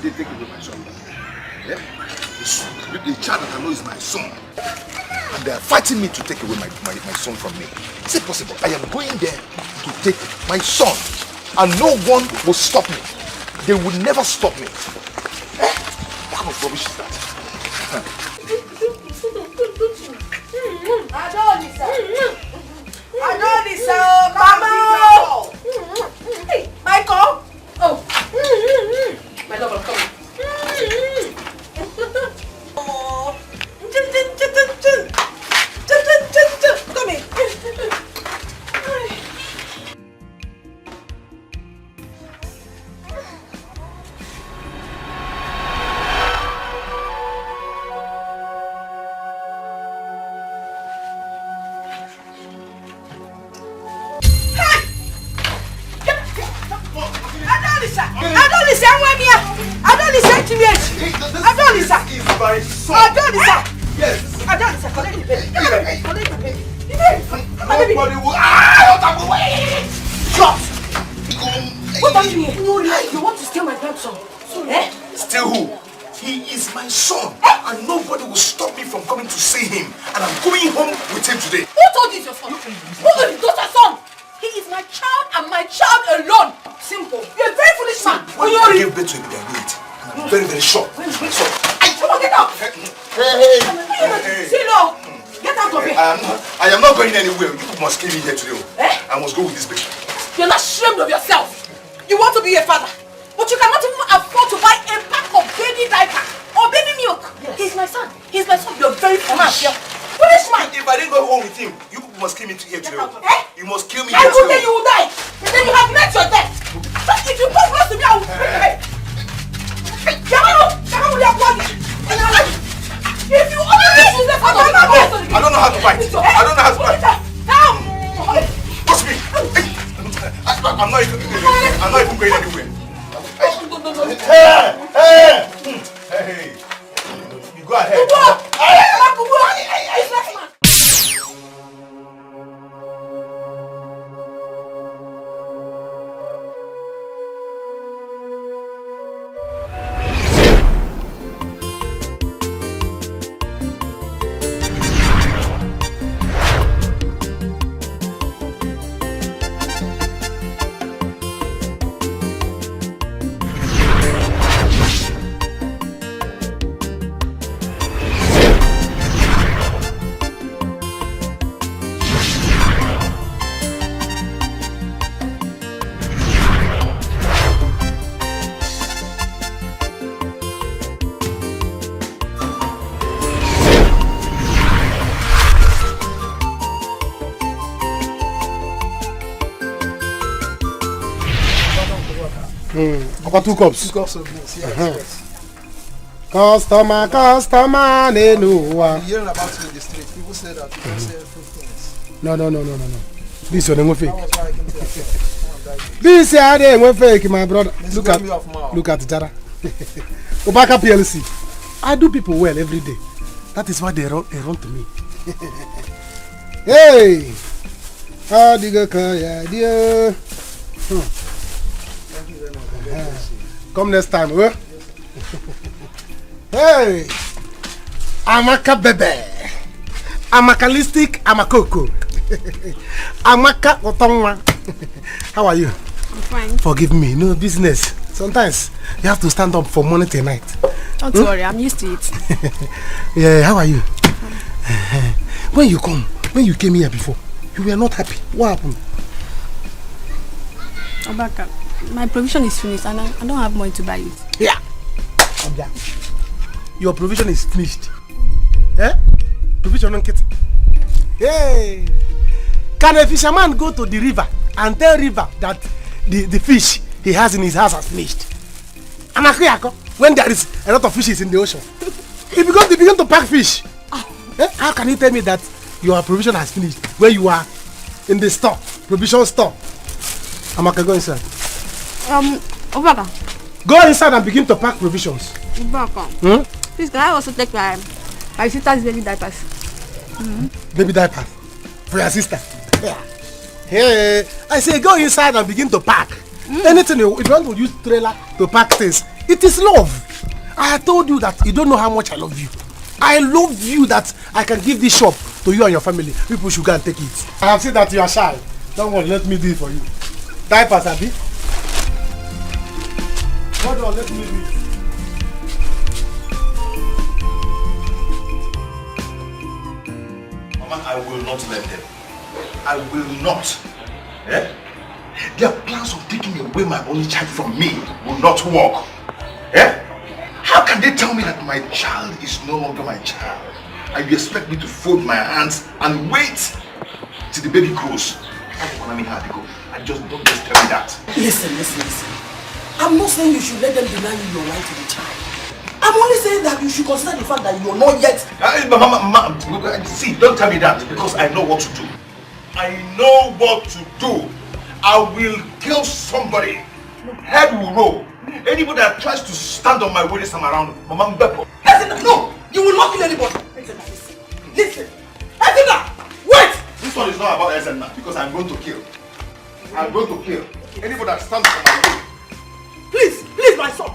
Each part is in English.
they take away my son? Yeah? The child that I know is my son. And they are fighting me to take away my son from me. Is it possible? I am going there to take my son. And no one will stop me. They will never stop me. What kind of rubbish is that? Adolisa, Mama! Hey, Michael! Oh! My love, I'm coming. Oh! Come here. You want to steal my grandson? Eh? Steal who? He is my son, and nobody will stop me from coming to see him. And I'm going home with him today. Who told you it's your son? Who told you it's your son? He is my child and my child alone. Simple. You're a very foolish man. When you give birth to him, I wait. And I'm very, very sure. Come on, get out. Hey. Say no. Get out of here. I am not going anywhere. You must kill me here today. I must go with this baby. You're not ashamed of yourself. You want to be a father, but you cannot even afford to buy a pack of baby diaper or baby milk. Yes. He's my son. He's my son. You're very foolish. Foolish man. If I didn't go home with him, you must kill me here today. You must kill me here today. I will tell you will die. And then you have met your death. But if you come close to me, I will break your head. If you only listen to the father, I don't know how to fight. I don't know how to fight. Watch me. I'm not even going anywhere. Hey. You go ahead. About 2 cups. 2 cups of this, yes. Customer, no. Hearing about it in the street, people say that you can say food things. No. This one ain't fake. That was why I came to your This here ain't fake, my brother. Look at Jara. Obaka PLC. I do people well every day. That is why they run to me. Hey! How do you go? Yeah, dear. Come next time, huh? Hey! Amaka bebe. Amakalistic, Amakoko. Amaka Otongwa. How are you? I'm fine. Forgive me, no business. Sometimes you have to stand up from morning till night. Don't worry, I'm used to it. Yeah, how are you? When you came here before, you were not happy. What happened? Obaka, my provision is finished and I don't have money to buy it. Yeah. Your provision is finished. Eh? Provision don't get. Hey! Can a fisherman go to the river and tell river that the fish he has in his house has finished? And when there is a lot of fishes in the ocean, he begin to pack fish. Eh? How can you tell me that your provision has finished where you are in the store, provision store? Amaka, go inside. Obaka. Go inside and begin to pack provisions. Obaka. Please, can I also take my sister's baby diapers? Baby diapers? For your sister? Yeah. Hey, I say go inside and begin to pack. Anything if you want to use trailer to pack things, It is love. I told you that you don't know how much I love you. I love you that I can give this shop to you and your family. People should go and take it. I have said that you are shy. Don't worry, let me do it for you. Diapers, Abi. Hold on, let me do it. Mama, I will not let them. I will not. Eh? Their plans of taking away my only child from me will not work. Eh? How can they tell me that my child is no longer my child? And you expect me to fold my hands and wait till the baby grows? I just don't just tell me that. Listen. I'm not saying you should let them deny you your right to the child. I'm only saying that you should consider the fact that you're not yet. Mama, see, don't tell me that because I know what to do. I know what to do. I will kill somebody. Head will roll. Anybody that tries to stand on my way this time around, Mama Mbepo. No, you will not kill anybody. Listen. Wait! This one is not about Ezenna because I'm going to kill. I'm going to kill anybody that stands on my way. Please, my son.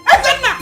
Ezenna!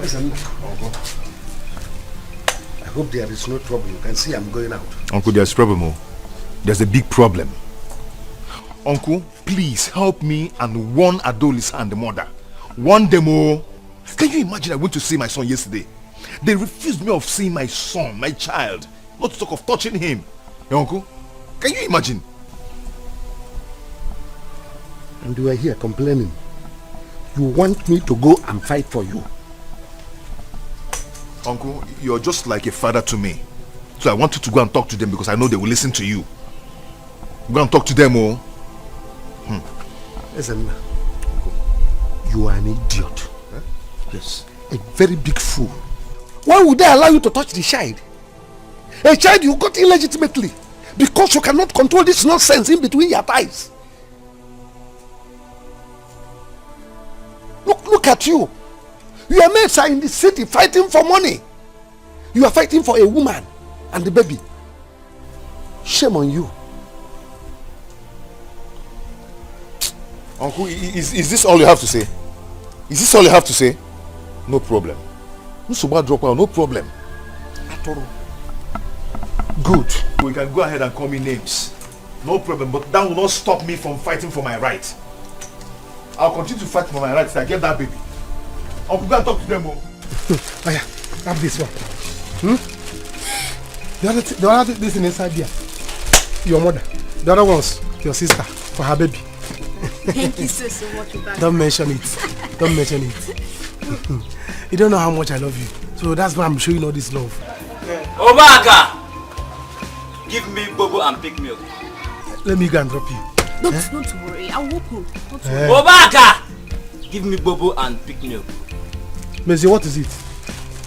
Listen, Uncle. I hope there is no trouble. You can see I'm going out. Uncle, there's problem. There's a big problem. Uncle, please help me and warn Adolisa and the mother. Warn them all. Can you imagine I went to see my son yesterday? They refused me of seeing my son, my child. Not to talk of touching him. Hey, Uncle, can you imagine? And you are here complaining. You want me to go and fight for you. Uncle, you're just like a father to me. So I want you to go and talk to them because I know they will listen to you. Go and talk to them, oh. Listen, you are an idiot. Huh? Yes, a very big fool. Why would they allow you to touch the child? A child you got illegitimately because you cannot control this nonsense in between your thighs. Look at you. Your mates are in the city fighting for money. You are fighting for a woman and the baby. Shame on you. Uncle, is this all you have to say? Is this all you have to say? No problem. No problem. Good. We can go ahead and call me names. No problem, but that will not stop me from fighting for my rights. I'll continue to fight for my rights till I get that baby. Uncle, go and talk to them. Oh yeah, have this one. The other this in inside here. Your mother. The other one's your sister for her baby. Thank you so much. Don't mention it. Don't mention it. You don't know how much I love you. So that's why I'm showing all this love. Obaka! Give me bobo and pick milk. Let me go and drop you. Don't worry. I'll walk home. Obaka! Give me bobo and pick milk. Mezi, what is it?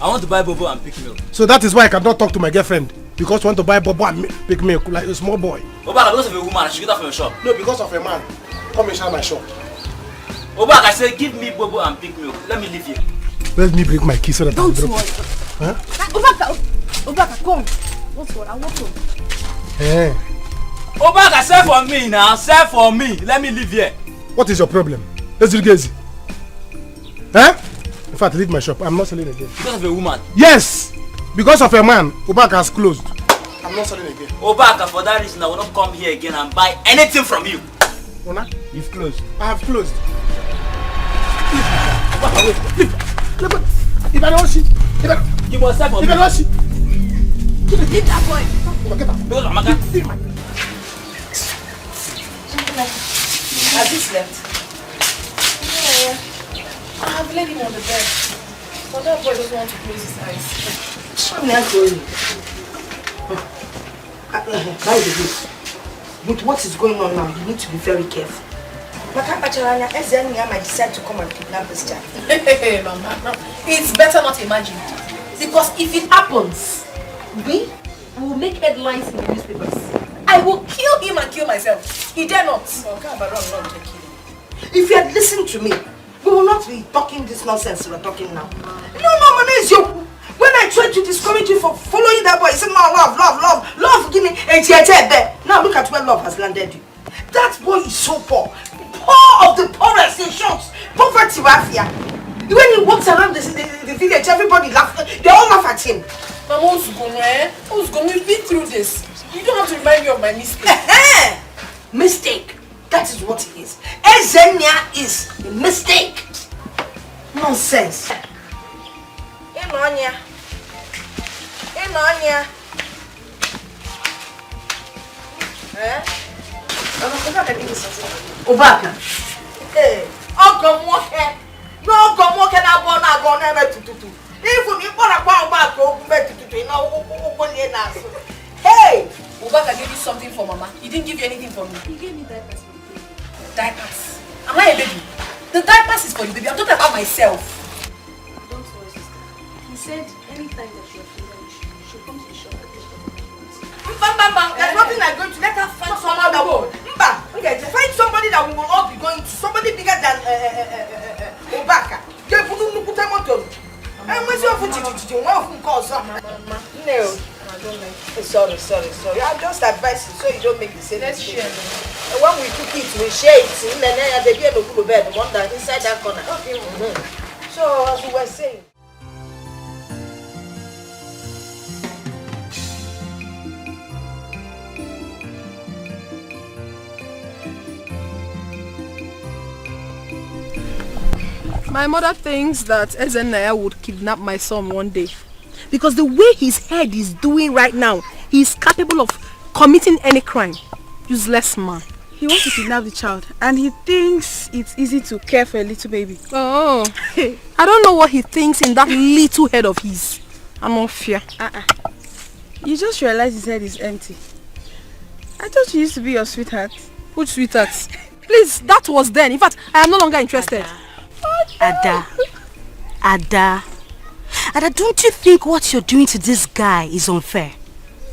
I want to buy bobo and pick milk. So that is why I cannot talk to my girlfriend. Because I want to buy bobo and pick milk like a small boy. Obaka, because of a woman, I should get that from your shop. No, because of a man. Come and share my shop. Obaka, I said give me bobo and pick milk. Let me leave here. Let me break my key so that Don't I'll drop worry. Huh? Obaka, come. Don't worry, I'll walk home. Hey. Obaka, sell for me now. Sell for me. Let me live here. What is your problem? Let's do it easy. Huh? In fact, leave my shop. I'm not selling again. Because of a woman. Yes! Because of a man, Obaka has closed. I'm not selling again. Obaka, for that reason, I will not come here again and buy anything from you. Ona? You've closed. I have closed. If I don't see, You must sell for me. if I don't see, Leave that boy. Because Amaka. Has he slept? Yeah. I've laid him on the bed. But that boy doesn't want to close his eyes. I'm not going. With what is going on now, you need to be very careful. Makapacharanya, Ezenia might decide to come and kidnap this child. Hey, Mama, no. It's better not imagined. Because if it happens, we will make headlines in the newspapers. I will kill him and kill myself. He dare not. If you had listened to me, we will not be talking this nonsense we're talking now. No, Manezio. When I tried to discourage you for following that boy, you said, no, love, give me a now look at where love has landed you. That boy is so poor. Poor of the poorest in short. Poverty mafia. When he walks around the village, everybody laughs. They all laugh at him. Mama, who's going to be through this? You don't have to remind me of my mistake. Mistake. That is what it is. Ezenia is a mistake. Nonsense. Inonya. Obaka. Hey. No, come walk and I go never to. Even if I go back, hey! Obaka gave you something for Mama. He didn't give you anything for me. He gave me diapers. Diapers. Am I a baby? The diapers is for the baby. I'm talking about myself. Don't worry, sister. He said anytime that you're feeling, she'll come to the shop and pick up Mba, there's nothing I'm going to let her find someone that will. Okay, find somebody that we will all be going to. Somebody bigger than Obaka. No. Sorry. I'm just advising so you don't make the same mistake. When we cook it, we share it. The one that inside that corner. Okay. So as we were saying. My mother thinks that Ezenaya would kidnap my son one day. Because the way his head is doing right now, he's capable of committing any crime. Useless man. He wants to kidnap the child and he thinks it's easy to care for a little baby. Oh, I don't know what he thinks in that little head of his. I'm not fear. You just realize his head is empty. I thought you used to be your sweetheart. Which sweetheart? Please, that was then. In fact, I am no longer interested. Ada, don't you think what you're doing to this guy is unfair?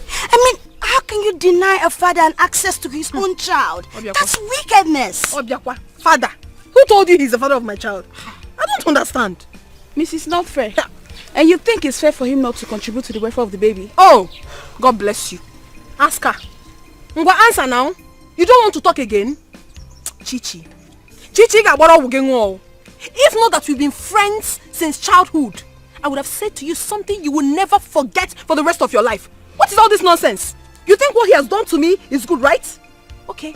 I mean, how can you deny a father an access to his own child? That's wickedness. Obiakwa, father. Who told you he's the father of my child? I don't understand. Mrs. Not fair. And you think it's fair for him not to contribute to the welfare of the baby? Oh, God bless you. Ask her. Ngwa, answer now. You don't want to talk again? Chichi. Chichi got what we If not that we've been friends since childhood, I would have said to you something you will never forget for the rest of your life. What is all this nonsense? You think what he has done to me is good, right? Okay.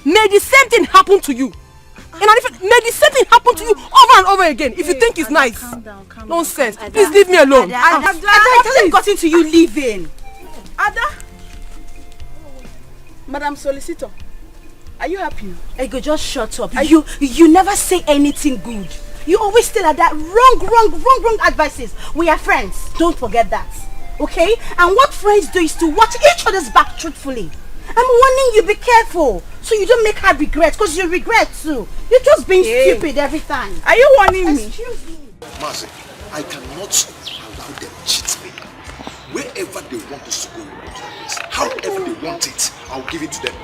May the same thing happen to you. May the same thing happen to you over and over again if you think it's nice. Calm down. Nonsense. Please leave me alone. Ada, it hasn't gotten to you leaving. Ada. Madam Solicitor, are you happy? Ego, just shut up. You never say anything good. You always still at that wrong advices. We are friends. Don't forget that. Okay? And what friends do is to watch each other's back truthfully. I'm warning you, be careful. So you don't make her regret, because you regret too. You're just being stupid every time. Are you warning me? Excuse me. Mercy, I cannot allow them cheat me. Wherever they want us to go, we go to that place. However they want it, I'll give it to them.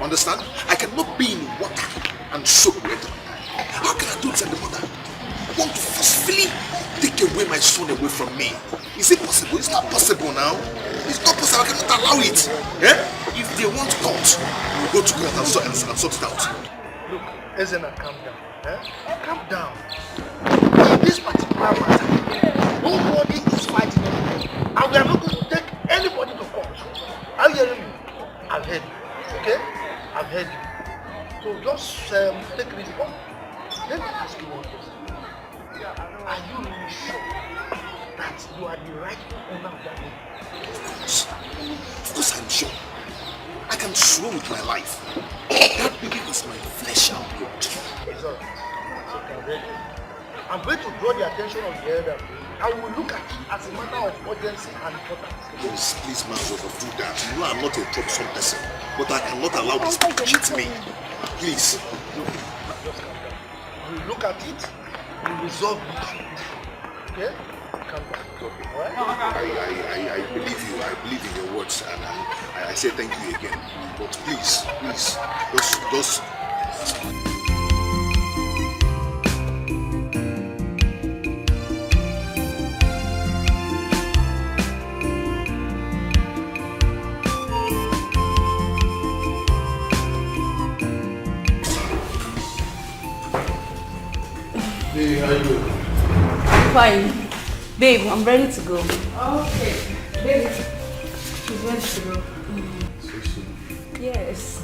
Understand? I cannot be in water and soak wet. How can I do it as the mother? I want to forcefully take away my son away from me. Is it possible? It's not possible now. It's not possible. I cannot allow it. If they want court, we'll go to court and sort it out. Look, Ezena, calm down. Calm down. In this particular matter, nobody is fighting anybody. And we are not going to take anybody to court. Are you hearing me? I've heard you. Okay? I've heard you. So just take it easy. Let me ask you one question. Are you really sure that you are the right owner of that baby? Of course I'm sure. I can swear with my life. That baby is my flesh and blood. It's all right. I'm going to draw the attention of the elder. I will look at it as a matter of urgency and importance. Please, man, do that. You know I'm not a troublesome person, but I cannot allow this to cheat me. Please. We look at it, we resolve it. Okay? Calm down. Alright? I believe you. I believe in your words, and I say thank you again. But please, just. Hey, how you doing? Fine. Babe, I'm ready to go. Okay. Baby, she's ready to go. Yes.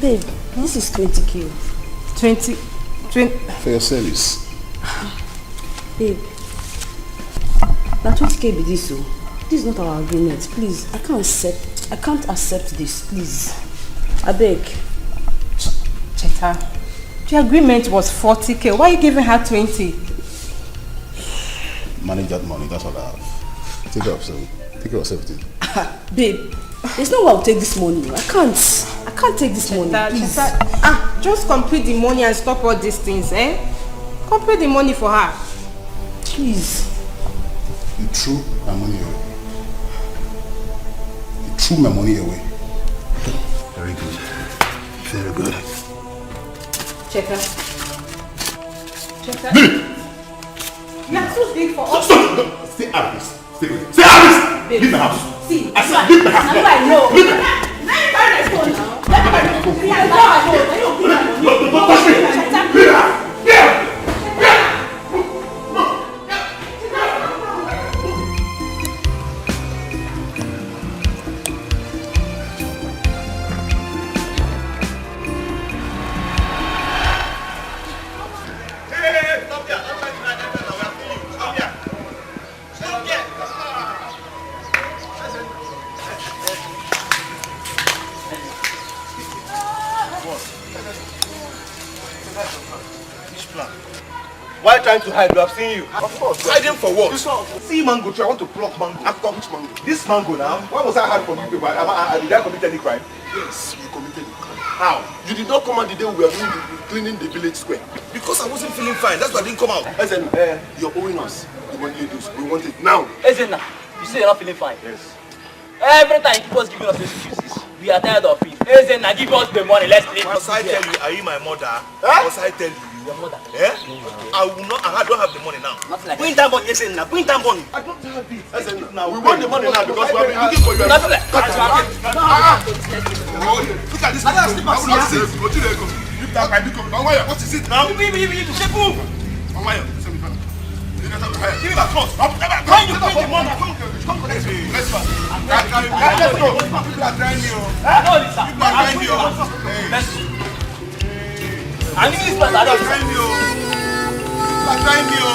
Babe, this is 20k. 20. For your service. Babe, now 20k be this, so this is not our agreement. Please, I can't accept this. Please, I beg. Cheta, the agreement was 40k. Why are you giving her 20? Manage that money. That's all I have. Take care of everything. Babe, there's no way I'll take this money. I can't take this money. Please. Just complete the money and stop all these things, Complete the money for her. Please. You threw my money away. You threw my money away. Very good. Very good. Cheta. You are too big for us. Stop! Stay out of this. Stay out of this! Leave the house. See, I said leave the house. I know. Leave the house. Don't touch me! Leave the house! trying to hide? We have seen you. Of course. Hiding for what? See mango tree. I want to pluck mango. After which mango? This mango now. Why was I hiding from you people? Did I commit any crime? Yes, you committed a crime. How? You did not come out the day we were doing cleaning the village square. Because I wasn't feeling fine. That's why I didn't come out. Listen, You're owing us the money you do. We want it now. Ezenna, you say you're not feeling fine. Yes. Every time you keep us giving us excuses, we are tired of it. Ezenna, give us the money. Let's leave. Must I tell you, are you my mother? Must I tell you? Your mother. Yeah? I will not. I don't have the money now. Nothing like Bring that money, Ezenna. Bring that money. I don't have it. Listen, now we want the money now because we have been looking for you. Nothing like Look at this. Leave that pipe. What is it now? Give me to shape move. Give me that trust. When you bring the money, come Let's go. Let's go. People are trying you. No, Lisa. People are trying you. Let's go. I need this place. I don't Trying you. People are trying you.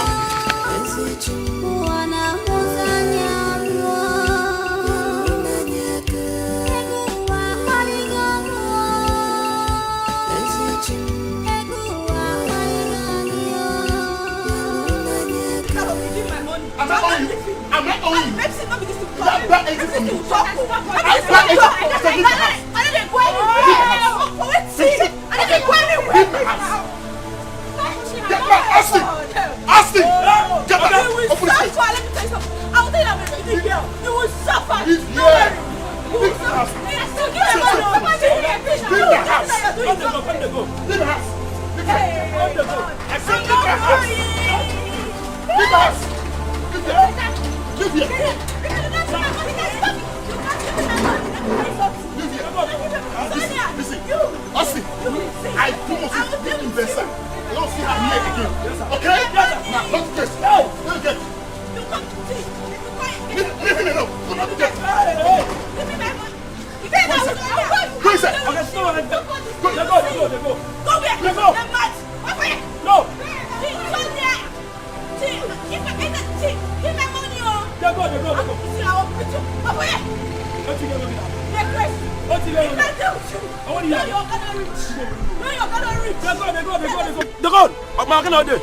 I'm not owing you. Pepsi, not because to That is from you. Austin! Get back! Open the gate! Let me tell you something. I will tell you I'm a big girl. You will suffer. Leave here! Leave the house! Leave the house! Leave the house! I said leave the house! Leave the house! Leave here! Listen, Austin, I promise you, this investor, I don't see her here again. Okay? Now, not this. Not this. Leave him alone. Do not do that. Go inside.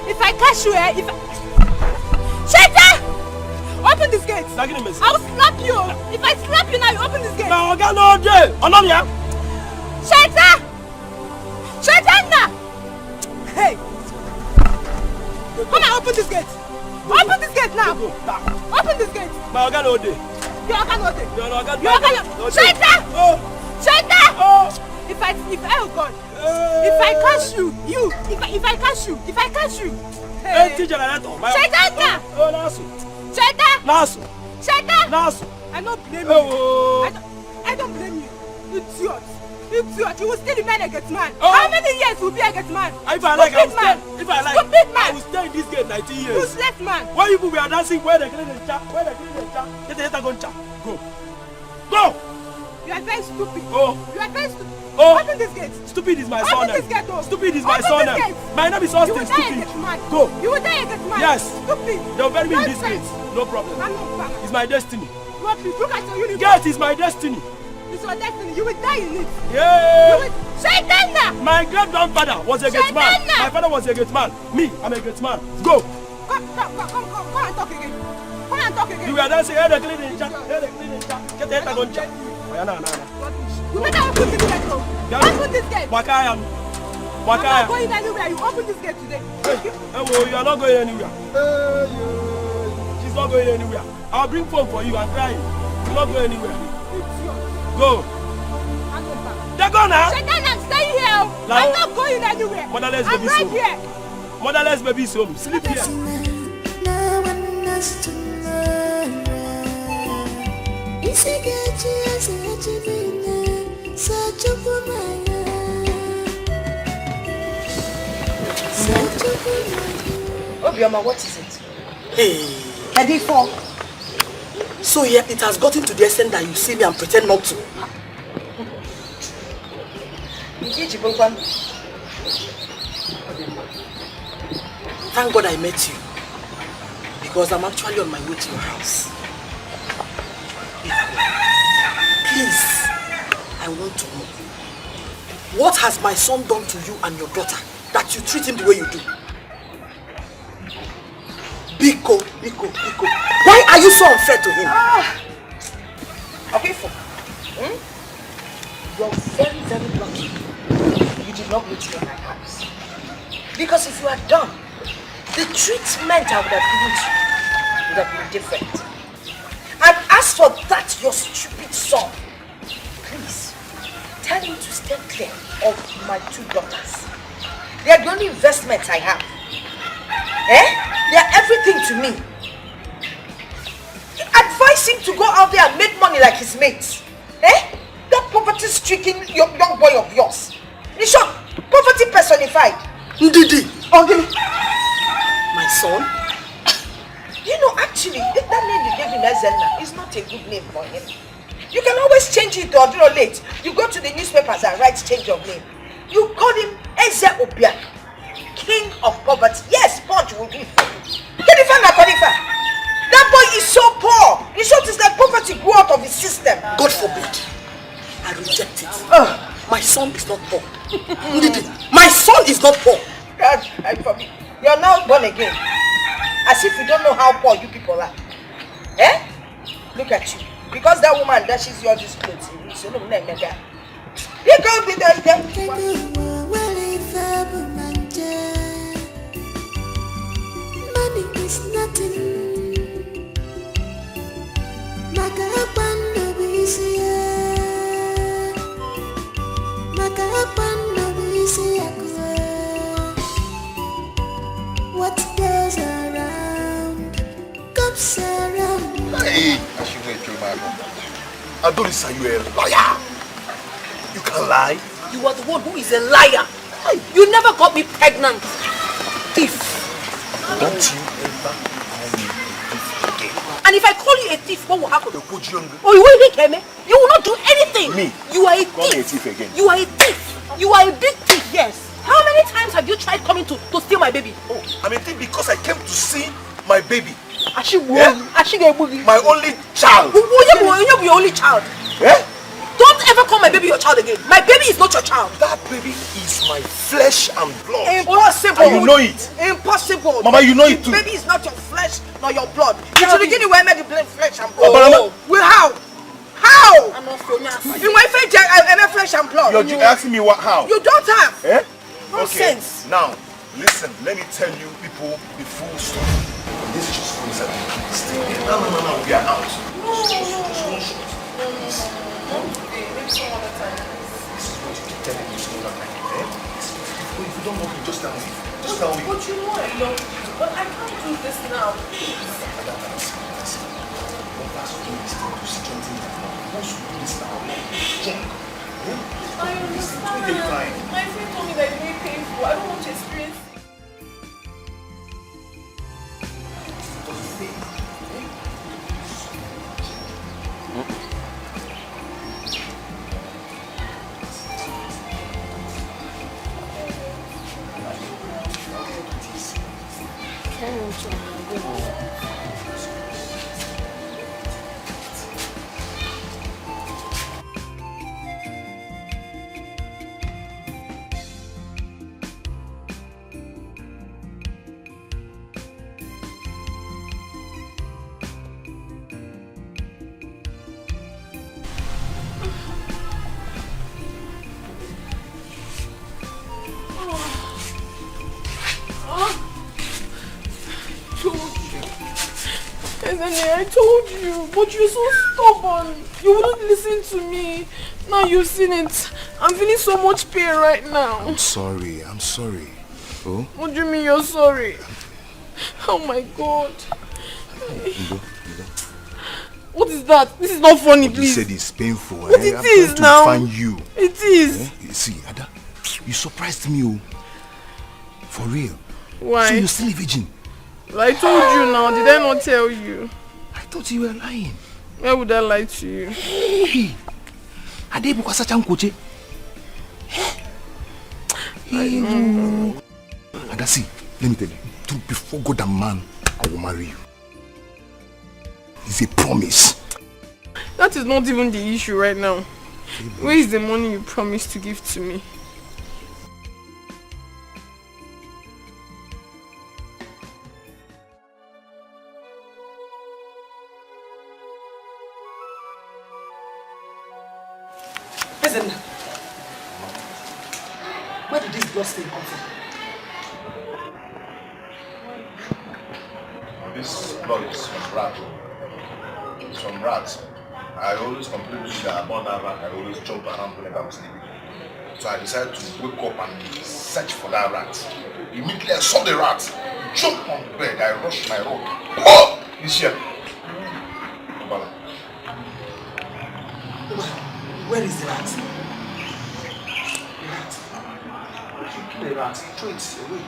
If I catch you here, Shaita! Open this gate! I will slap you! If I slap you now, you open this gate! Shaita! Shaita! Hey! Come on, open this gate! Open this gate now! Open this gate! Your Shaita! Shaita! If I catch you, hey. Shaita! I don't blame you. I don't blame you. Idiot. You will still remain a get man. How many years will be a get man? If I like, I will stay in this gate 19 years. Useless man. Why you people are dancing where they clean the chat? Go! You are very stupid. Oh. You are very stupid. Oh. Open this gate. Stupid is my son. Open this gate. Oh. Stupid is my Open son. this gate. My name is Austin. You will die a Stupid. get man. Go. You will die a get man. Yes. Stupid. They'll bury me in this Nonsense. gate. No problem. I'm not bad. It's my destiny. Look at your uniform. Gate is my destiny. It's your destiny. You will die in it. Yeah. Shaitana! My great grandfather was a gate man. My father was a gate man. Me, I'm a gate man. Go. Come and talk again. Come and talk again. You were dancing. Hey, the cleaning chat. Get the head and go chat. You better open this gate, though. Open this gate. Wakayam. I'm not going anywhere. You open this gate today. Hey, you are not going anywhere. She's not going anywhere. I'll bring phone for you. I'm crying. You're not going anywhere. Go. They're gone now. Shaitan, I'm staying here. I'm not going anywhere. Motherless I'm baby's right home. here. Motherless baby's home. Sleep here. Obioma, what is it? Hey. Heading for. So yeah, it has gotten to the extent that you see me and pretend not to. Thank God I met you. Because I'm actually on my way to your house. Please, I want to know. What has my son done to you and your daughter that you treat him the way you do? Biko. Why are you so unfair to him? Okay, you're very, very lucky. You did not meet me in my house. Because if you had done, the treatment I would have given to you would have been different. And as for that, your stupid son, please, tell him to stay clear of my 2 daughters. They are the only investment I have. They are everything to me. Advise him to go out there and make money like his mates. That poverty-stricken young boy of yours. In short, poverty personified. Ndidi. My son? You know, actually, that name you gave him, Ezenna, is not a good name for him. You can always change it or late. You go to the newspapers and write change of name. You call him Eze Obiak, king of poverty. Yes, Punch will do it for you. That boy is so poor. In short, it's like poverty grew out of his system. God forbid. I reject it. My son is not poor. My son is not poor. God, I forbid. You're now born again. As if you don't know how poor you people are. Look at you. Because that woman dashes you all these clothes. You know, you can't be there. Money is nothing. What goes around comes around. Hey, I should wait through my mouth. Adolisa, you a liar. You can lie. You are the one who is a liar. You never got me pregnant. Thief. Don't you ever call me a thief again. And if I call you a thief, what will happen? Oh, you will hit me. You will not do anything. Me? You are a Call me a thief. thief again. You are a thief. You are a big thief. Yes. How many times have you tried coming to steal my baby? Oh, I'm a thief because I came to see my baby. My only child. You're your only child. Don't ever call my baby your child again. My baby is not your child. That baby is my flesh and blood. Impossible. And you know it. Impossible. Mama, you know it too. The baby is not your flesh nor your blood. You should begin where made the flesh and blood. Well, how? How? I'm not you might flesh and blood. You're asking me what? How? You don't have. Nonsense. Okay. Now, listen. Let me tell you people the full story. This is just coincidence. No. We are out. This is what you keep telling me so long. If you don't want me, just tell me. Just tell me. But you know I love you. But I can't do this now. I understand. My friend told me that it's very painful. I don't want to experience it. I told you, but you're so stubborn. You wouldn't listen to me. Now you've seen it. I'm feeling so much pain right now. I'm sorry. Oh? What do you mean you're sorry? Oh my God. What is that? This is not funny, please. You said it's painful. But it is now. I'm trying to find you. It is. See, Ada, you surprised me. For real. Why? So you're still a virgin? Well, I told you now. Did I not tell you? I thought you were lying. Why would I lie to you? Hey! Ade buka sacha nkoche. Ada, see, let me tell you. Before God and man, I will marry you. It's a promise. That is not even the issue right now. Where is the money you promised to give to me? Ezenna, where did this blood stain come from? This blood is from rat. It's from rats. I always complain about that rat. I always jump around whenever I'm sleeping. So I decided to wake up and search for that rat. Immediately I saw the rat. Jump on the bed. I rushed my rope. Oh! This here. Where is the rat? The rat. Throw it away.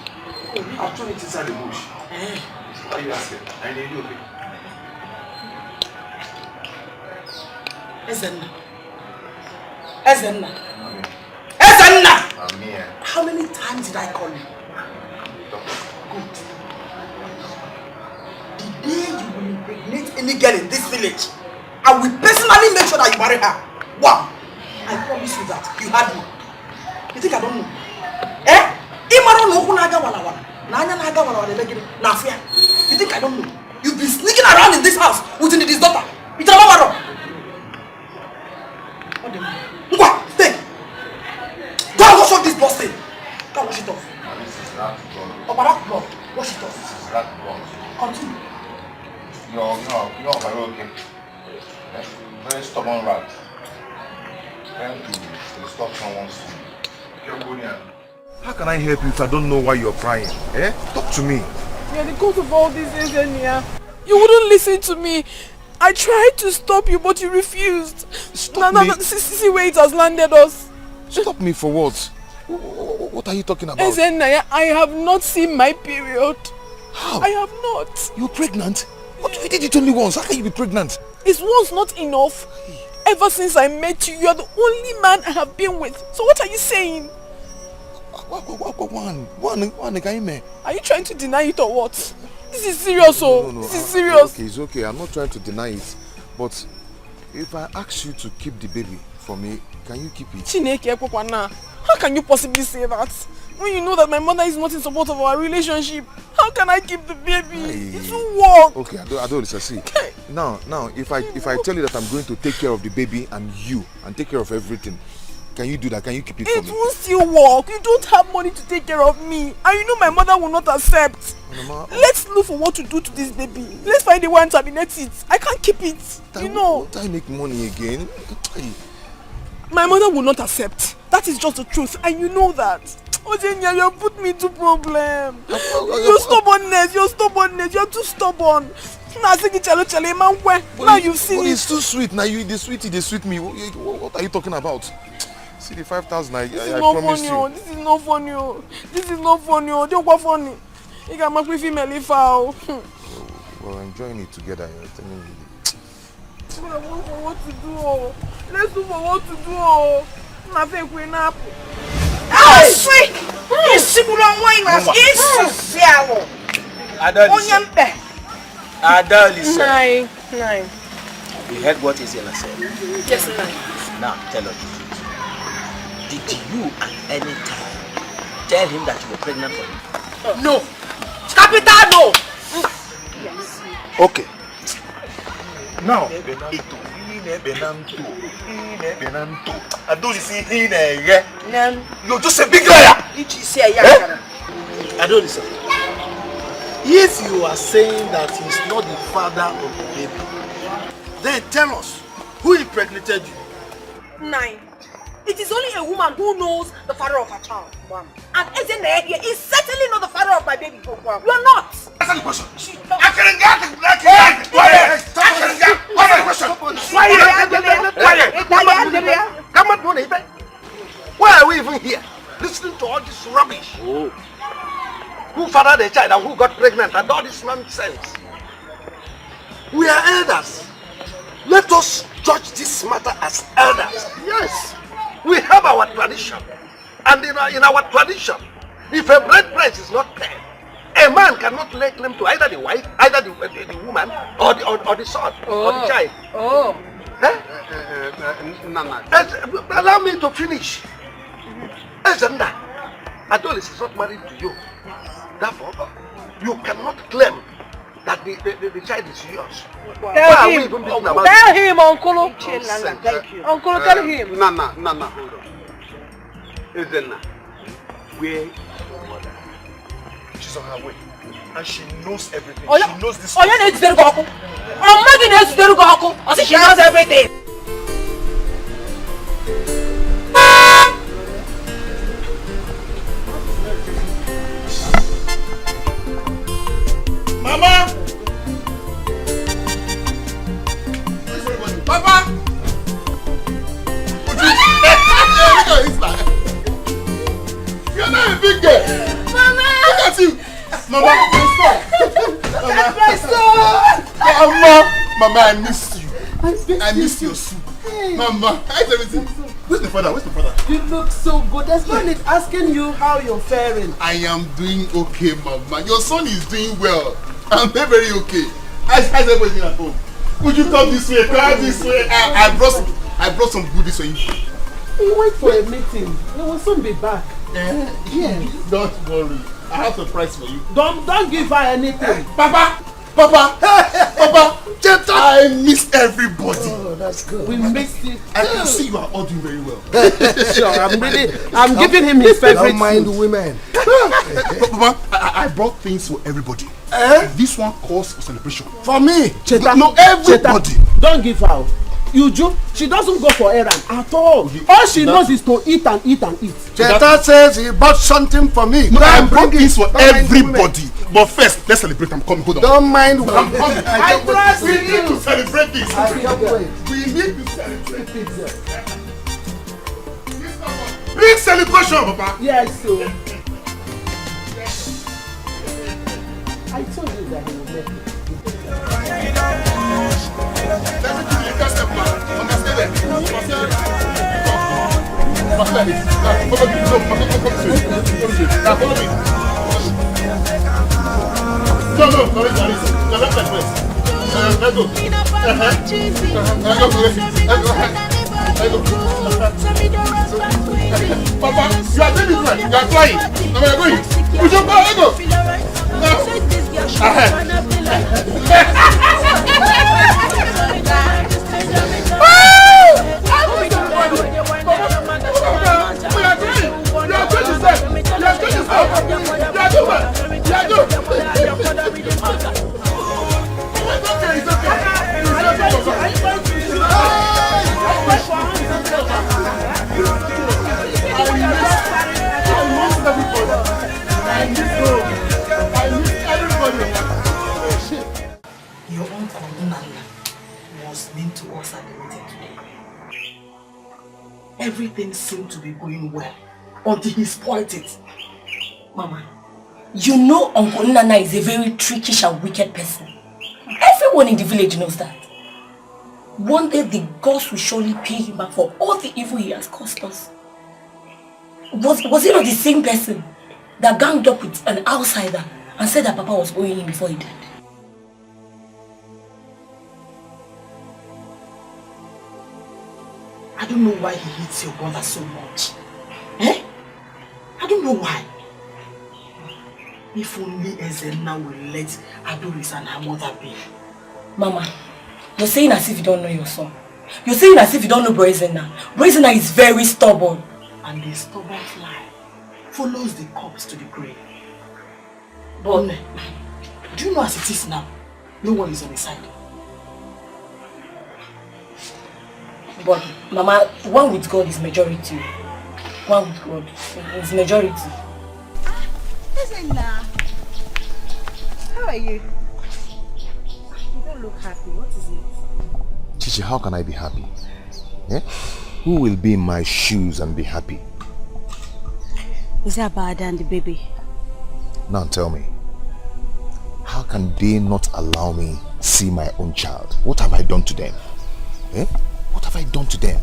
I've thrown it inside the bush. Why are you asking? I need you. Ezenna. Ezenna. Ezenna! I'm here. How many times did I call you? Good. The day you will impregnate any girl in this village, I will personally make sure that you marry her. Wow! I promise you that. You had me. You think I don't know? Eh? You think I don't know? You've been sneaking around in this house with this daughter. It's a mama. Stay. Go and wash off this blood stain. Go and wash it off. This is rat blood. Rat blood. Wash it off. This is rat blood. Continue. You're very okay. Very stubborn rat. Trying to stop someone's food. How can I help you if I don't know why you're crying? Eh? Talk to me. Yeah, the cause of all this is Enya. You wouldn't listen to me. I tried to stop you, but you refused. Stop me? See where it has landed us. Stop me for what? What are you talking about? Enya, I have not seen my period. How? I have not. You're pregnant? But you did it only once. How can you be pregnant? Is once not enough? Ever since I met you, you are the only man I have been with. So what are you saying? One again. Are you trying to deny it or what? This is serious, No. This is serious. It's okay. I'm not trying to deny it. But if I ask you to keep the baby for me, can you keep it? Chineke, how can you possibly say that? When you know that my mother is not in support of our relationship, how can I keep the baby? It won't work. Okay, I don't see. Now, if I tell you that I'm going to take care of the baby and take care of everything, can you do that? Can you keep it for me? It won't still work. You don't have money to take care of me. And you know my mother will not accept. Mama, let's look for what to do to this baby. Let's find a way and terminate it. I can't keep it. You know. Won't I make money again? My mother will not accept. That is just the truth. And you know that. Ojenya, you put me into problem. Your stubbornness. You're too stubborn. Now you've seen it. It's too sweet. Now they sweet me. What are you talking about? See the 5,000 I promised you. This is not funny. Don't go funny. You can make me female foul. We're enjoying it together. You're telling me. But I want for what to do. Let's do for what to do. Nothing will happen. Oh, sweet! It's Nine. You heard what Izela said? Yes, 9. Now, tell us. Did you at any time tell him that you were pregnant for him? No. Capital no. Yes. Okay. Now, you're just a big liar. Adolisa, if you are saying that he's not the father of the baby, then tell us who impregnated you. 9. It is only a woman who knows the father of her child. And Ezenna here is certainly not the father of my baby. You are not. Answer the question. Why are we even here? Listening to all this rubbish. Oh. Who fathered the child and who got pregnant and all this nonsense? We are elders. Let us judge this matter as elders. Yes. We have our tradition. And in our tradition, if a bride price is not paid, a man cannot lay claim to either the wife, either the woman, or the son, or the child. Oh. Eh? Allow me to finish. Ezenna, Adolis is not married to you. Therefore, you cannot claim that the child is yours. Tell him, Uncle. Thank you. Uncle, tell him. Nana, hold on. Ezenna, where is your mother? She's on her way. And she knows everything. Oh, she knows this. Oh, yeah, it's very good. I'm making it very good. I say she knows everything. Mama! Papa! You're not a big girl! Mama! Look at you! Mama! That's my son! Mama, I miss you. I miss your soup. Mama, how's everything? Where's the father? You look so good. There's no need asking you how you're faring. I am doing okay, Mama. Your son is doing well. I'm very okay. How's everything at home? Would you come this way? Come this way. I brought some goodies for you. He went for a meeting. He will soon be back. Yeah. Don't worry. I have a surprise for you. Don't give her anything. Papa! I miss everybody. Oh, that's good. We missed you. I can see you are all doing very well. Sure, I'm giving him his favorite. Don't mind women. Mama, I brought things for everybody. This one calls for celebration. For me? No, everybody. Cheta, don't give her. She doesn't go for errand at all. All she knows is to eat and eat and eat. Cheta says he bought something for me. No, I brought things for everybody. But first, let's celebrate. I'm coming. Hold on. Don't mind women. I'm coming. We need to celebrate this. I can't wait. We need to celebrate this. Big celebration, Papa. Yes, so. I told you that he would make it. No, let's go. Papa, you are doing it right. You are flying. No, we are going. We should go. Your uncle Nana was mean to us at the meeting today. Everything seemed to be going well until he spoiled it. Mama, you know Uncle Nana is a very trickish and wicked person. Everyone in the village knows that. One day the gods will surely pay him back for all the evil he has caused us. Was he not the same person that ganged up with an outsider and said that Papa was owing him before he died? I don't know why he hates your brother so much. I don't know why. If only Ezenna will let Adoris and her mother be. Mama, you're saying as if you don't know your son. You're saying as if you don't know Ezenna. Ezenna is very stubborn. And the stubborn fly follows the corpse to the grave. But do you know as it is now? No one is on his side. But Mama, one with God is majority. One with God is majority. Ezenna, how are you? You don't look happy. What is it? Chichi, how can I be happy? Who will be in my shoes and be happy? Is that bad and the baby? Now tell me, how can they not allow me see my own child? What have I done to them? What have I done to them?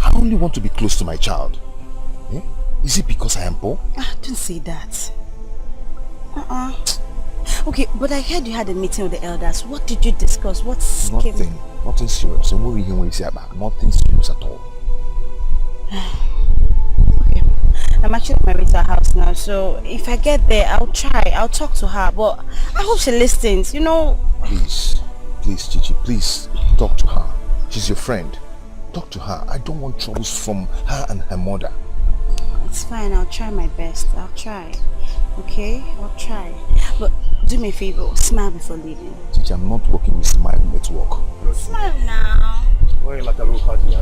I only want to be close to my child. Is it because I am poor? Don't say that. Okay, but I heard you had a meeting with the elders. What did you discuss? What's nothing? Nothing serious. So nothing serious at all. Okay. I'm actually on my way to her house now, so if I get there, I'll talk to her, but I hope she listens, you know. Please, Chichi, please talk to her. She's your friend. Talk to her. I don't want troubles from her and her mother. It's fine, I'll try my best. I'll try. Okay? I'll try. But do me a favor, smile before leaving. Chichi, I'm not working with Smile Network. Smile now. Wait, like a low party.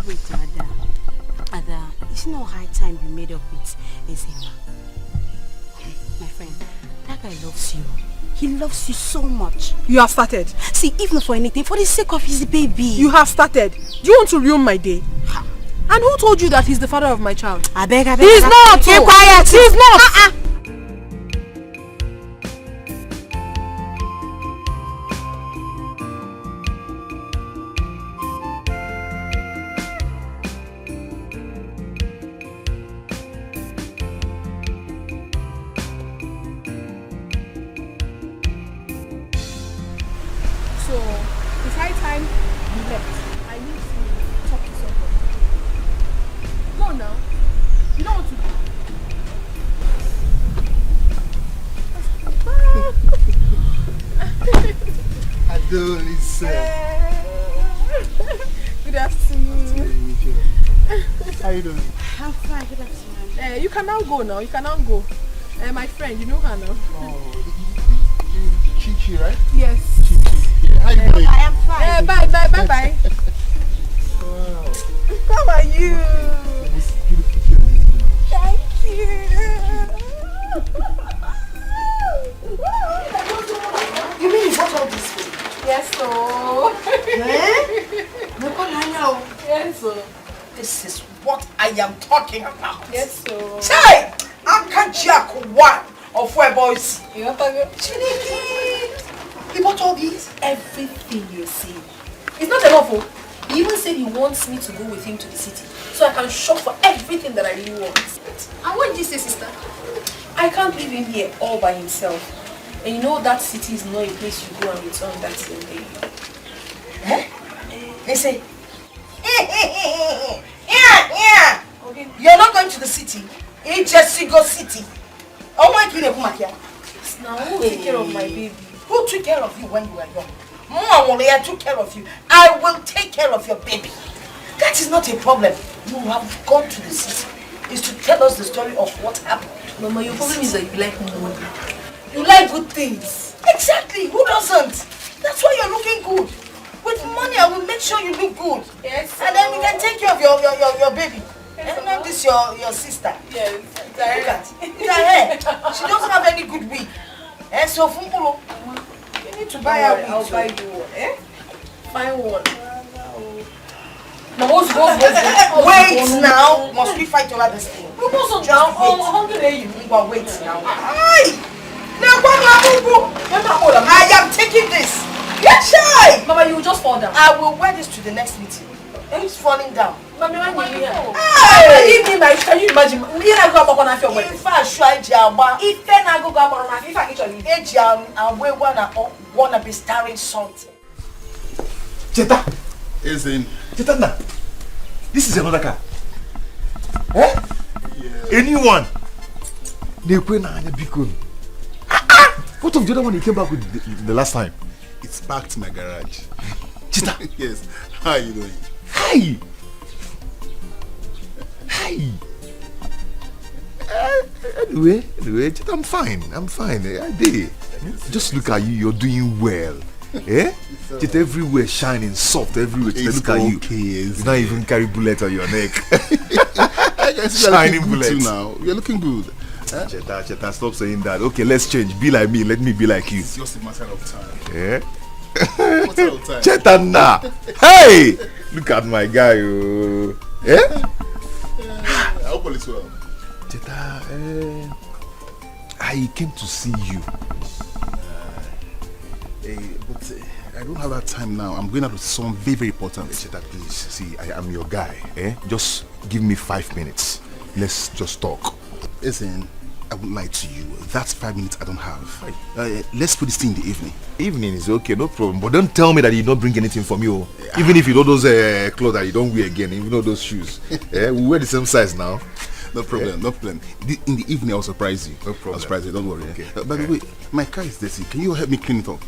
Wait, Ada, it's not high time you made up with Ezema. My friend, that guy loves you. He loves you so much. You have started. See, if not for anything, for the sake of his baby. You have started. Do you want to ruin my day? And who told you that he's the father of my child? I beg. He's not! Keep quiet! He's not! So, it's high time you left. I need to talk to somebody. Go now. You know what to do. Good afternoon. How you doing? I'm fine, good afternoon. You can now go now. You can now go. My friend, you know her now. Oh, Chichi, right? Yes. Chichi. How you doing? I am fine. Bye. Wow. How are you? Thank you. You mean you bought all this food? Yes, so. Yes, so. This is what I am talking about. Yes, so. Chai! I can't jack one of where boys. You want to go? Chiniki! He bought all these? Everything you see. It's not enough. Oh. He even said he wants me to go with him to the city so I can shop for everything that I really want. And what did you say, sister? I can't leave him here all by himself. And you know that city is not a place you go and return that same day. Huh? They say, yeah. Okay. You're not going to the city. It's just go city. Oh my God, now who will take care of my baby? Who took care of you when you were young? Mom took care of you. I will take care of your baby. That is not a problem. You have gone to the city. Is to tell us the story of what happened. Mama, your problem is that you like money. You like good things. Exactly. Who doesn't? That's why you're looking good. With money, I will make sure you look good. Yes. And then we can take care of your baby. Yes, and not this your sister. Yes. Look at her. She doesn't have any good wig. And so Funkulo, you need to buy her wig. I'll buy you one. Find one. Now wait now. Must we fight over this thing? We must now. Wait now. I am taking this. Get shy. Mama, you will just fall down. I will wear this to the next meeting. It's falling down. Mama, can you imagine? If I try Jamba, if then I go wanna be starring something. Cheta! Is in. Cheta, this is another car. Eh? Yeah. A new one. What of the other one you came back with the last time? It's back to my garage. Cheta! Yes. How are you doing? Hi! Anyway, Cheta, I'm fine. I did. Just look at you, you're doing well. Eh? Cheta, everywhere shining, soft, everywhere. Cheta, look at you. You not even carry bullet on your neck. I guess shining bullet now. You're looking good. Cheta, stop saying that. Okay, let's change. Be like me, let me be like you. It's just a matter of time. Yeah? Matter of time. Cheta, nah. Hey! Look at my guy. Oh. Yeah? I hope all is well. Cheta, I came to see you. But I don't have that time now. I'm going out with someone very, very important. Cheta, please. See, I am your guy. Just give me 5 minutes. Let's just talk. Listen, I won't lie to you. That's 5 minutes I don't have. Let's put this thing in the evening. Evening is okay, no problem. But don't tell me that you don't bring anything from you. Even if you know those clothes that you don't wear again, even know those shoes. We wear the same size now. No problem, no problem. In the evening I'll surprise you. No problem. I'll surprise you, don't worry. Okay. By the way, my car is dirty. Can you help me clean it up?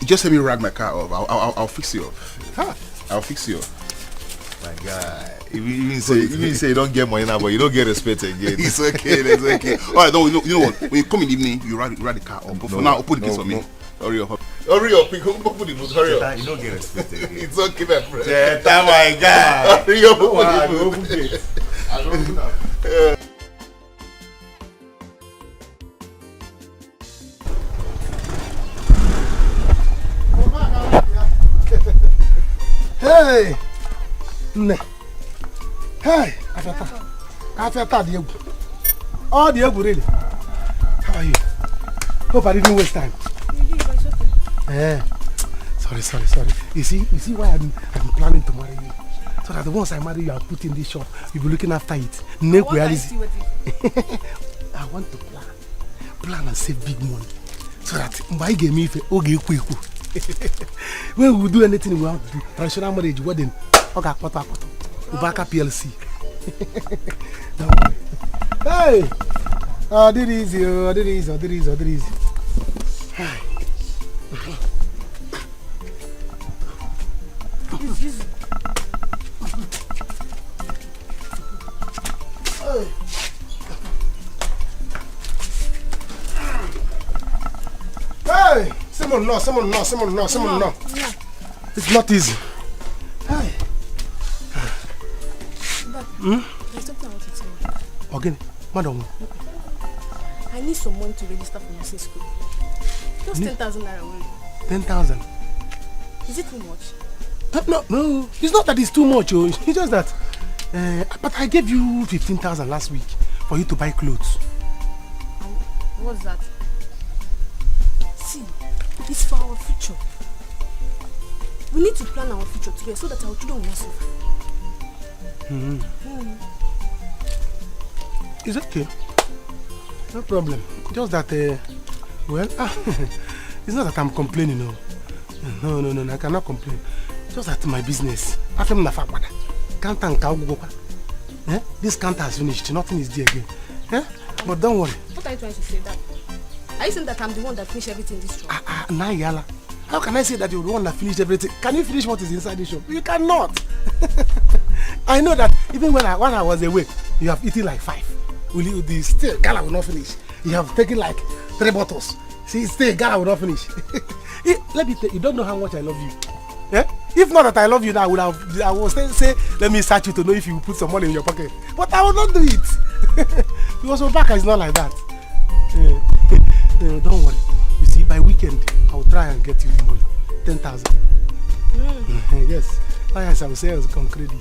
Just help me rag my car off. I'll fix you up. I'll fix you up. My guy. Even say you don't get money now, but you don't get respect again. It's okay. Alright, no, you know what? When you come in the evening, you rag the car up. But for now, put the case on me. Hurry up. Hurry up. Put the notes. Hurry up. You don't get respect again. It's okay, my friend. Jetta, my guy. Hurry up. Open the gate. I don't know. Hey! Ne. Hey! After the egg. Oh, the egg really. How are you? Hope I didn't waste time. Sorry. You see why I'm planning to marry you. So that once I marry you, I'll put in this shop. You'll be looking after it. I want to plan and save big money. So that I get me quick. When we do anything we want to do, traditional marriage, wedding, Ubaka PLC. Don't worry. Hey! Did easy. Hey! Someone no. It's not easy. Hey. There's something I want to tell you. Again, madam. I need some money to register for nursing school. Just 10,000 naira only. 10,000. Is it too much? No. It's not that it's too much. It's just that. But I gave you 15,000 last week for you to buy clothes. What's that? See, it's for our future. We need to plan our future together so that our children will not suffer. It's okay. No problem. Just that, it's not that I'm complaining, no. No, I cannot complain. Just that my business. This counter has finished. Nothing is there again. But don't worry. What are you trying to say, Dad? Are you saying that I'm the one that finished everything in this shop? Nayala. How can I say that you're the one that finished everything? Can you finish what is inside the shop? You cannot. I know that even when I was away, you have eaten like 5. Will you? The still gala will not finish. You have taken like 3 bottles. See, still gala will not finish. Let me tell you, don't know how much I love you. If not that I love you now, I would say, let me search you to know if you put some money in your pocket. But I will not do it. Because Obaka is not like that. Don't worry. You see, by weekend, I will try and get you the money. 10,000. Yes. Yes, I will say on credit.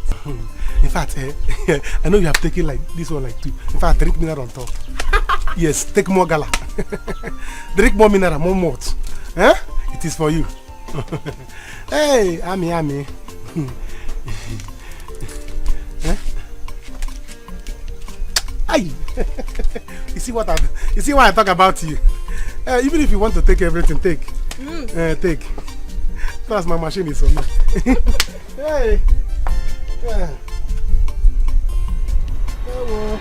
In fact, I know you have taken like this one like 2. In fact, drink mineral on top. Yes, take more gala. Drink more mineral, more malt. It is for you. Hey, Ami. Aye. You see why I talk about you. Even if you want to take everything, take. Take. Plus my machine is on me. Hey. Hello.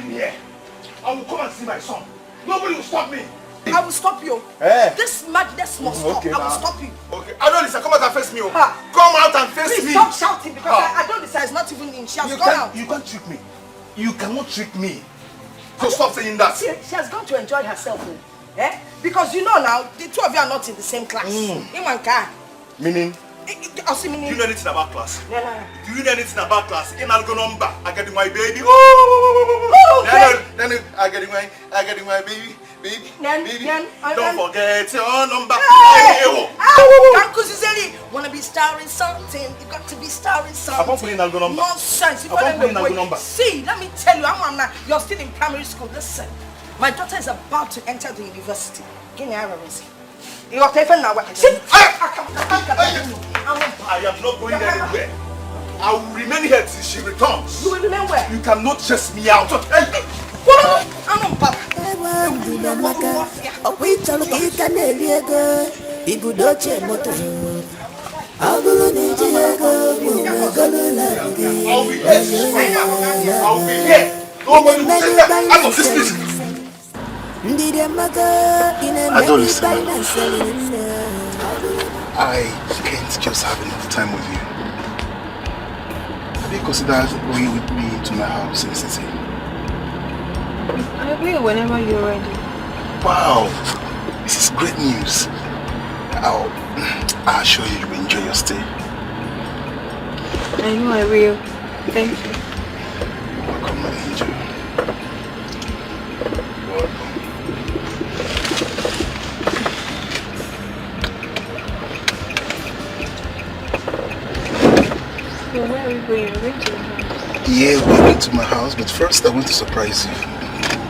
in here. I will come and see my son. Nobody will stop me. I will stop you. Eh? This madness must stop. Okay, I will stop you. Okay. Adolisa, come out and face me. Come out and face Please me. stop shouting because Adolisa is not even in. She has gone out. You can't trick me. You cannot trick me. So stop saying that. She has gone to enjoy herself. Eh? Because you know now, the two of you are not in the same class. In one car. Meaning? Do you know anything about class? No. Do you know anything about class? In Algo number, I get my baby. I get my baby. Baby. Don't forget your number. Wanna be starring something? You got to be starring something. I'm putting Algo number. Nonsense. See, let me tell you, you're still in primary school. Listen, my daughter is about to enter the university. Give me a reason. You're taking now. See, I am not going anywhere. I will remain here till she returns. You will remain where? You cannot chase me out. Adolescent, I can't just have enough time with you. Have you considered going with me to my house in the city? I will whenever you're ready. Wow, this is great news. I'll assure you will enjoy your stay. I know I will. Thank you. Welcome, my angel. Welcome. So where are we going? We're going to your house. Yeah, we're going to my house, but first I want to surprise you.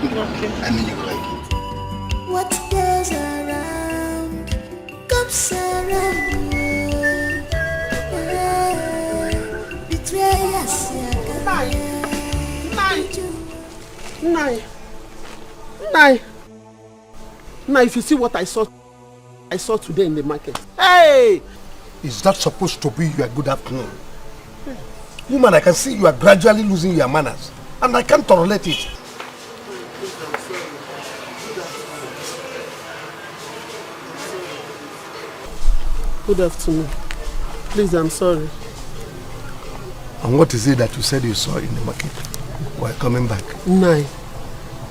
Okay. I mean you will like it. What goes around comes around. Betray us. Now, if you see what I saw today in the market. Hey! Is that supposed to be your good afternoon? Woman, I can see you are gradually losing your manners, and I can't tolerate it. Good afternoon. Please, I'm sorry. And what is it that you said you saw in the market while coming back? Nai.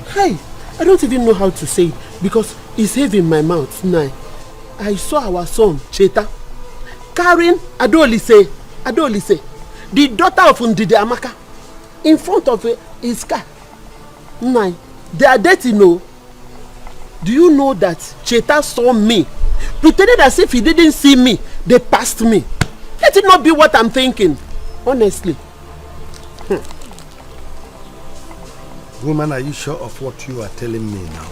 Hey, I don't even know how to say it because it's heavy in my mouth. Nai. I saw our son, Cheta, carrying Adolise, the daughter of Ndidi Amaka, in front of his car. Nai, they are dating, no? Do you know that Cheta saw me, pretended as if he didn't see me, they passed me? Let it not be what I'm thinking, honestly. Woman, are you sure of what you are telling me now?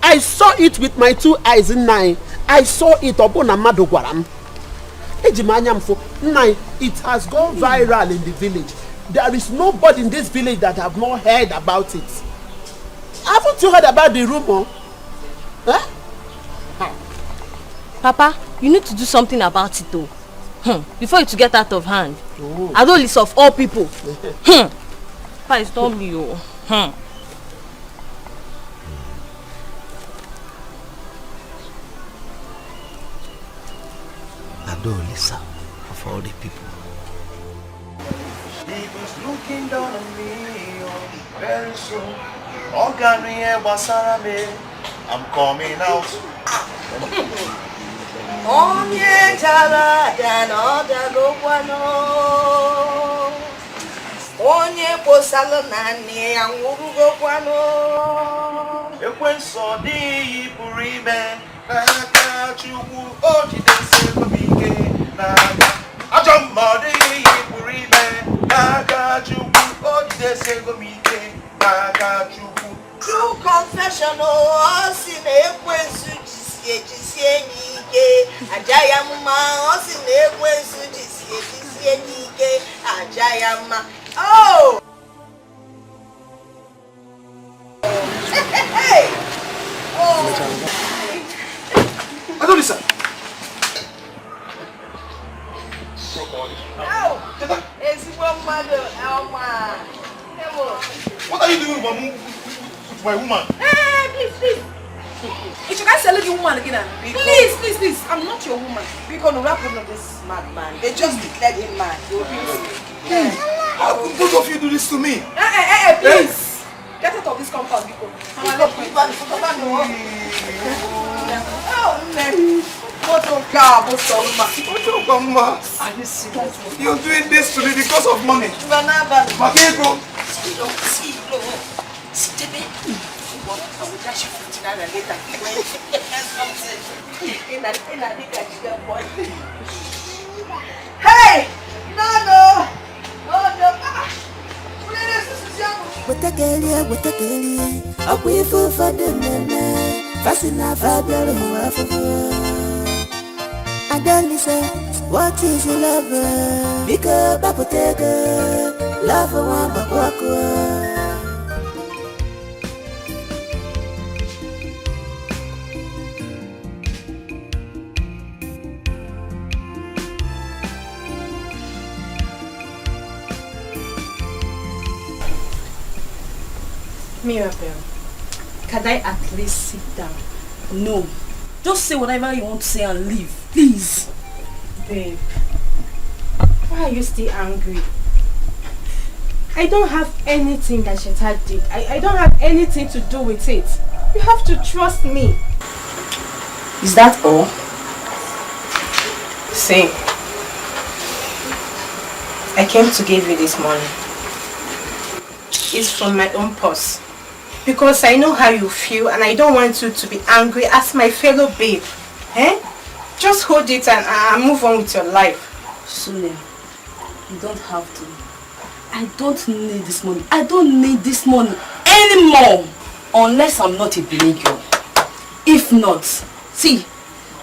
I saw it with my two eyes in nine. I saw it upon a madogwaram. It has gone viral in the village. There is nobody in this village that have not heard about it. Haven't you heard about the rumor? Huh? Papa, you need to do something about it though. Before it to get out of hand. Adolisa of all people. Papa, it's not me. Adolisa of all the people. He was looking down on me very soon. I'm coming out. Onye jara ya na odago kwano. Onye posalo na nne ya nwurugo kwano. Ekwenso dị pụrụ ime n'aka Chukwu o jidesi ike n'aka. Ajọ mmadụ pụrụ ime n'aka Chukwu o jidesi ike n'aka Chukwu. True confession o si na ekwensu jisie ike ajaya mma o si na ekwensu jisie ike ajaya mma. Oh! Hey! Oh! Adolisa! Oh! Ezigbo mmadụ Elma. Emo. What are you doing with my woman? Hey, please. If you guys sell the woman again, please, I'm not your woman. Because no rapping on this madman. They just declared him mad. How could both of you do this to me? Hey, please. Get out of this compound, people. You're doing this to me because of money. Magego. I will dash you 59 and later. Hey! No! With the girl, up with for the man, fascinate, I don't listen. What is your love? Because Papotega, love for one, but walk. Mirabel, can I at least sit down? No. Just say whatever you want to say and leave, please. Babe, why are you still angry? I don't have anything that Sheta did. I don't have anything to do with it. You have to trust me. Is that all? See, I came to give you this money. It's from my own purse. Because I know how you feel and I don't want you to be angry as my fellow babe. Eh? Just hold it and move on with your life. Sule, you don't have to. I don't need this money. I don't need this money anymore. Unless I'm not a big girl. If not, see,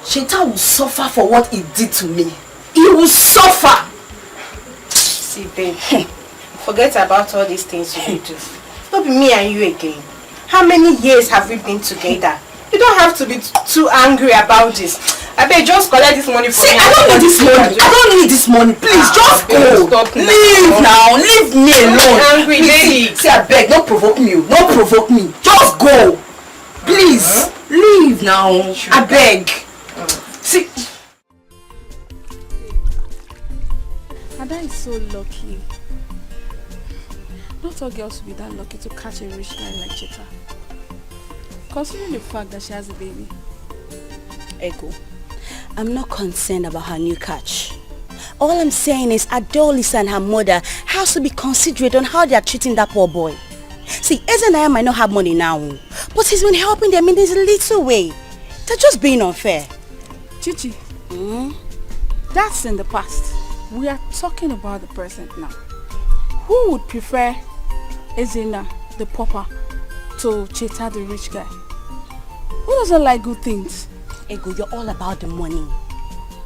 Sheta will suffer for what he did to me. He will suffer. See, babe, forget about all these things you do. Don't be me and you again. How many years have we been together? You don't have to be too angry about this. I bet just collect this money for me. I don't need this money. I don't need this money. Please, just go. Stop leave now. Leave me alone. Angry lady. See, I beg, don't provoke me. Don't provoke me. Just go. Please, leave now. I beg. See. Ada is so lucky. Not all girls will be that lucky to catch a rich guy like Cheta. Considering the fact that she has a baby. Ego, I'm not concerned about her new catch. All I'm saying is Adolisa and her mother has to be considerate on how they are treating that poor boy. See, Ezenaya might not have money now, but he's been helping them in this little way. They're just being unfair. Chichi, that's in the past. We are talking about the present now. Who would prefer Ezena, the pauper, to Cheta, the rich guy? Who doesn't like good things? Ego, you're all about the money.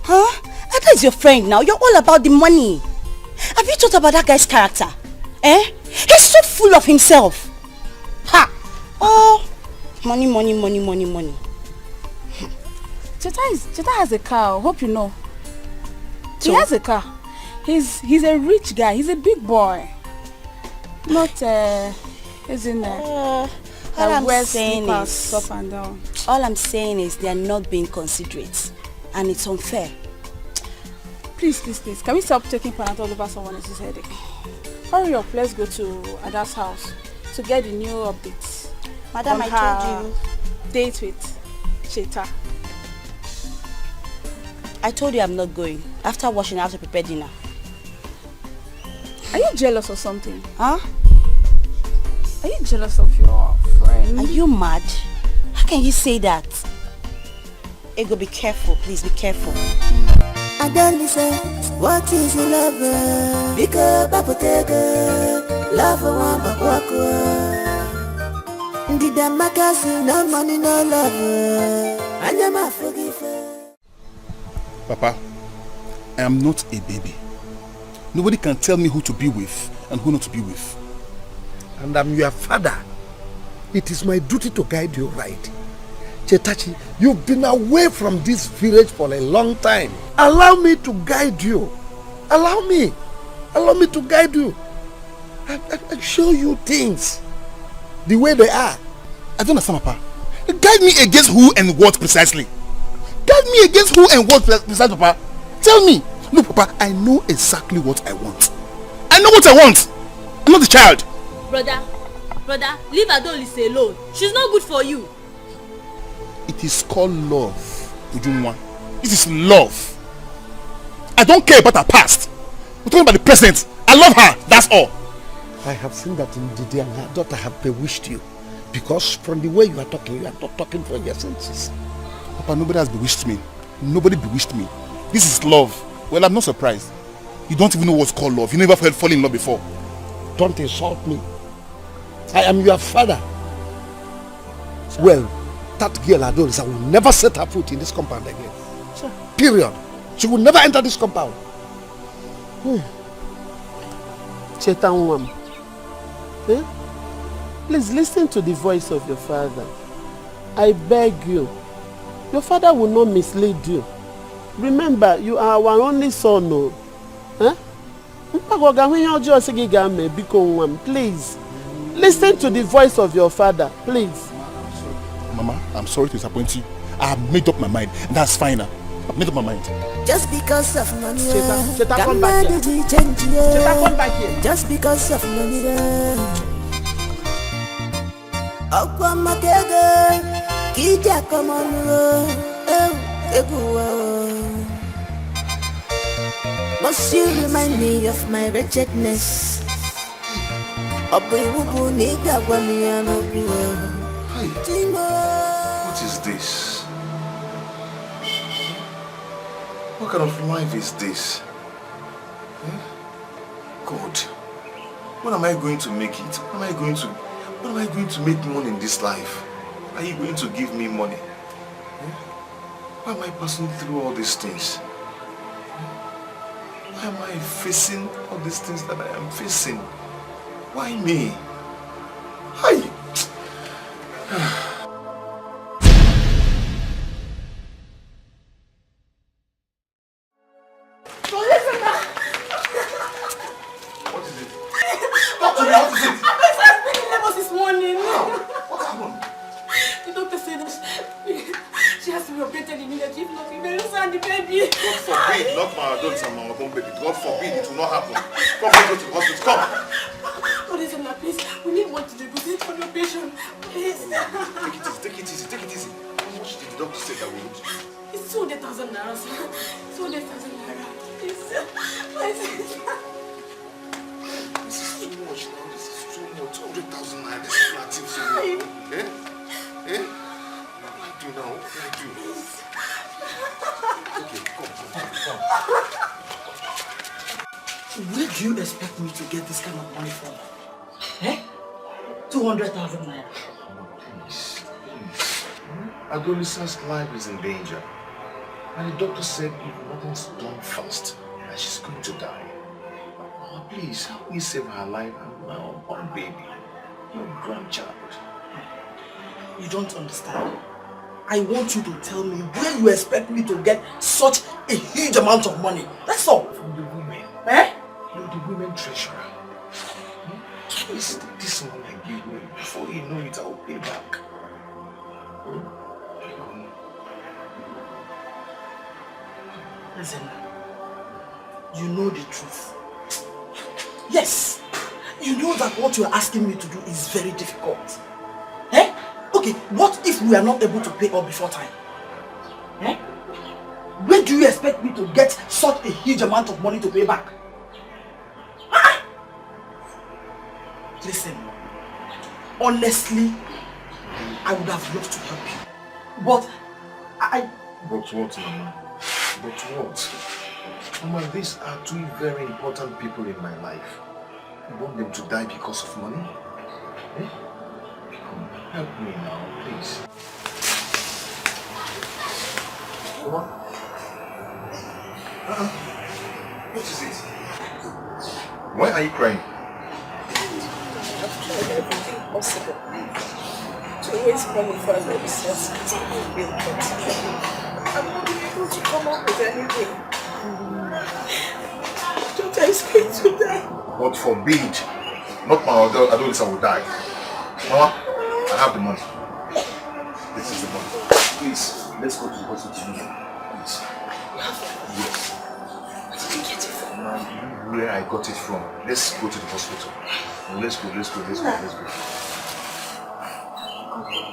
Huh? That is your friend now. You're all about the money. Have you thought about that guy's character? Eh? He's so full of himself. Ha! Oh, money. Cheta has a car. I hope you know. So? He has a car. He's a rich guy. He's a big boy. Not isn't all I'm saying is up and down. All I'm saying is they are not being considerate, and it's unfair. Please. Can we stop taking Panadol over someone else's headache? Hurry up. Let's go to Ada's house to get the new updates. Madam, I told you. Date with Cheta. I told you I'm not going. After washing, I have to prepare dinner. Are you jealous or something? Huh? Are you jealous of your friend? Are you mad? How can you say that? Ego, be careful. Please be careful. I don't listen. What is your love? Because Papotega, love for one, but walk. Did the magazine, no money, no love. I never forgive her. Papa, I am not a baby. Nobody can tell me who to be with and who not to be with. And I'm your father. It is my duty to guide you right. Chetachi, you've been away from this village for a long time. Allow me to guide you. Allow me to guide you. And show you things. the way they are. I don't understand, Papa. Guide me against who and what precisely? Guide me against who and what precisely, Papa? Tell me. Look, Papa, I know exactly what I want. I know what I want. I'm not a child. Brother, leave Adolise alone. She's not good for you. It is called love, Ujumwa. This is love. I don't care about her past. We're talking about the present. I love her, that's all. I have seen that in Didi and her daughter have bewitched you. Because from the way you are talking not talking from your senses. Papa, nobody has bewitched me. Nobody bewitched me. This is love. Well, I'm not surprised. You don't even know what's called love. You never felt falling in love before. Don't insult me. I am your father. Well, that girl Adolisa will never set her foot in this compound again. Sure. Period. She will never enter this compound. Chetanwam. Eh? Please listen to the voice of your father. I beg you. Your father will not mislead you. Remember, you are our only son. No? Huh? Please. Listen to the voice of your father, please. Mama, I'm sorry to disappoint you. I have made up my mind, and that's fine now. I've made up my mind. Just because of money, Cheta, come back here. Cheta, come back here. Just because of money, must you remind me of my wretchedness? What is this? What kind of life is this? God, when am I going to make it? When am I going to make money in this life? Are you going to give me money? Why am I passing through all these things? Why am I facing all these things that I am facing? Why me? Hi. Where do you expect me to get this kind of money from? 200,000 naira. Please. Adolisa's life is in danger. And the doctor said if nothing's done fast, that she's going to die. Oh, please, help me save her life and my unborn baby, your grandchild. You don't understand. I want you to tell me where you expect me to get such a huge amount of money. That's all. From the women. You're the women treasurer. Please take this money and give me. Before you know it, I will pay back. Listen, you know the truth. Yes, you know that what you're asking me to do is very difficult. Okay, what if we are not able to pay up before time? Where do you expect me to get such a huge amount of money to pay back? Listen, honestly, I would have loved to help you. But But what, Mama? But what? Mama, these are two very important people in my life. You want them to die because of money? Help me now, please. Come on. What is it? Why are you crying? I've tried everything possible to raise money for an obsessed bill, but I'm not able to come up with anything. Daughter is going to die. God forbid. Not my Adolisa will die. Mama, I have the money. This is the money. Please, let's go to the hospital. Please. Yes. Where did you get it from? Where I got it from. Let's go to the hospital. Let's go.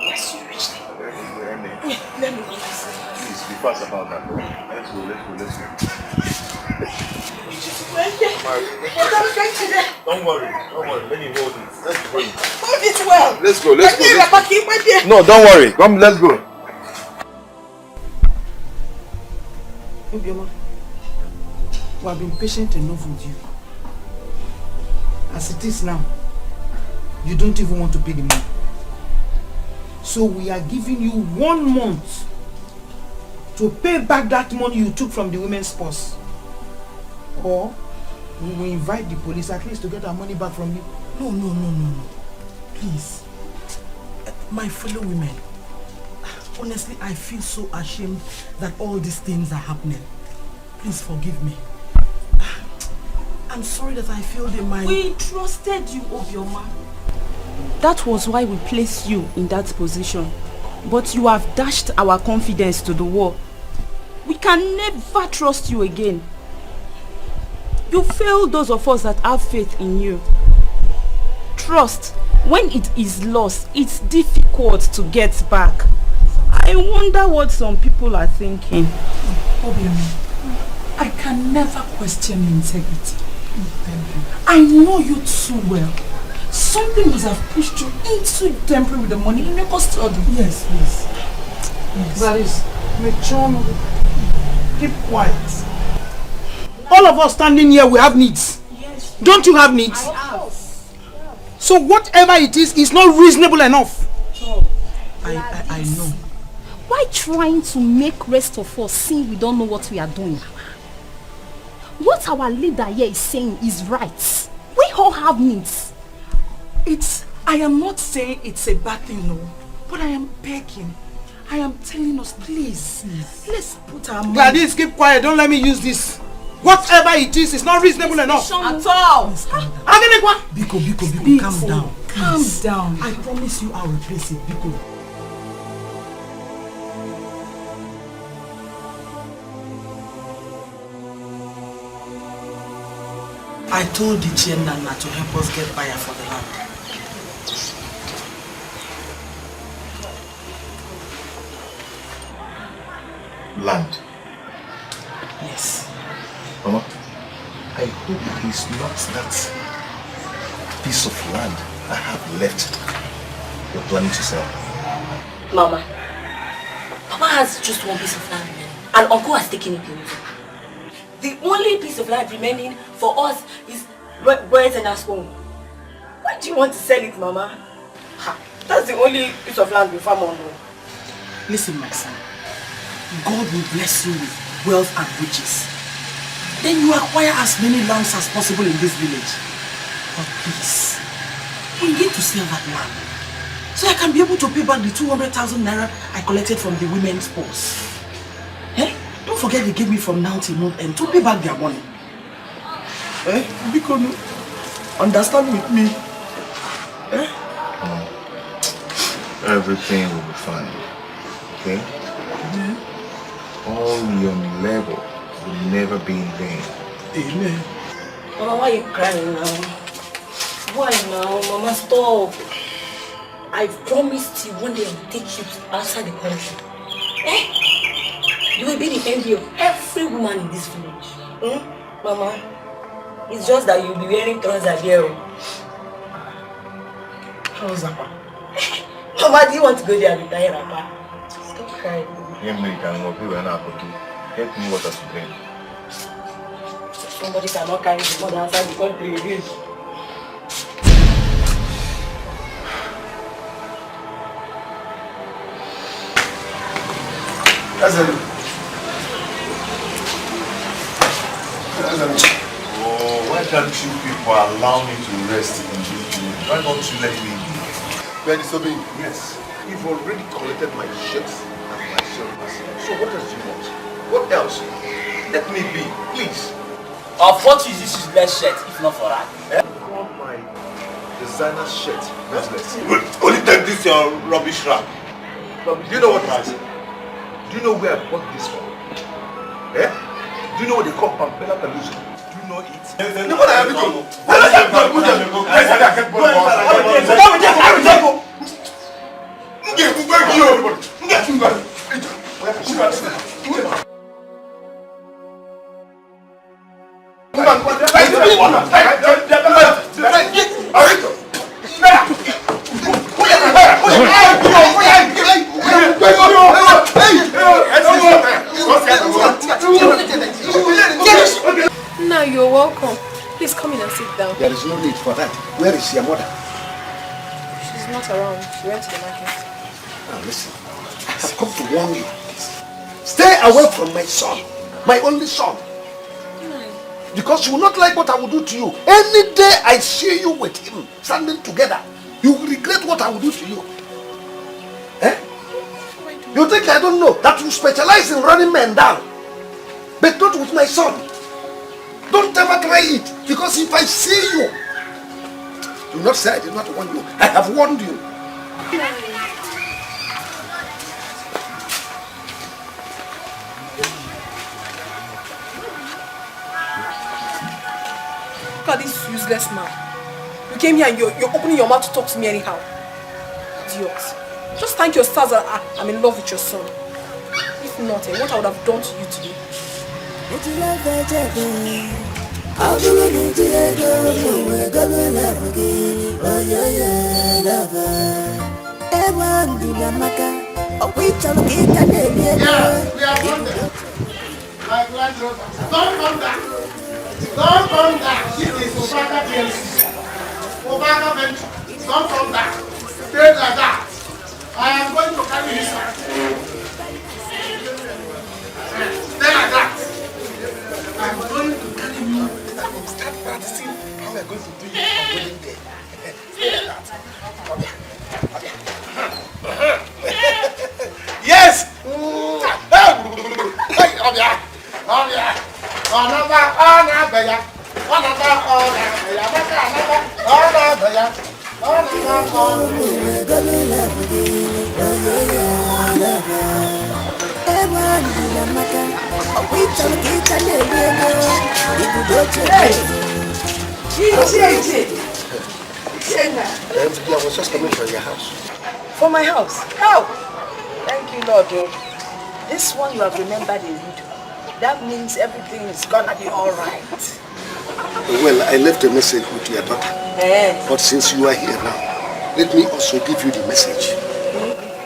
Yes, you reached it. Let me go. Please, be fast about that. Let's go. Don't worry. Let me hold it. Let's go. Hold it well. Let's go. My dear. No, don't worry. Come, let's go. Obioma, we have been patient enough with you. As it is now, you don't even want to pay the money. So we are giving you 1 month to pay back that money you took from the women's purse. Or we will invite the police at least to get our money back from you. No. Please. My fellow women, honestly, I feel so ashamed that all these things are happening. Please forgive me. I'm sorry that I feel they might... We trusted you, Obioma. That was why we placed you in that position. But you have dashed our confidence to the wall. We can never trust you again. You failed those of us that have faith in you. Trust, when it is lost, it's difficult to get back. I wonder what some people are thinking. Obioma, I can never question your integrity. I know you too well. Something must have pushed you into temporary with the money in your custody. Yes. That is, Mechon, keep quiet. All of us standing here, we have needs. Yes. Don't you have needs? I have. So whatever it is not reasonable enough. I know. Why trying to make rest of us see we don't know what we are doing? What our leader here is saying is right. We all have needs. I am not saying it's a bad thing, no. But I am begging. I am telling us, please. Let's put our money. Gladys, keep quiet. Don't let me use this. Whatever it is not reasonable enough. At all. Biko, calm down. Calm down. I promise you I'll replace it, Biko. I told the Chien Nana to help us get buyer for the land. Land? Yes. Mama, I hope it is not that piece of land I have left you're planning to sell. Mama, Papa has just one piece of land and Uncle has taken it away. The only piece of land remaining for us is Boys and us home. Why do you want to sell it, Mama? That's the only piece of land we farm on. Listen, my son. God will bless you with wealth and riches. Then you acquire as many lands as possible in this village. But please, we need to sell that land so I can be able to pay back the 200,000 naira I collected from the women's purse. Don't forget they gave me from now till month end to pay back their money. Because understand with me. Everything will be fine. Okay? All your labor will never be in vain. Amen. Mama, why are you crying now? Why now? Mama, stop. I promised you one day I will take you outside the country. You will be the envy of every woman in this village. Mama, it's just that you'll be wearing trousers here. Trousers? Mama, do you want to go there and retire, Papa? Stop crying. Help me what to drink. Somebody cannot carry the mother outside the country again. Oh, why can't you people allow me to rest in this room? Why don't you let me be? You are disobeying? Yes. You've already collected my shirts and my shoulders. So what else do you want? What else? Let me be, please. Of what is this useless shirt if not for that? I want my designer shirt. Useless. Only take this your rubbish rag. Do you know what this is? Do you know where I bought this from? Eh? Do you know what they call Pampela Peluso? Do you know it? You want to have it on? Now you're welcome. Please come in and sit down. There is no need for that. Where is your mother? She's not around. She went to the market. Now listen, I have come to warn you. Stay away from my son, my only son. Because you will not like what I will do to you. Any day I see you with him standing together, you will regret what I will do to you. Eh? You think I don't know that you specialize in running men down, but not with my son. Don't ever try it, because if I see you, do not say I did not warn you. I have warned you. Look at this useless man. You came here and you're opening your mouth to talk to me anyhow. Idiot. Just thank your stars that I'm in love with your son. If not, what I would have done to you today. My grandchildren, don't come back. Don't come back. This is Obaka PLC. Obaka Venture. Don't come back. Stay like that. I am going to carry this one. Stay like that. I am going to carry you. Start practicing how we are going to do it on wedding day. Stay like that. Come here. Come here. Yes! Hey, come here. Come here. Another, another, I was just coming from your house. For my house? How? Thank you, Lord. This one you have remembered a little. That means everything is gonna be alright. Well, I left a message with your daughter. But since you are here now, let me also give you the message.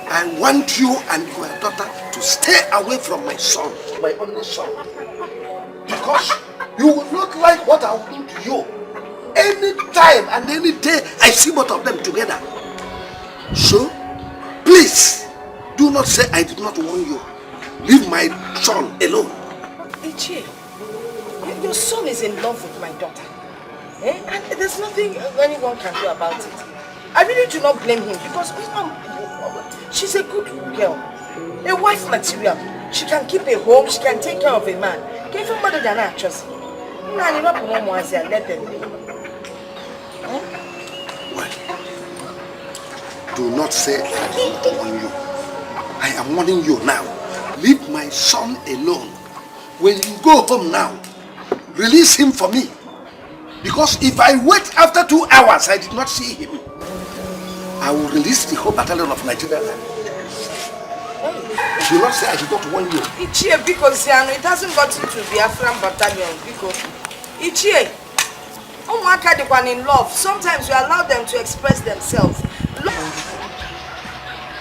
I want you and your daughter to stay away from my son, my only son. Because you will not like what I will do to you. Any time and any day I see both of them together. So, please, do not say I did not warn you. Leave my son alone. Ichie, your son is in love with my daughter. And there's nothing anyone can do about it. I really do not blame him because she's a good girl. A wife material. She can keep a home, she can take care of a man. Give him mother than actress. Let them be. Well, do not say I did not warn you. I am warning you now. Leave my son alone. When you go home now, release him for me. Because if I wait after 2 hours, I did not see him, I will release the whole battalion of Nigeria. Do not say I did not warn you. Ichie, because it hasn't gotten to the Afghan battalion. Because Ichie, in love, sometimes we allow them to express themselves.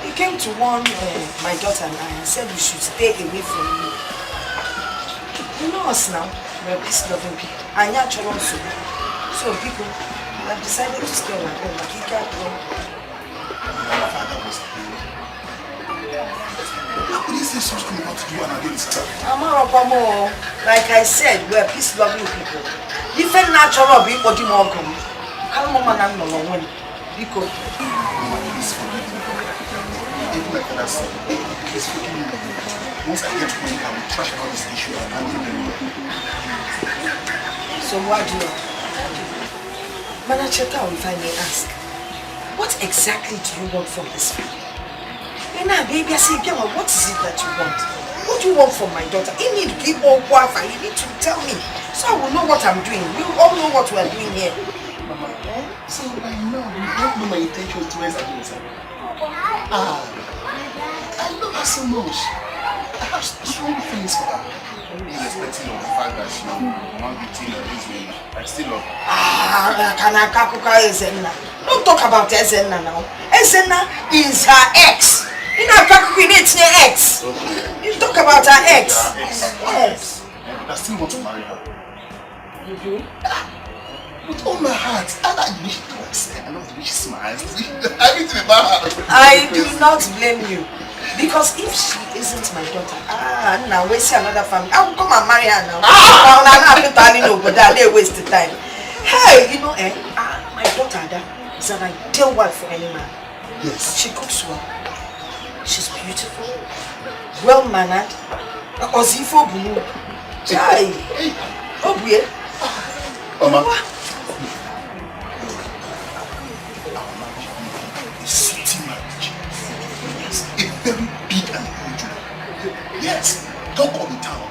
He came to warn my daughter and I said we should stay away from you. You know us now, we're peace-loving people. And you're children so. So people have decided to stay on our own, like he can't go. What is this supposed not to do and against her? Like I said, we're peace-loving people. If a natural people do more come, how mama and no one because please forgive me. Even like that, please forgive me. Once I get home, I will trash about this issue and handle it. So what do you? Madam Cheta, if I may ask, what exactly do you want from this family? Now, baby, I say, what is it that you want? What do you want from my daughter? You need to give all water. You need to tell me, so I will know what I'm doing. We all know what we are doing here. Mama, so by now you don't know my intentions towards Adosa. I love her so much. I have strong feelings for her. Irrespective of the fact that she won't be teen or this way, I still love her. Don't talk about Ezenna now. Ezenna is her ex. You know, Kakuku needs her ex. You talk about her ex. Yes. I still want to marry her. You do? With all my heart. I like the way she talks. I love the way she smiles. Everything about her. I do not blame you. Because if she isn't my daughter, now we see another family. I will come and marry her now. Now I'm not telling you, but they waste the time. Hey, you know, my daughter is an ideal wife for any man. Yes. She cooks well. She's beautiful, well-mannered. Ozifo Bunu. Chai. Obuye. Mama. A city marriage. Yes. A very big and huge one. Yes. Talk of the town.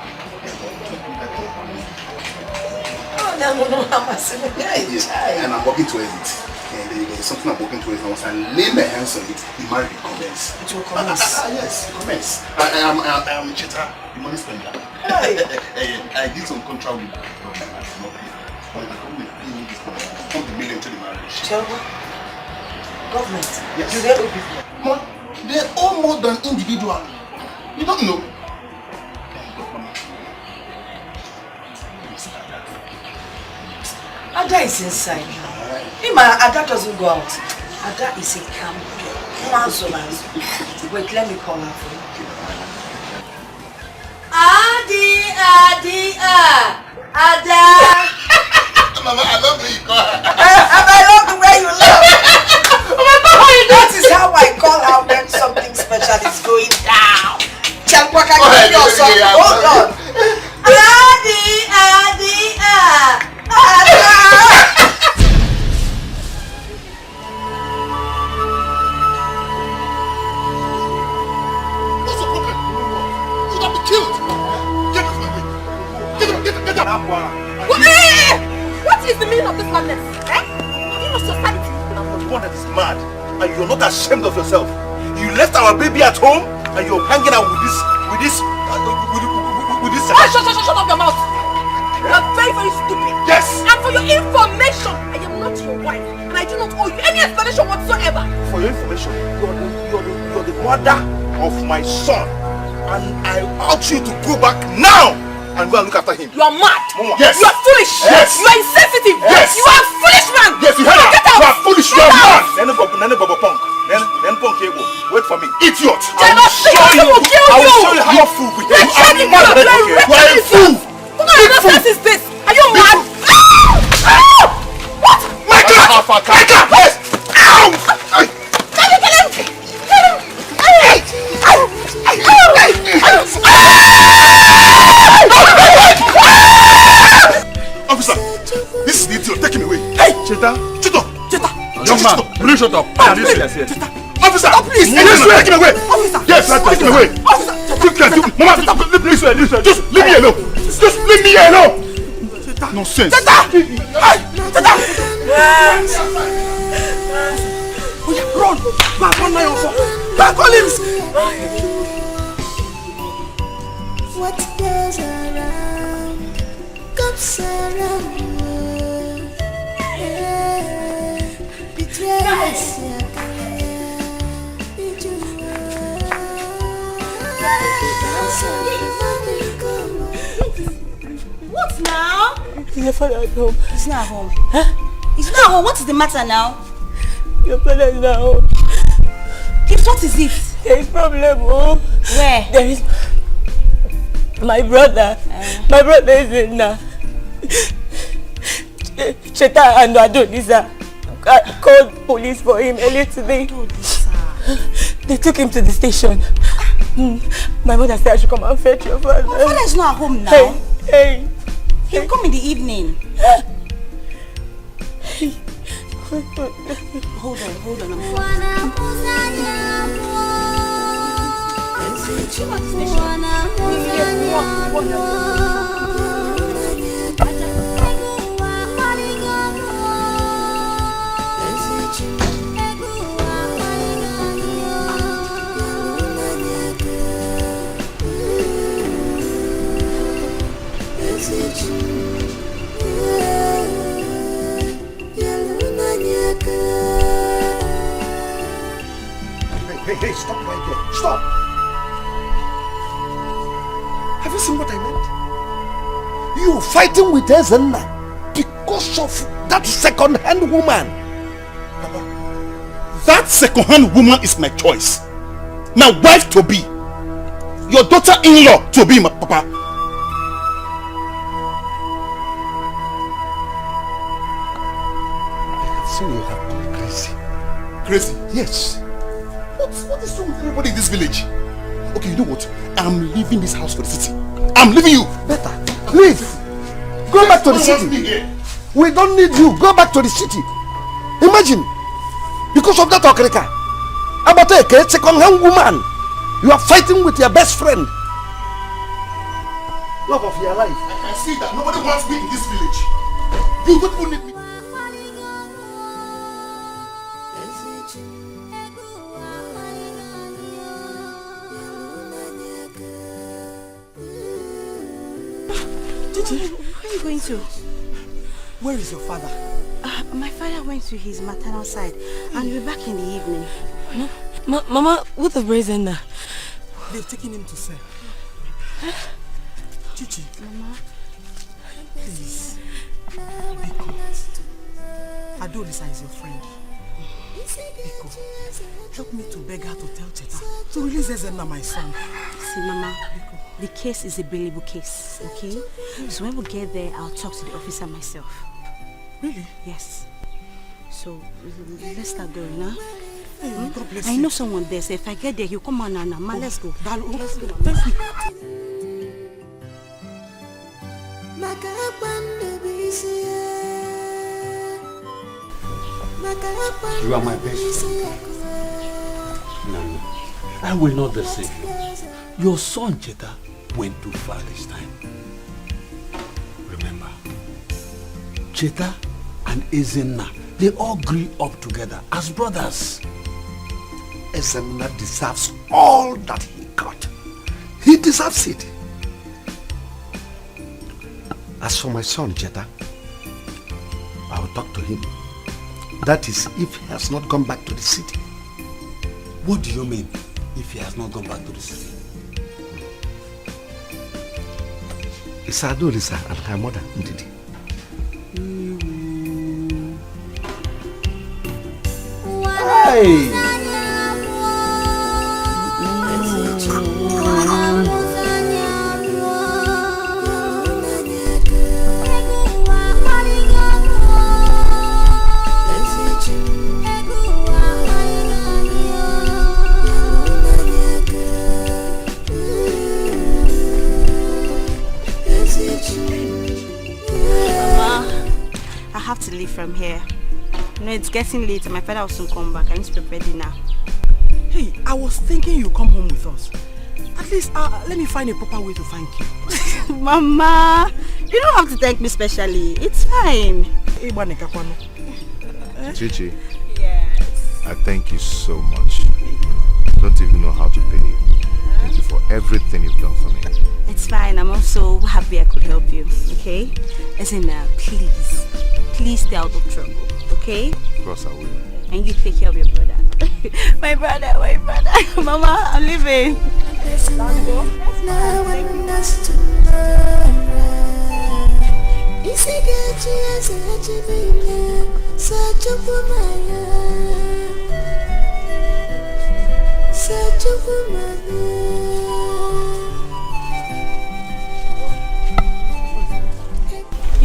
Oh, no, I'm saying, yes. And I'm working towards it. There's something I'm working towards. Once I lay my hands on it, the marriage will commence. It will commence? Yes, commence. I am a cheater, the money spender. I did some contract with government. When the government pay me this money, I put the million to the marriage. Government? Yes. Do they owe people? They're all more than individual. You don't know. Ada is inside. Ada doesn't go out. Ada is a calm girl. Wait, let me call her for you. Ada. Mama, I love the way you call her. And I love the way you laugh. That is how I call her when something special is going down. Hold on. What is the meaning of this madness? Have you lost your sanity? I'm the one that is mad, and you're not ashamed of yourself. You left our baby at home, and you're hanging out with this. Shut up your mouth! You are very, very stupid. Yes. And for your information, I am not your wife, and I do not owe you any explanation whatsoever. For your information, you're the mother of my son, and I urge you to go back now and go and look after him. You are mad. Mama. Yes. You are foolish. Yes. You are insensitive. Yes. You are a foolish man. Yes, you heard it. Get out. You are foolish. You are mad. Nene Bobo Punk. Then Punk Ego. Wait for me. Idiot. I will show you. I will show you how a fool we do. You are mad. You are a fool. What kind of nonsense is this? Are you mad? What? Michael! Yes! Ow! Kill him! Officer, this is the idiot. Take him away. Hey! Cheta! Young man, will you shut up? Officer, please! Take him away. Officer! Yes, take him away. Officer! Mama, just leave me alone. Just leave me alone. Nonsense. Run! Back on my offer! Back on him! What goes around comes around. Betrayal. What now? Your father at home. He's not home. Huh? He's not home. What is the matter now? Your father is not home. Gift, what is it? There is problem home. Where? There is my brother. My brother is in Cheta and Adonisa called police for him earlier today. They took him to the station. My mother said I should come and fetch your father. My father is not at home now. Hey. He'll come in the evening. Hold on. Hey, stop right there. Stop! Have you seen what I meant? You fighting with Ezenna because of that second-hand woman. Papa, that second-hand woman is my choice. My wife to be. Your daughter-in-law to be, my papa. I have seen you have gone crazy. Crazy? Yes. What is wrong with everybody in this village? Okay, you know what? I'm leaving this house for the city. I'm leaving you. Better. Leave. Go back to the city. We don't need you. Go back to the city. Imagine. Because of that okrika. About a second-hand woman. You are fighting with your best friend. Love of your life. I can see that nobody wants me in this village. You don't need me. Where are you going to? Where is your father? My father went to his maternal side and we'll be back in the evening. Mama, what of Brazen? They've taken him to sell. Chichi. Mama. Please. Biko. Adolisa is your friend. Biko, help me to beg her to tell Cheta to release Ezenna, my son. See, Mama, the case is a bailable case, okay? So when we get there, I'll talk to the officer myself. Really? Yes. So let's start going, huh? Hey, God bless I you. know someone there, so if I get there, you come on, Nana. Ma, let's go. Let's go, Mama. Thank you. You are my best friend. Nana, I will not deceive you. Your son Cheta went too far this time. Remember, Cheta and Ezenna, they all grew up together as brothers. Ezenna deserves all that he got. He deserves it. As for my son, Cheta, I will talk to him. That is, if he has not gone back to the city. What do you mean, if he has not gone back to the city? It's Adolisa and her mother, Ndidi. Hey! I have to leave from here. You know, it's getting late and my father will soon come back. I need to prepare dinner. Hey, I was thinking you come home with us. At least, let me find a proper way to thank you. Mama, you don't have to thank me specially. It's fine. Chichi. Yes. I thank you so much. I don't even know how to pay you. Thank you for everything you've done for me. It's fine. I'm also happy I could help you. Okay? Listen, please stay out of trouble. Okay? Of course I will. And you take care of your brother. my brother. Mama, I'm leaving. If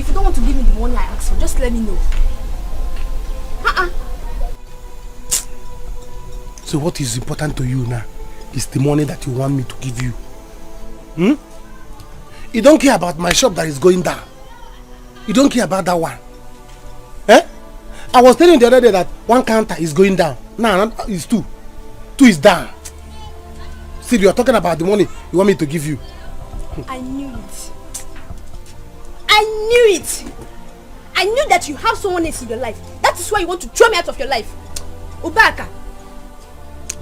you don't want to give me the money I asked for, just let me know. So what is important to you now is the money that you want me to give you. You don't care about my shop that is going down. You don't care about that one. I was telling you the other day that one counter is going down. Now it's 2. 2 is down. See, you are talking about the money you want me to give you. I knew it. I knew it. I knew that you have someone else in your life. That is why you want to throw me out of your life. Ubaka.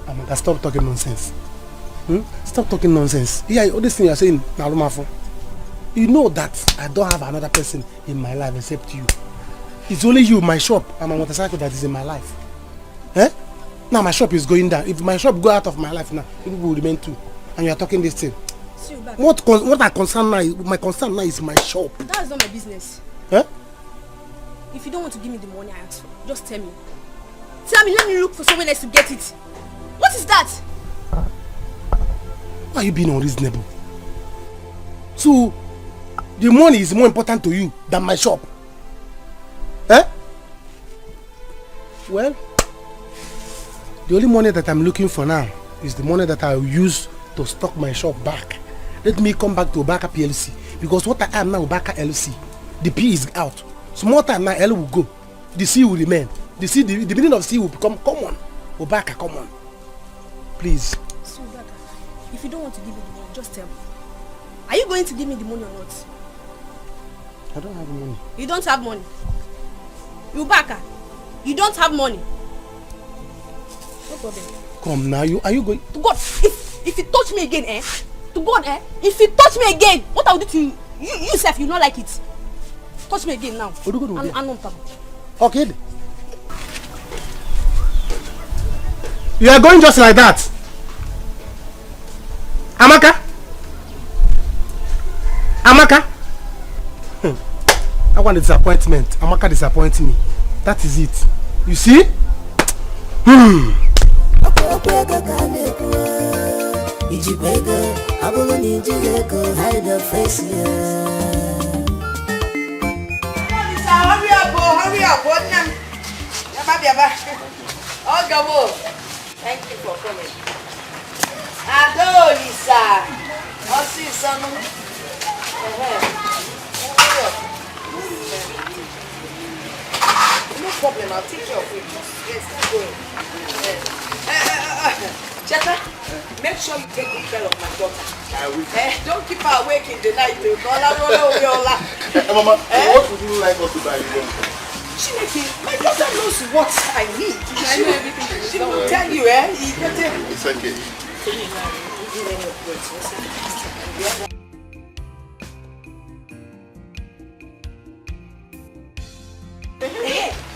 Amanda, stop talking nonsense. Stop talking nonsense. Yeah, all this thing you are saying, you know that I don't have another person in my life except you. It's only you, my shop, and my motorcycle that is in my life. Eh? Now my shop is going down. If my shop go out of my life now, people will remain too. And you are talking this thing. What I concern now, my concern now is my shop. That is not my business. Eh? If you don't want to give me the money I asked for, just tell me. Tell me, let me look for someone else to get it. What is that? Why are you being unreasonable? So, the money is more important to you than my shop. Eh? Well, the only money that I'm looking for now is the money that I will use to stock my shop back. Let me come back to Obaka PLC. Because what I am now, Obaka LC, the P is out. Small time now, L will go. The C will remain. The meaning of C will become common. Obaka common. Please. So, Obaka, if you don't want to give me the money, just tell me. Are you going to give me the money or not? I don't have money. You don't have money. Ubaka, you don't have money. No problem. Come now, are you going? To God, if you touch me again, to God, if you touch me again, what I will do to you? You yourself, you not like it. Touch me again now. Okay. You are going just like that. Amaka? I want a disappointment. Amaka disappoints me. That is it. You see? Hurry up, Thank you for coming. Adolisa. No problem, I'll take care of it. Yes, keep going. Cheta, make sure you take good care of my daughter. Don't keep her awake in the night. Mama, what would you like us to buy you? My daughter knows what I need. I know everything. She will tell you, It's okay.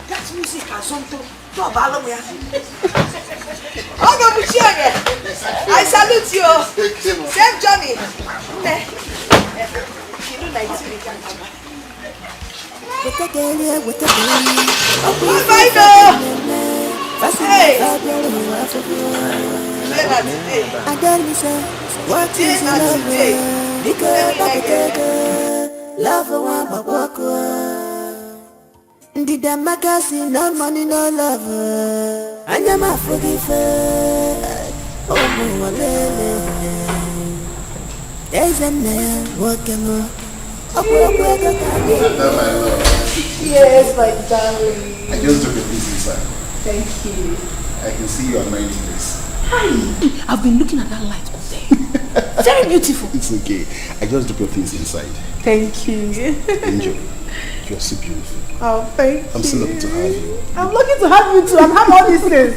That music has something. I salute you. Safe journey. What is love? Because love one but walk one. Did the magazine no money no love? I never forgive her. Oh my there's a man walking on. Yes, my darling. I just took a piece inside. Thank you. I can see you admiring this. Hi. I've been looking at that light all day. Very beautiful. It's okay. I just took your things inside. Thank you. Angel, you're so beautiful. Oh, thank you. I'm so lucky to have you. I'm lucky to have you too. I'm having all these things.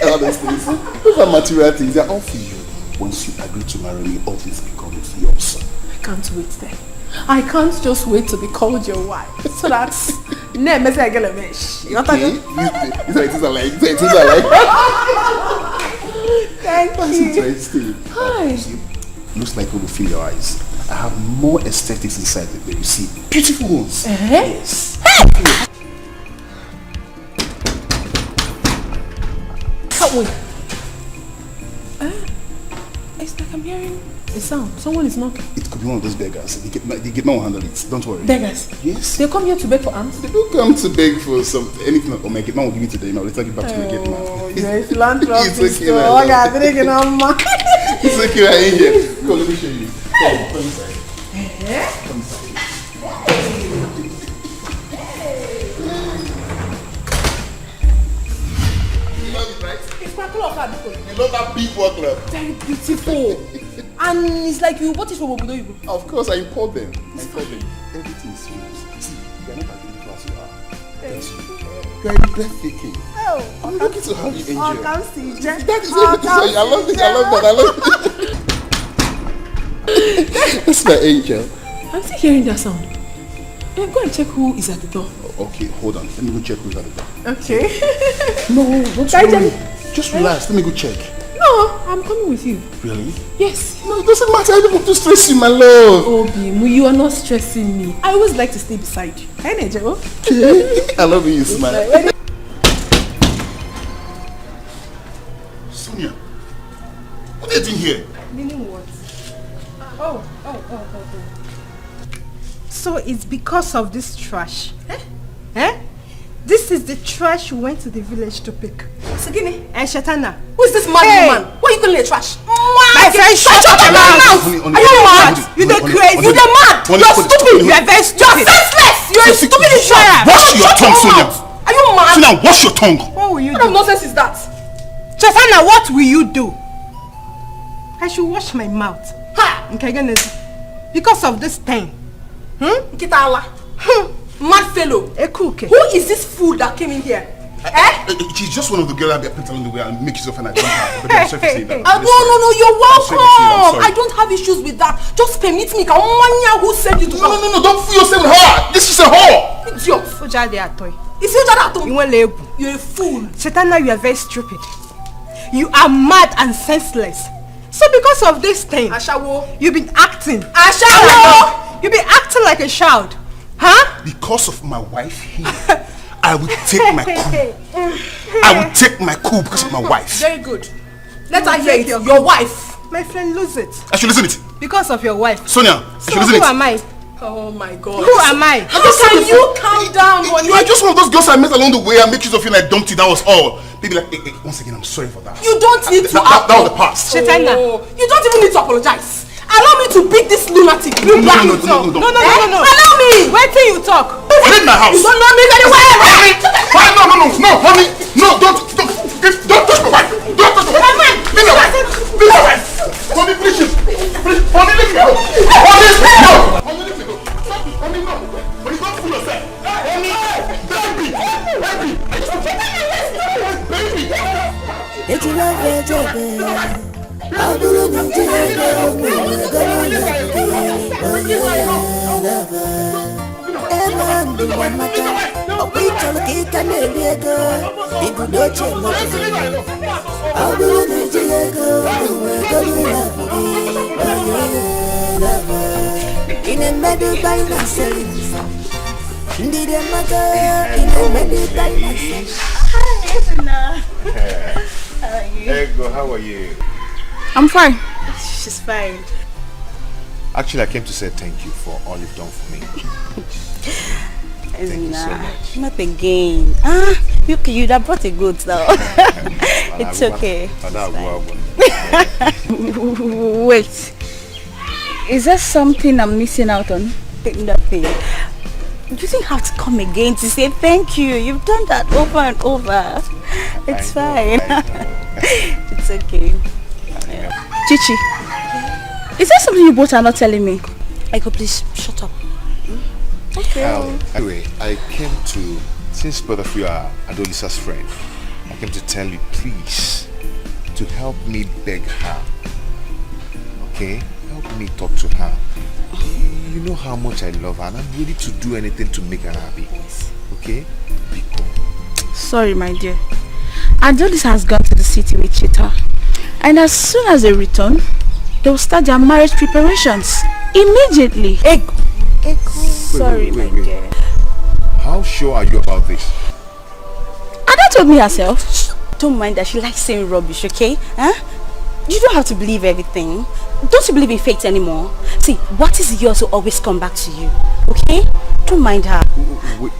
All these things. Those are material things. They're all for you. Once you agree to marry me, all this becomes yours. I can't wait then. I can't just wait to be called your wife. So that's name is a girl mesh. You okay. These are like. Thank That's you. Interesting. Hi. See, looks like you will feel your eyes. I have more aesthetics inside than you see. Beautiful ones. Yes. Hey! Can't wait. It's like I'm hearing a sound. Someone is knocking. It could be one of those beggars. The gate man will handle it. Don't worry. Beggars? Yes. They come here to beg for alms? They don't come to beg for anything. Or my gate man will give it to them. I'll return it back to my gate man. You're a philanthropist. It's okay. It's okay. I ain't here. Come, let me show you. Come inside. Come inside. You love that beef work club? Very beautiful. And it's like you bought it from Obodo Igbo. Of course, I import them. Everything is yours. See, you are not as beautiful as you are. Thank you. You are breathtaking. Oh, I'm lucky to have you, Angel. Oh, come see, Jack. That is everything. I love this. I love that. That's my angel. I'm still hearing that sound. Go and check who is at the door. Okay, hold on. Let me go check who's at the door. Okay. No, don't worry. Just relax. Let me go check. No, I'm coming with you. Really? Yes. No, it doesn't matter. I don't want to stress you, my love. Oh, Bimu, you are not stressing me. I always like to stay beside you. Hey, Nejo. I love you, smile. Sonia, what are you doing here? Meaning what? Oh. So it's because of this trash. Eh? This is the trash you went to the village to pick. Sagini and Shatana. Who is this mad woman? Why are you calling her trash? My friend, shut your mouth! Are you mad? You're crazy. You're mad. You're stupid. You're very stupid. You're senseless. You're a stupid insurer. Wash your tongue, Sonia. Are you mad? Sonia, wash your tongue. What will you do? What kind of nonsense is that? Shatana, what will you do? I should wash my mouth. Ha! Because of this thing. Kitala. Mad fellow. Who is this fool that came in here? She's just one of the girls that picked along the way and make yourself and I jump out. But I'm sorry for saying that. No, you're welcome. I'm I don't have issues with that. Just permit me. Who sent you to come? No, don't fool yourself with her. This is a whore. Idiot. Is it that? You're a fool. Shatana, you are very stupid. You are mad and senseless. So because of this thing, you've been acting. You've been acting like a child. Huh? Because of my wife here, I will take my coup. I will take my coup because of my wife. Very good. Let her hear it. Your wife. My friend, lose it. I should listen it. Because of your wife. Sonia, I should listen it. Who am I? Oh my God. Who am I? How can you calm down? You are just one of those girls I met along the way and make use of you like dumpty. That was all. Baby, like, hey, once again, I'm sorry for that. You don't need to that was the past. You don't even need to apologize. Allow me to beat this lunatic. No. Allow me. Wait till you talk. Leave my house. You don't know me very well. No, honey. No, don't touch my wife. Don't touch my wife. Leave my wife. Honey, please. Honey, leave me alone. Honey, no. Honey, no. But you don't fool yourself. Honey, Ego, how are you? I'm fine. She's fine. Actually, I came to say thank you for all you've done for me. Thank you so much. Not again. You'd have brought a goat now. It's okay. Wait. Is there something I'm missing out on? Nothing. You didn't have to come again to say thank you. You've done that over and over. It's fine. It's okay. Chichi, is there something you both are not telling me? Ego, please shut up. Okay. Anyway, I came to, since both of you are Adolisa's friend, I came to tell you, please, to help me beg her. Okay? Help me talk to her. You know how much I love her and I'm ready to do anything to make her happy. Okay? Sorry, my dear. Adolis has gone to the city with Chita. And as soon as they return, they will start their marriage preparations. Immediately. Ego. Sorry, my dear. How sure are you about this? Ada told me herself. Don't mind that she likes saying rubbish, okay? Huh? You don't have to believe everything. Don't you believe in fate anymore? See, what is yours will always come back to you, okay? Don't mind her. Wait.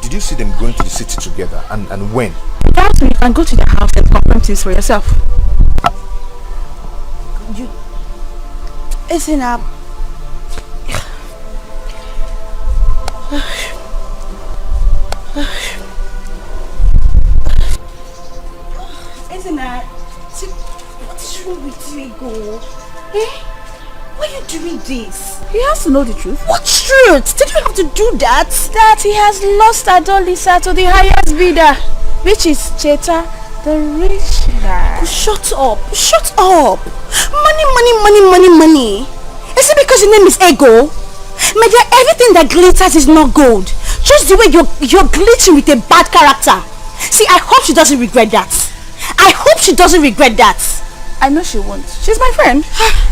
Did you see them going to the city together? And when? Perhaps you can go to their house and confirm things for yourself. You... Listen up. Isn't that? See, what is wrong with you, Ego? Eh? Why are you doing this? He has to know the truth. What truth? Did you have to do that? That he has lost Adolisa to the highest bidder, which is Cheta, the rich guy. Shut up. Shut up. Money, money, money, money, money. Is it because your name is Ego? My dear, everything that glitters is not gold. Just the way you're glitching with a bad character. See, I hope she doesn't regret that. I hope she doesn't regret that. I know she won't. She's my friend.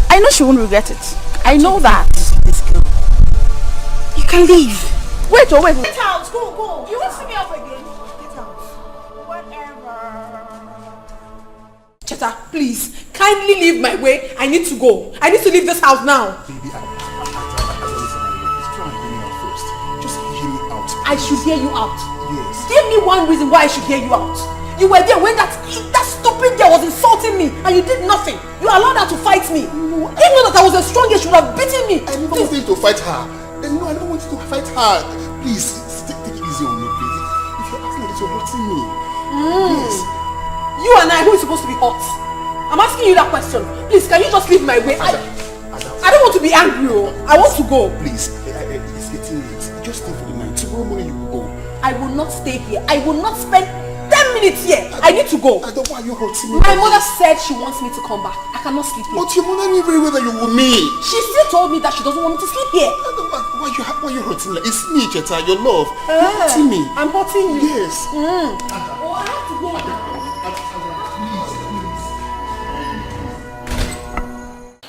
I know she won't regret it. I know that. This girl. You can leave. Wait, wait. Get out. Go, go. You won't see me up again. Get out. Whatever. Cheta, please, kindly leave my way. I need to go. I need to leave this house now. Baby, try and hear me out first. Just hear me out. I should hear you out. Yes. Give me one reason why I should hear you out. You were there when that stupid girl was insulting me and you did nothing. You allowed her to fight me. Even though that I was a strong girl, she would have beaten me. I never wanted you to fight her. No, I never wanted you to fight her. Please, take it easy on me, please. If you're acting like this, you're hurting me. Yes. You and I, who is supposed to be hot? I'm asking you that question. Please, can you just leave my way? I don't want to be angry. I want to go. Please, it's getting late. Just stay for the night. Tomorrow morning you will go. I will not stay here. I will not spend 10 minutes here. I need to go. I don't want you hurting me. My mother said she wants me to come back. I cannot sleep here. But your mother knew very well that you were me. She still told me that she doesn't want me to sleep here. Why you hurting me? It's me, Cheta, your love. You're hurting me. I'm hurting you. Yes. Oh, I have to go.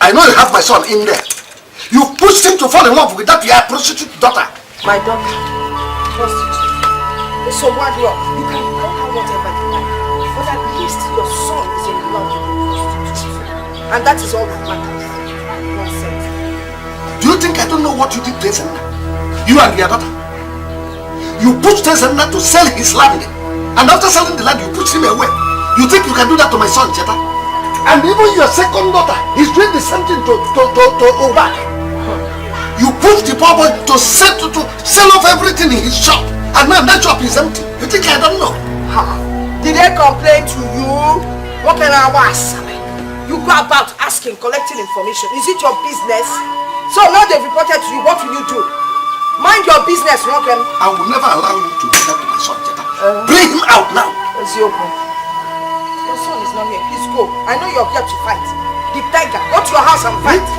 I know you have my son in there. You pushed him to fall in love with that your prostitute daughter. My daughter, prostitute. So what you can call her whatever you like, but at least your son is in love with the prostitute. And that is all that matters. Nonsense. Do you think I don't know what you did to Ezenna? You and your daughter. You pushed Ezenna to sell his land. And after selling the land, you pushed him away. You think you can do that to my son, Cheta? And even your second daughter is doing the same thing to Obak. You pushed the poor boy to sell off everything in his shop. And now that shop is empty. You think I don't know? Did they complain to you? What can I ask? You go about asking, collecting information. Is it your business? So now they've reported to you. What will you do? Mind your business, Roken. I will never allow you to do that to my son, Cheta. Bring him out now. Ezioku. Your son is not here. Please go. I know you're here to fight. The tiger, go to your house and fight. Go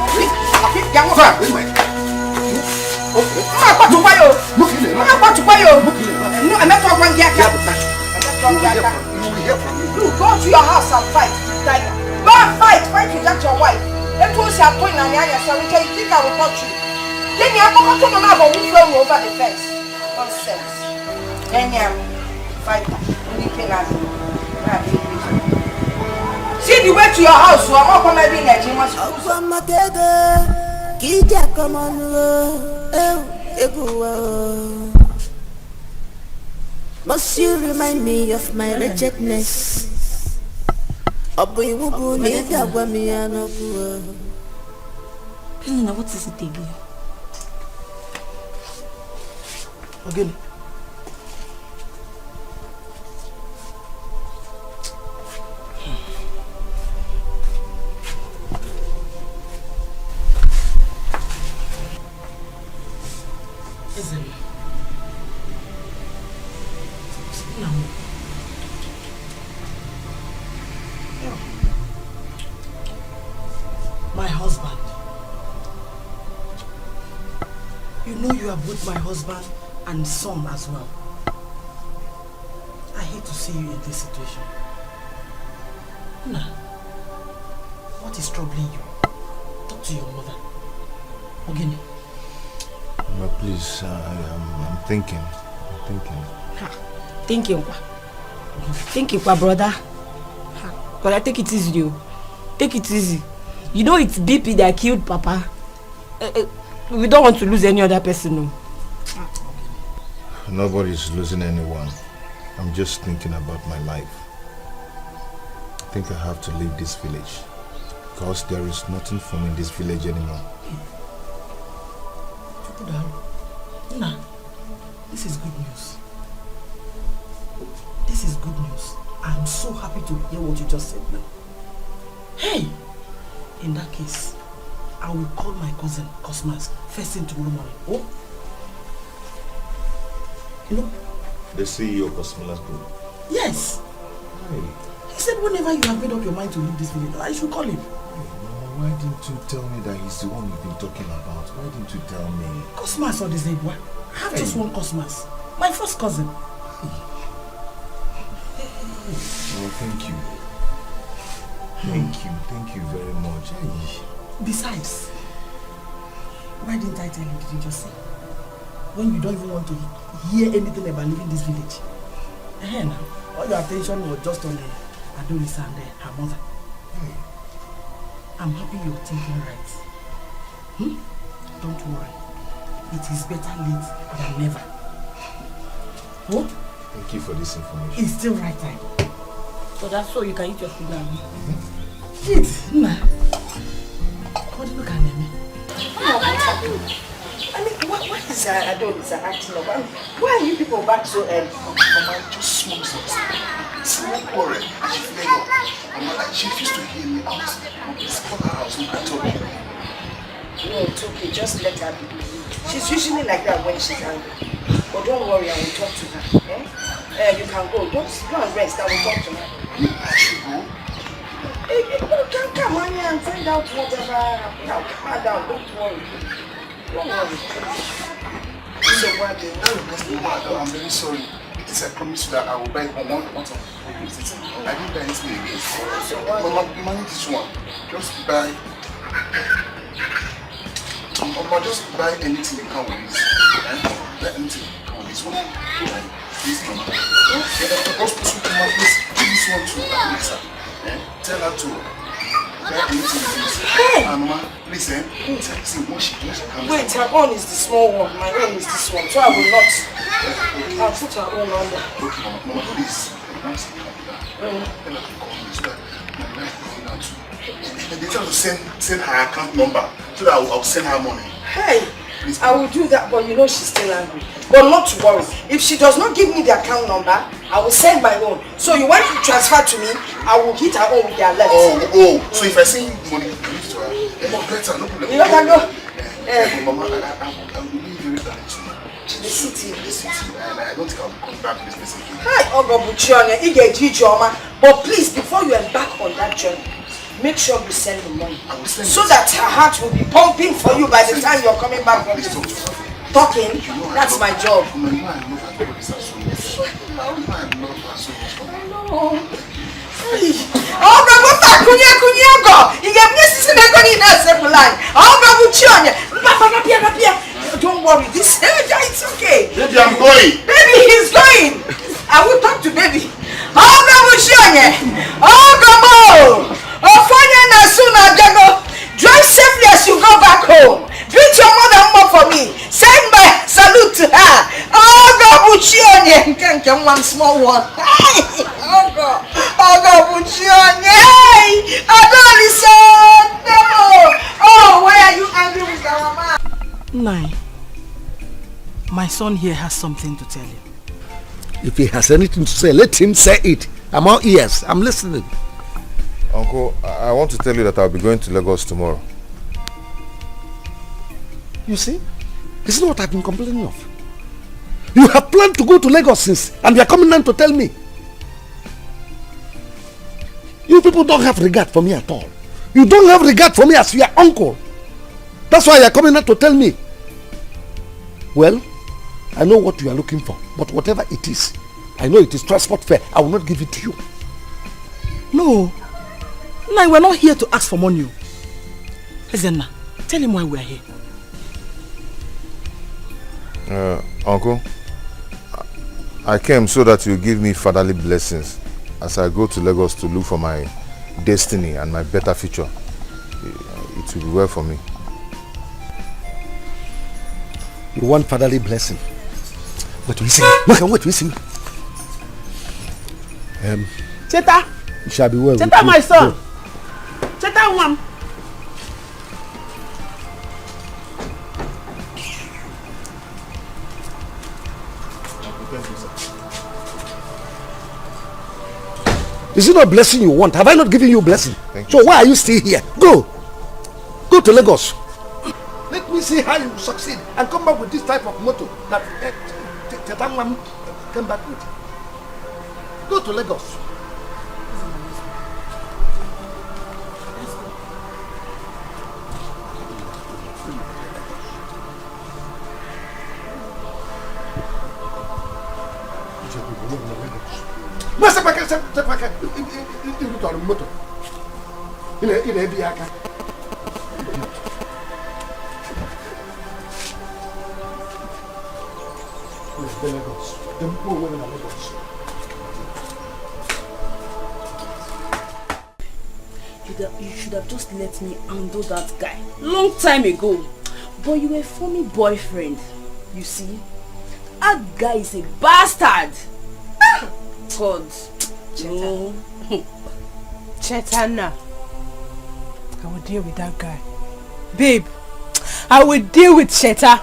to your house and fight. Tiger. Go and fight. Fight with that your wife. Let us have point and so we can think I will punch you. Then you have to come to my mouth and throw over the fence. Nonsense. Then you fight. See the way to your house, so I'm not coming in there. Must you remind me of my wretchedness? Helena, what is it again? Again. My husband. You know you are both my husband and son as well. I hate to see you in this situation. Nah. What is troubling you? Talk to your mother. Ogini. But please, I'm thinking. Thinking what, brother? But I take it easy, you. Take it easy. You know it's BP that killed Papa. We don't want to lose any other person, no. Nobody's losing anyone. I'm just thinking about my life. I think I have to leave this village. Because there is nothing for me in this village anymore. Nah, this is good news. This is good news. I'm so happy to hear what you just said now. Hey! In that case, I will call my cousin, Cosmas, first thing tomorrow morning. Oh? You know? The CEO of Cosmos Group? Yes! Hey. He said whenever you have made up your mind to leave this village, I should call him. Why didn't you tell me that he's the one you've been talking about? Why didn't you tell me? Cosmas or this neighbor? I have just one Cosmas. My first cousin. Oh, thank you. Thank you very much. Hey. Besides, why didn't I tell you? Did you just say? When you don't even want to hear anything about leaving this village. Now, all your attention was just on Adolisa and her mother. I'm happy you're thinking right. Don't worry. It is better late than never. Oh? Thank you for this information. It's still right time. So that's so you can eat your food now. Eat. Nah. What do you look at me? I mean, why is Adolisa acting up? Why are you people back so early? Mama, just small things. Small quarrel. She fled up. Mama, she refused to hear me out. Mama, please call her house. We can talk. No, it's okay. Just let her be. She's usually like that when she's angry. But don't worry, I will talk to her. You can go. Just go and rest. I will talk to her. I should go? Come on here and find out whatever. Now, calm down. Don't worry. Don't worry. I'm very sorry. Because I promised you that I will buy one of the things. I didn't buy anything again. Mama, manage this one. Just buy. Mama, just buy anything you can with this. Buy anything you can with this one. Please, Mama. Just put some tomato, please. Give this one to Lisa. Tell her to buy anything with this. Hey! Mama, listen. See what she comes. Wait, her own is the small one. My own is this one. So I will not. I'll put her own on there. Okay, Mama, please. Tell her to call me so that my wife will know too. And they tell her to send her account number so that I'll send her money. Hey, I will do that, but you know she's still angry. But not to worry. If she does not give me the account number, I will send my own. So you want to transfer to me, I will hit her own with their left. So if I send money, you give to her. Better, no problem. You know that go? Mama, I will be very glad to you. The city. I don't think I'll come back to this place again. Hi, Ogo, but please, before you embark on that journey, make sure you send the money. I will send so that her heart will be pumping for you by the time you're coming back from talking. That's my job. I love her so much. I love her so much. I know. Oh, Bravo, Kunyago. You get this in a simple line. Oh, Bravo, Chionia. Don't worry, this it's okay. Baby, I'm going. Baby, he's going. I will talk to baby. Oh, Bravo, Chionia. Oh, Bravo. Oh, Fanya Nasuna Jago. Drive safely as you go back home. Greet your mother more for me. Send my salute to her. Oh, God, Buchionia. Can't get one small one. Oh, God. Oh, God, Buchionia. Hey, Adolisa. No. Oh, why are you angry with your mama? Nine. My son here has something to tell you. If he has anything to say, let him say it. I'm all ears. I'm listening. Uncle, I want to tell you that I'll be going to Lagos tomorrow. You see? This is what I've been complaining of. You have planned to go to Lagos since, and you are coming down to tell me. You people don't have regard for me at all. You don't have regard for me as your uncle. That's why you are coming down to tell me. Well, I know what you are looking for, but whatever it is, I know it is transport fare. I will not give it to you. No. No, we're not here to ask for money. Ezenna, tell him why we're here. Uncle, I came so that you give me fatherly blessings as I go to Lagos to look for my destiny and my better future. It will be well for me. You want fatherly blessing? Wait, listen. Wait, listen. Cheta! You shall be well. Cheta, my son! Go. Cheta, one! Is it not blessing you want? Have I not given you a blessing? Thank you. So why are you still here? Go to Lagos. Let me see how you succeed and come back with this type of motto that Tetanwam came back with. Go to Lagos. Moto. Ine bi aka. Lagos. Them poor women in Lagos. You should have just let me handle that guy long time ago. But you were a funny boyfriend. You see, that guy is a bastard. God. No. Chetana, I will deal with that guy. Babe, I will deal with Cheta.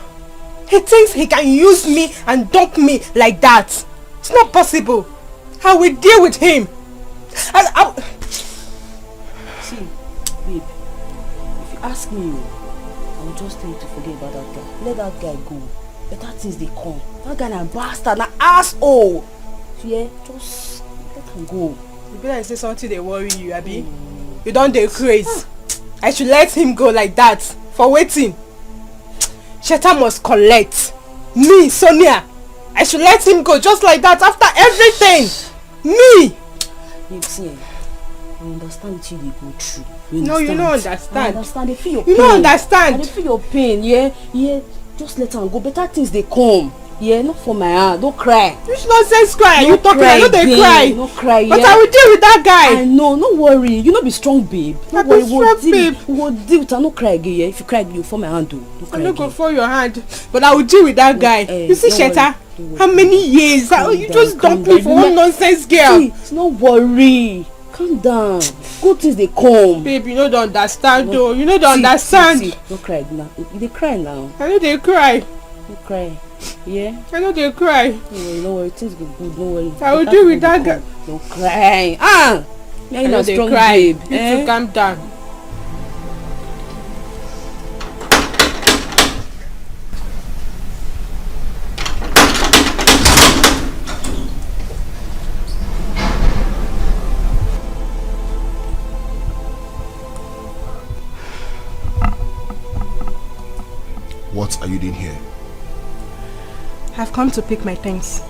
He thinks he can use me and dump me like that. It's not possible. I will deal with him. See, babe, if you ask me, I will just tell you to forget about that guy. Let that guy go. Better things they come. That guy is a bastard, an asshole. Yeah, just let him go. You better say something they worry you, Abby. You don't dey craze. I should let him go like that. For waiting. Sheta must collect. Me, Sonia. I should let him go just like that after everything. Me. You see, I understand what you go through. No, you don't understand. I understand. They feel your pain. You don't understand. They feel your pain. Yeah. Just let him go. Better things they come. Yeah, not for my hand. Don't cry. Which nonsense cry? You talking? I know they cry. Don't cry. But I will deal with that guy. I know. No worry. You not be strong, babe. No worry. We will deal with her. No cry again. Yeah? If you cry, you fall my hand. I'm not gonna fall your hand. But I will deal with that guy. You see, Sheta? How many years? You just dumped me for one nonsense girl. See, no worry. Calm down. Good things they come. Babe, you don't understand though. You don't understand. See. Don't cry now. They cry now. I know they cry. Don't cry. Yeah? I know they cry. No worry, things go good, don't worry. I will deal with that guy. Don't cry. I know they cry. You to calm down. What are you doing here? I've come to pick my things.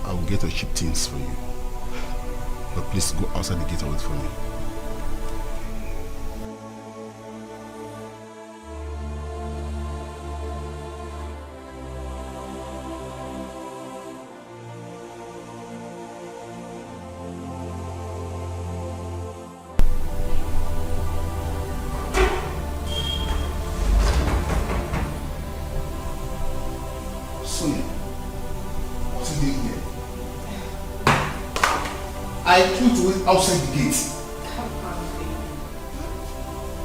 I will get a cheap things for you. But please go outside the gate and wait for me. I told you to wait outside the gate. Come on, baby.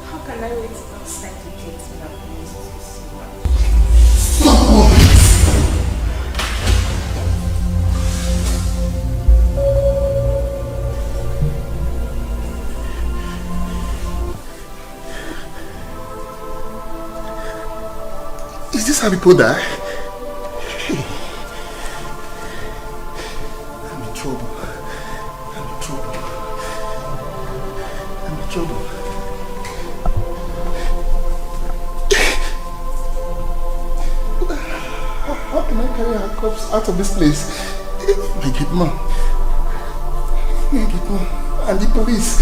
How can I wait outside the gate without Is this how people die? I'm in trouble. How can I carry her corpse out of this place? My gate man. And the police.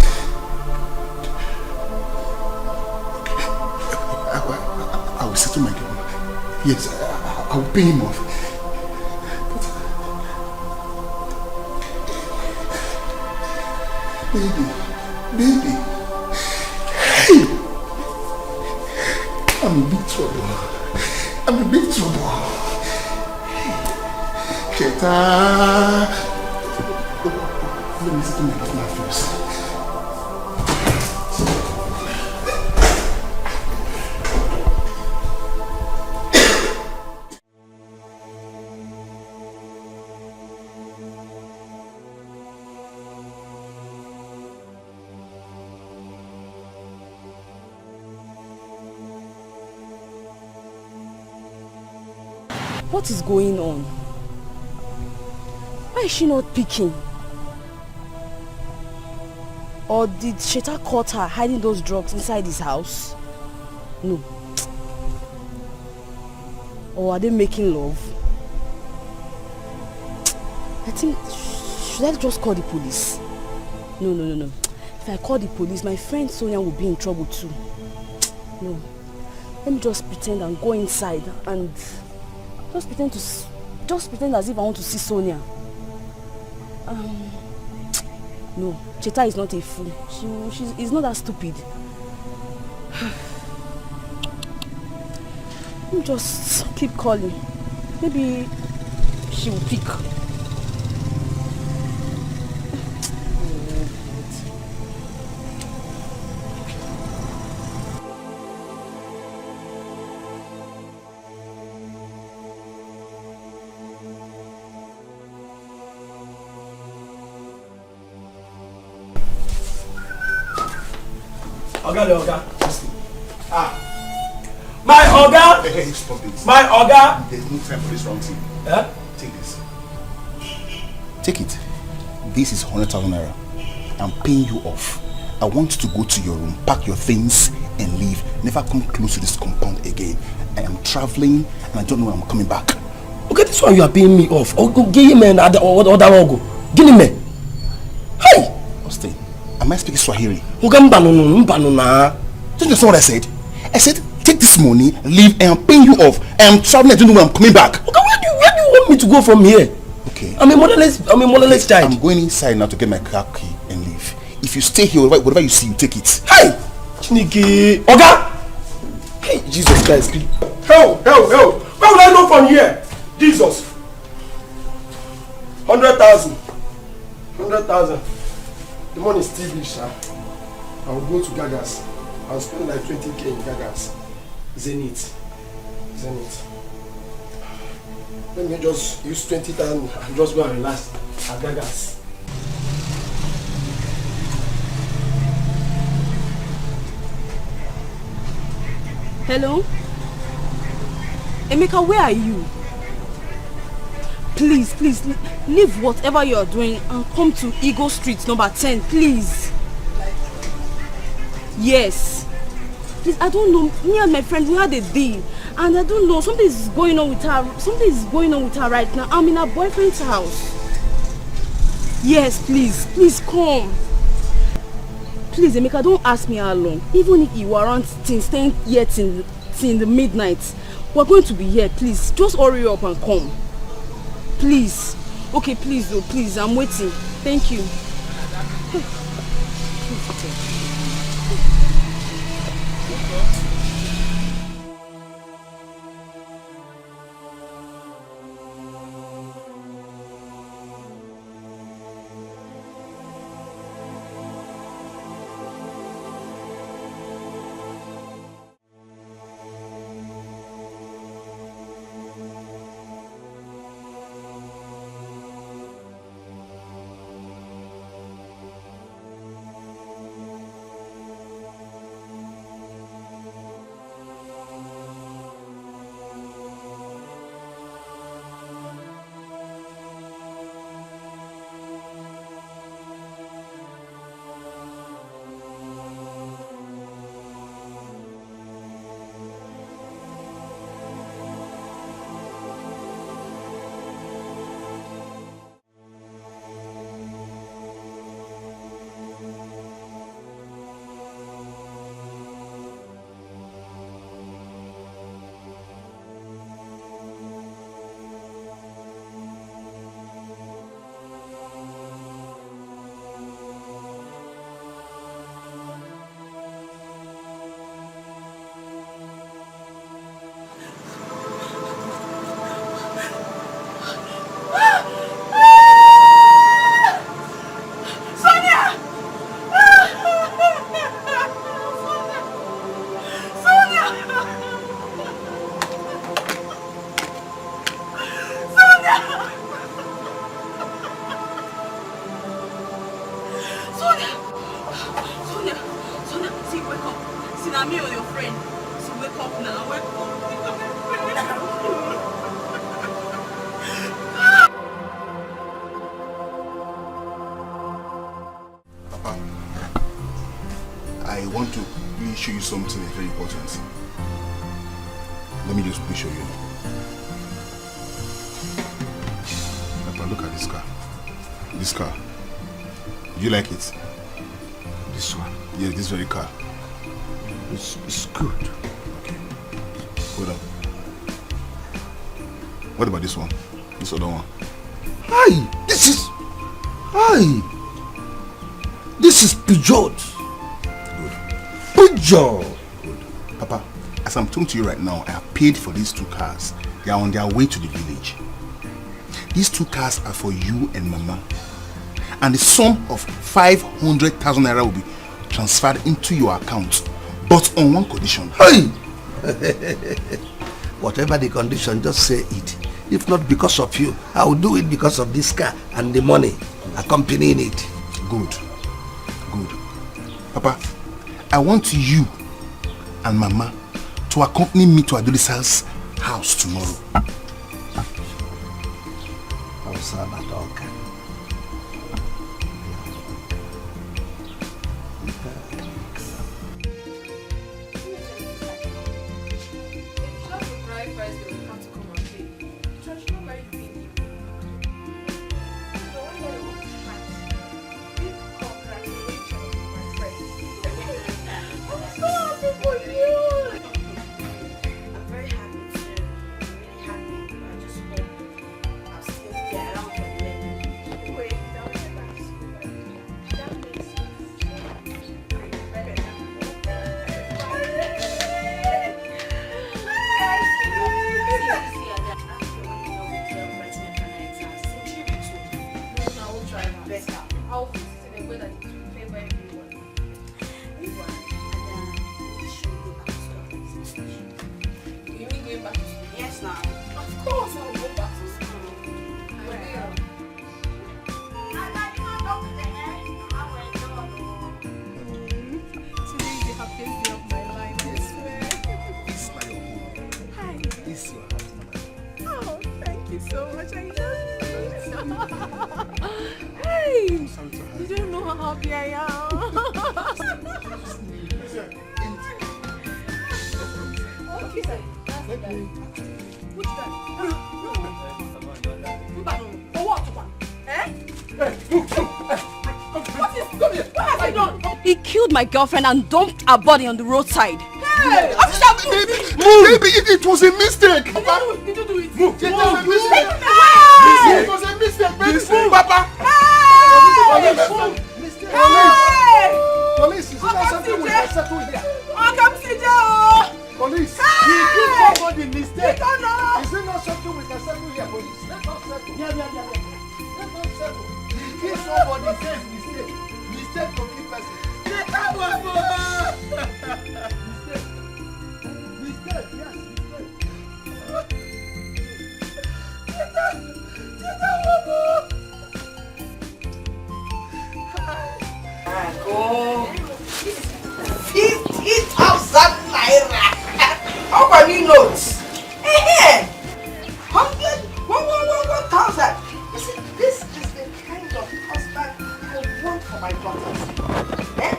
I will settle my gate man. Yes, I will pay him off. Baby. Hey! I'm in big trouble. Cheta! Let me settle my gate man first. What is going on? Why is she not picking? Or did Sheta caught her hiding those drugs inside his house? No. Or are they making love? I think, should I just call the police? No. If I call the police, my friend Sonia will be in trouble too. No. Let me just pretend and go inside and just pretend as if I want to see Sonia. No, Cheta is not a fool. She's not that stupid. Let me just keep calling. Maybe she will pick. Oga. My Oga! Hey, stop this. My Oga! There's no time for this wrong thing. Yeah? Take this. Take it. This is 100,000 naira. I'm paying you off. I want you to go to your room, pack your things, and leave. Never come close to this compound again. I am traveling, and I don't know when I'm coming back. Okay, this one you are paying me off. Oh, go give him another go. Give him me. Hey! Austin, am I speaking Swahili? Don't you understand what I said? I said, take this money, leave, and I'm paying you off. I am traveling, I don't know when I'm coming back. Okay, where do you want me to go from here? Okay. I'm a motherless child. I'm going inside now to get my car key and leave. If you stay here, whatever you see, you take it. Hey! Chiniki! Oga! Hey, Jesus Christ. Help! Where will I go from here? Jesus! 100,000. 100,000. The money is still rich, sir. I will go to Gagas. I will spend like 20k in Gagas. Zenith. Let me just use 20,000 and just go and relax at Gagas. Hello? Emeka, where are you? Please, leave whatever you are doing and come to Eagle Street number 10, please. Yes. Please, I don't know. Me and my friend, we had a deal. And I don't know, something is going on with her right now. I'm in her boyfriend's house. Yes, please come. Please, Emeka, don't ask me how long. Even if you aren't staying here till the midnight, we're going to be here. Please, just hurry up and come. Please. Okay, please, I'm waiting. Thank you. me or your friend. So wake up now, wake up. I want to really show you something very important. Let me just show you. Papa, look at this car. This car. Do you like it? This one? Yeah, this very car. It's good. Okay. Hold on. What about this one? This other one? Hi! This is... Hi! This is Peugeot. Good. Peugeot! Good. Papa, as I'm talking to you right now, I have paid for these 2 cars. They are on their way to the village. These 2 cars are for you and Mama. And the sum of 500,000 naira will be transferred into your account. But on one condition. Hey! Whatever the condition, just say it. If not because of you, I will do it because of this car and the money accompanying it. Good. Good. Papa, I want you and Mama to accompany me to Adolisa's house tomorrow. He killed my girlfriend and dumped her body on the roadside. Hey! Baby, it was a mistake! Papa! Did you do it? Move! It was a mistake! Hey! It was a mistake, baby! Papa! Police! Is there something we can settle here? Police! He did somebody mistake! Is there not something we can settle here, police? Let us settle! Let us settle! He did somebody says mistake! Mistake to keep person! Mistake, yes, Go. 50,000 naira. How many notes? 1,000. You see, this is the kind of husband I want for my daughters.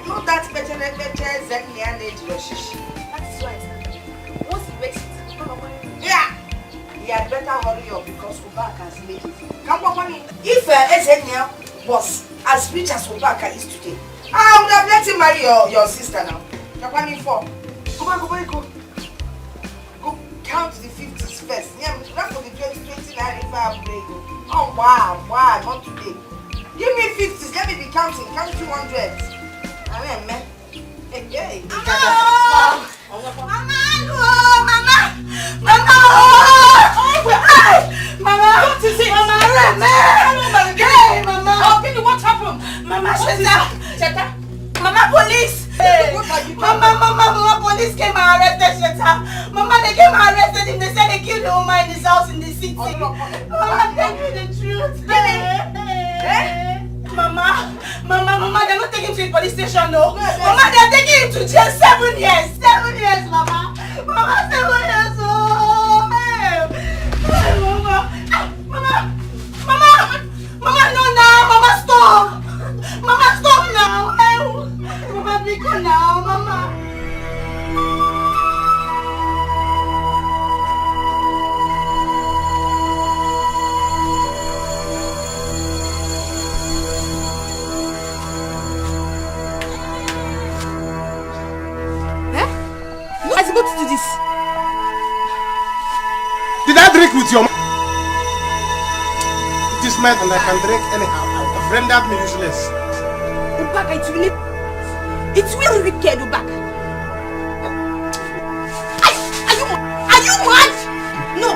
Not that better Zenian age Yoshishi. That is why I stand up. Once he makes it, yeah, he had better hurry up because Ubaka has made it. Come on, if Zenia was as rich as Ubaka is today, I would have let him marry your sister now. Kapani 4. Go count the 50s first. Yeah, that's for the 2029 break. Oh wow, not today. Give me 50s, let me be counting. Count 200s. I mean, man. Hey. Mama! What is it? Mama! Hey, Mama! Oh, Billy, what happened? Mama, Sheta. Mama, police! Hey. Mama, police came and arrested Sheta. Mama, they came and arrested him. They said they killed the woman in his house in the city. Mama, tell me the truth. Hey. Mama, they're not taking him to the police station, no. Mama, they're taking him to jail 7 years. 7 years, Mama. Mama, 7 years. Oh, hey, Mama, no, now. Mama, stop. Mama, stop now. Hey, Mama, be good now. possible to do this? Did I drink with your It is meant and I can drink anyhow. I've rendered me useless. Ubaka, it's really wicked, Ubaka. Are you mad? No.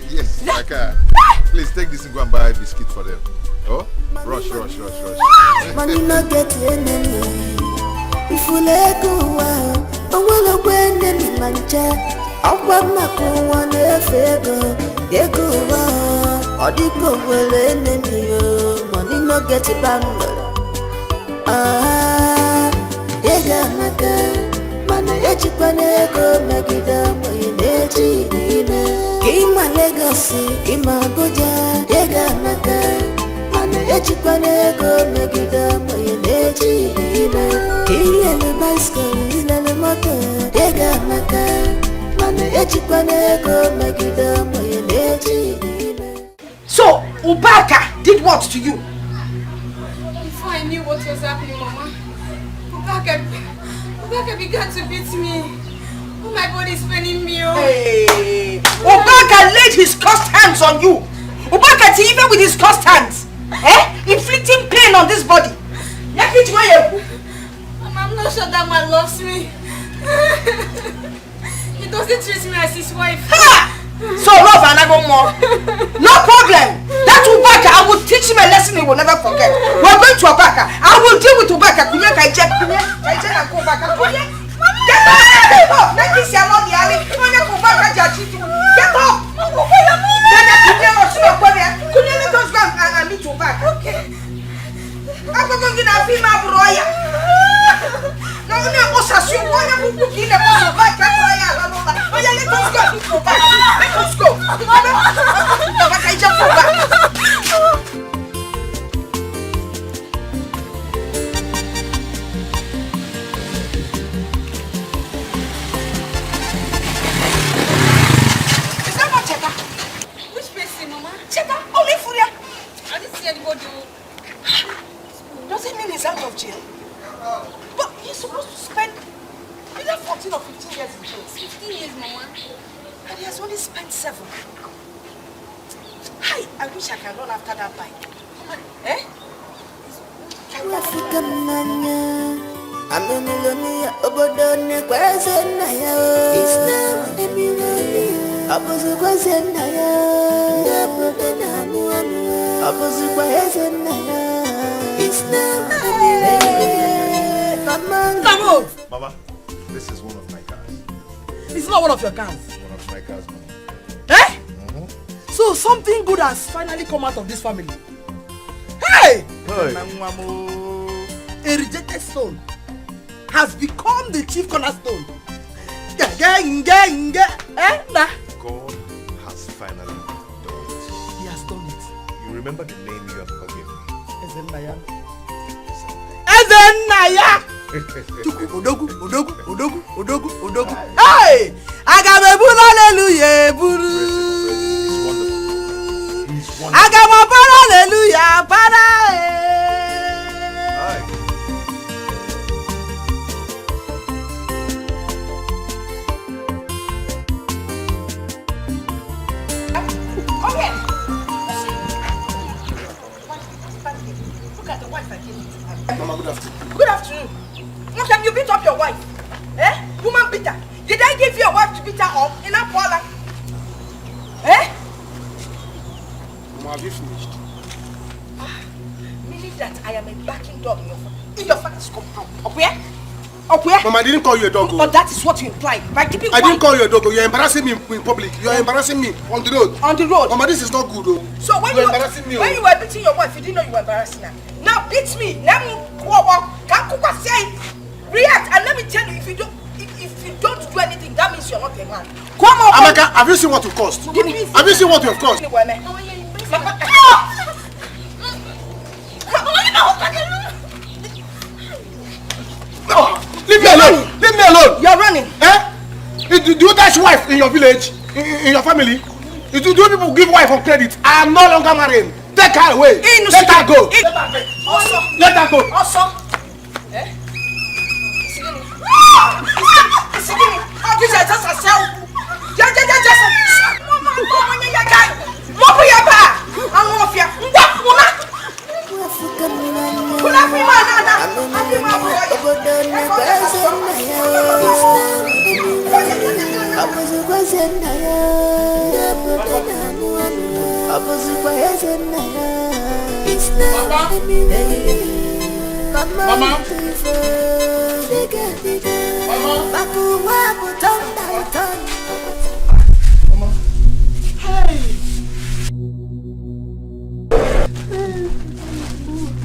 Yes, please take this and go and buy a biscuit for them. Oh, rush. Money not get enemy. If you let go, I will go enemy mancha. I want my go one favor. They go or the go will enemy. Money not get it bang. Mana echikwane go megida moyeneji ine Kima legacy ima goja yega naka Mana echikwane go megida moyeneji ine Ile bicycle ile moto yega naka Mana echikwane go megida moyeneji ine. So Ubaka did what to you? Before I knew what was happening, Mama, Ubaka began to beat me. Oh, my body is paining me. Oh. Hey, Ubaka laid his cursed hands on you. Ubaka, even with his cursed hands, inflicting pain on this body. Mama, I'm not sure that man loves me. He doesn't treat me as his wife. Ha! So love and I go more. No problem. That Ubaka, I will teach him a lesson he will never forget. We're going to Ubaka. I will deal with Ubaka. Get up. Get up. Let me see how the alley. Get up. Let us go and meet Ubaka. Okay. I'm going to get a female broya. No, no, no, no, no, no, no, no, no, no, let us go. Go back. Let us go. Go back. Is that not Cheta? Which person, Mama? Cheta, only Furia. I didn't see anybody. Does it mean he's out of jail? But he's supposed to spend either 14 or 15 years in jail. 15 years, Mama. And he has only spent 7. Hi, I wish I can run after that bike. Eh? Mama, this is one of my cars. It's not one of your cars. One of my cars, Mama. Eh? So something good has finally come out of this family. Hey! A rejected stone has become the chief cornerstone. Eh? Nah. God has finally done it. He has done it. You remember the name you have ever given me? Ezenaya. Ezenaya! Odogu. Hey! Agamebulu hallelujah, buru. Agamabara hallelujah, para. Come here. Look at the wife I gave you. Mama, good afternoon. Good afternoon. What time you beat up your wife? Eh? Woman beater. Did I give your wife to beat her up in a parlor? Eh? Mama, have you finished? Meaning that I am a backing dog in your father's compound. Up where? Up where? Mama, I didn't call you a dog. Oh, that is what you implied. By keeping I didn't call you a dog. You're embarrassing me in public. You're embarrassing me on the road. On the road? Mama, this is not good, though. So when you're embarrassing me. When you were beating your wife, you didn't know you were embarrassing her. Now beat me. Let me react and let me tell you, if you don't do anything, that means you're not a man. Come on. Amaka, have you seen what you cost? Have you seen what you have cost? No, leave me alone. Leave me alone. You're running. Eh? Do you dash wife in your village? In your family? Do people give wife on credit? I am no longer married. Take her away. Let her go. Let her go. Also. Eh? Mama.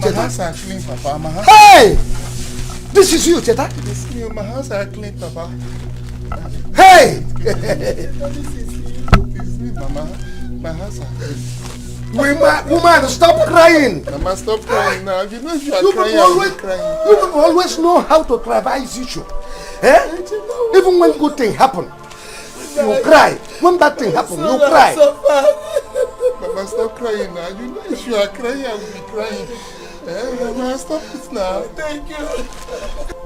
My hands are clean, Papa. My hands. Hey! This is you, Cheta. It's me. My hands are clean, Papa. Hey! This is you. It's me, Mama. My hands are clean. Woman, stop crying. Mama, stop crying now. You know you are You crying. people always know how to trivialize issue. Eh? Even when good thing happen, you cry. When bad thing happen, you cry. Mama, stop crying now. You know if you are crying, I will be crying. Mama, stop it now. Thank you.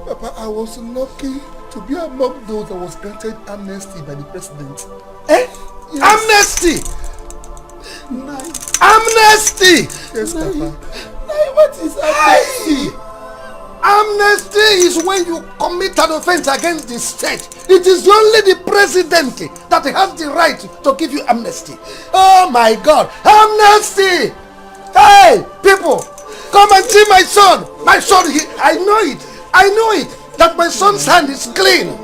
Papa, I was lucky to be among those that was granted amnesty by the president. Eh? Yes. Amnesty! Nice. Amnesty! Yes, Papa. What is amnesty? Amnesty is when you commit an offense against the state. It is only the president that has the right to give you amnesty. Oh my God! Amnesty! Hey, people, come and see my son. My son, I know it. I know it. That my son's hand is clean.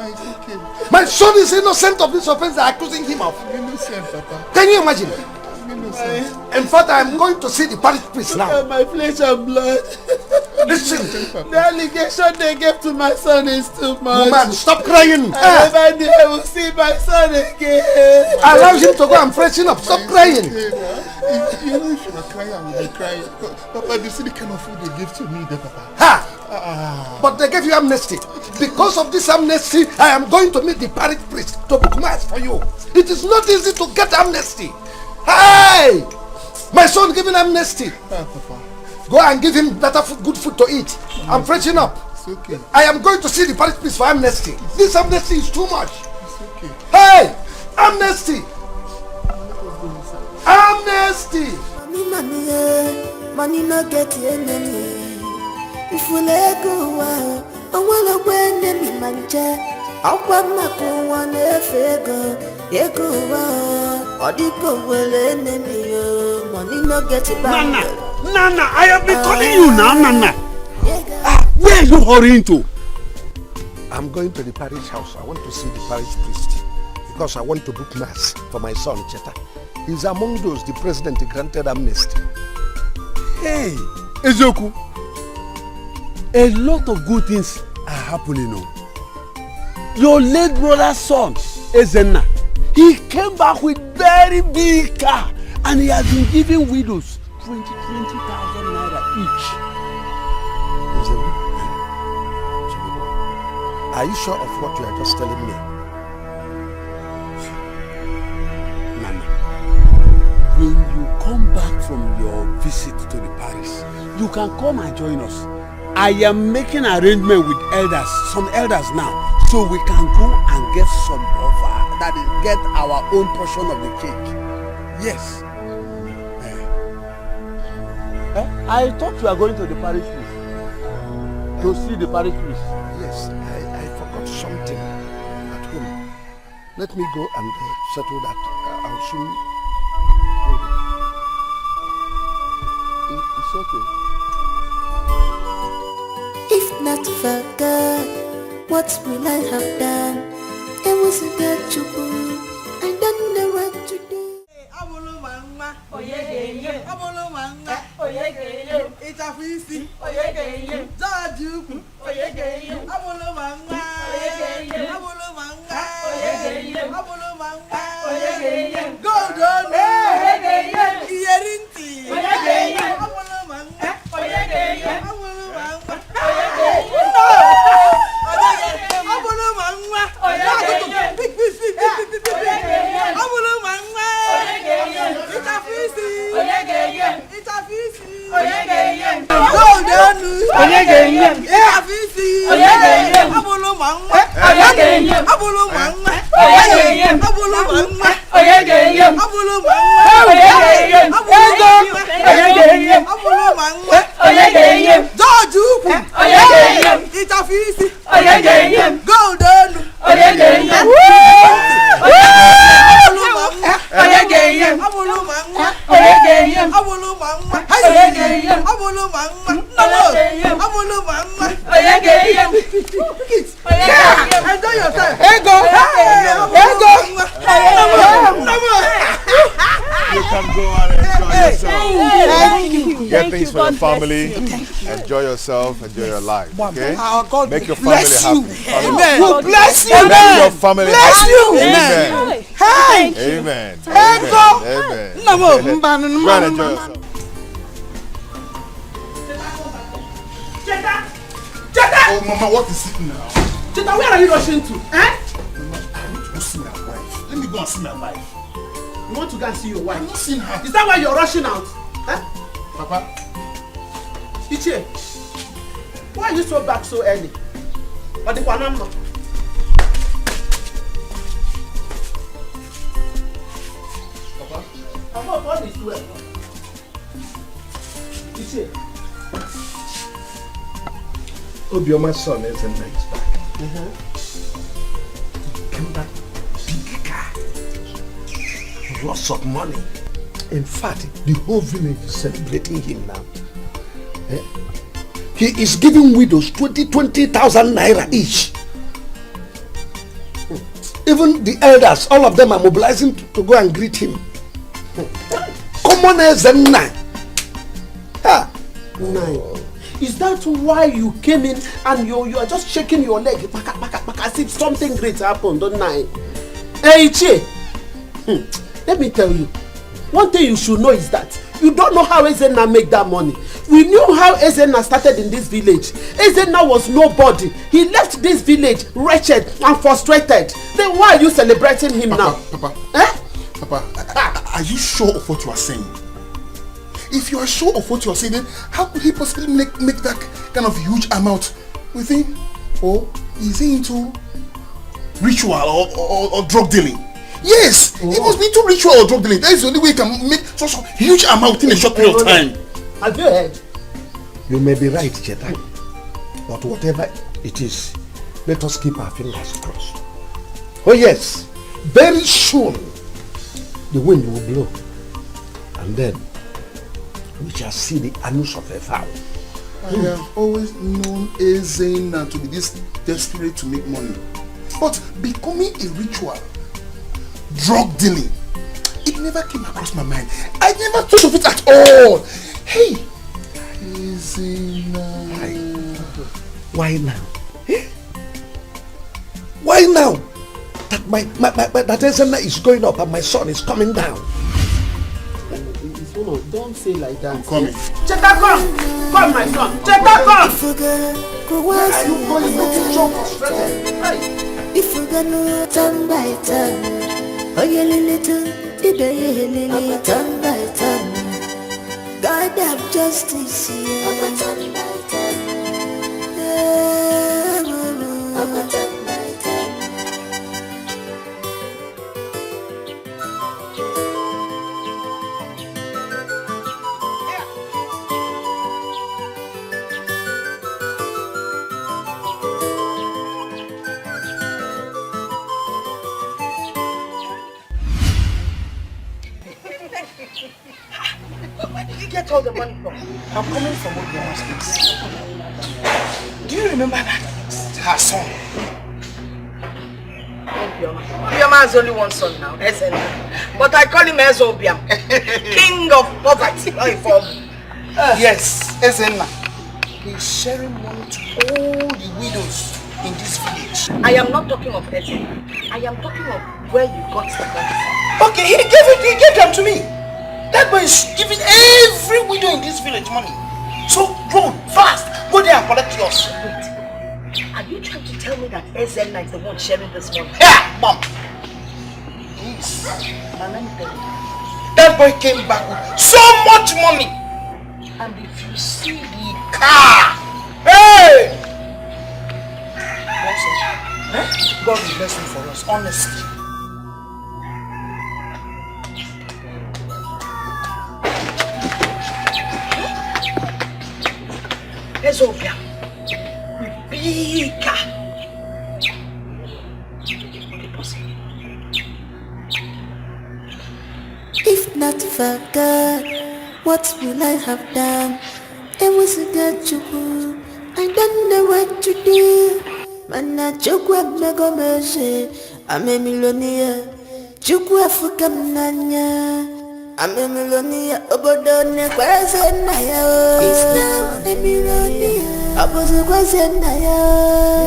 My son is innocent of this offense they are accusing him of. Innocent, Papa. Can you imagine? In fact, I am going to see the parish priest now. My flesh and blood. Listen. The allegation they gave to my son is too much. Woman, stop crying. I never knew I will see my son again. Allow him to go and freshen up. Stop crying. You know, if you are crying, I will be crying. Papa, you see the kind of food they give to me there, Papa. Ha! But they gave you amnesty. Because of this amnesty, I am going to meet the parish priest to book mass for you. It is not easy to get amnesty. Hey! My son given amnesty. Papa. Go and give him better food, good food to eat. I'm freshening up. It's okay. I am going to see the parish priest for amnesty. This amnesty is too much. It's okay. Hey! Amnesty! Amnesty! Money no get enemy. If we let go, I wanna win enemy manja. I want my go one ego. Odiko will enemy. Money no get it back. Nana, I have been calling you now, Nana. Where are you hurrying to? I'm going to the parish house. I want to see the parish priest because I want to book mass for my son Cheta. He's among those the president granted amnesty. Hey, Ezoku, a lot of good things are happening now. Your late brother's son, Ezenna, he came back with very big car and he has been giving widows 20,000 naira each. Are you sure of what you are just telling me? Nana, when you come back from your visit to the parish, you can come and join us. I am making arrangement with elders, some elders now, so we can go and get some of that is get our own portion of the cake. Yes. I thought you were going to the parish priest. To see the parish priest. Yes, I forgot something at home. Let me go and settle that. I'll soon It's okay. If not for God, what will I have done? It was a good trouble. I don't know what to do. It's a feasty. George, enjoy yourself. You can go and enjoy yourself. Thank you. Get things for your family. Enjoy yourself. Enjoy your life. Okay? God Make your family happy. Amen. God bless you. Make your family happy. Amen. Amen. Amen. Amen. Go and enjoy yourself. Oh, Mama, what is it now? Cheta, where are you rushing to? Mama, I want to go see my wife. Let me go and see my wife. You want to go and see your wife? I'm not seeing her. Is that why you're rushing out? Papa? Ichie, why are you so back so early? Or the Panama? Papa? Papa, what is well? Ichie. Obioma's son is in nice back. Came back big car. Lots of money. In fact, the whole village is celebrating him now. He is giving widows 20,000 naira each. Even the elders, all of them are mobilizing to go and greet him. common as a nine. Nine. Is that why you came in and you are just shaking your leg as if something great happened, don't I? Hey, Che. Let me tell you, one thing you should know is that you don't know how Ezenna make that money. We knew how Ezenna started in this village. Ezenna was nobody. He left this village wretched and frustrated. Then why are you celebrating him now? Papa, eh? Papa, are you sure of what you are saying? If you are sure of what you are saying, then how could he possibly make that kind of huge amount with him? Or is he into ritual or drug dealing? Yes, he must be into ritual or drug dealing. That is the only way he can make such a huge amount in a short period of time. Have you heard? You may be right, Cheta. But whatever it is, let us keep our fingers crossed. Oh yes, very soon the wind will blow. And then we shall see the anus of a fowl. I have always known Ezenna to be this desperate to make money. But becoming a ritual, drug dealing, it never came across my mind. I never thought of it at all. Hey, Ezenna. Why now? Eh? Why now? That Ezenna is going up and my son is coming down. Don't say like that. I'm coming. Cheta, come! Come, my son! Cheta, come! Where are you going? Looking so frustrated. If you gonna turn by turn, oh yeah, little, lily, turn by turn. God have justice here. Turn by turn. Turn by turn. Where did you get all the money from? I'm coming from Obiama's place. Do you remember her son? Obiama has only one son now, Ezenna. But I call him Ezobiam, king of poverty. Yes, Ezenna. He's sharing money to all the widows in this village. I am not talking of Ezenna. I am talking of where you got the money. Okay, he gave them to me. That boy is giving every widow in this village money. So go fast, go there and collect yours. Wait, are you trying to tell me that Ezenna is the one sharing this money? Yeah, mom. Yes. Now let me tell you. That boy came back with so much money. And if you see the car, hey! God will bless me for us, honestly. Ezobia, big car. If not for God, what will I have done? It was a God you. I don't know what to do. Mana chukwa mego mercy. I'm a millionaire. Chukwa fuka mnanya. I'm a millionaire. Obodone kwa Ezenna. It's now a millionaire. Abuzu kwa Ezenna.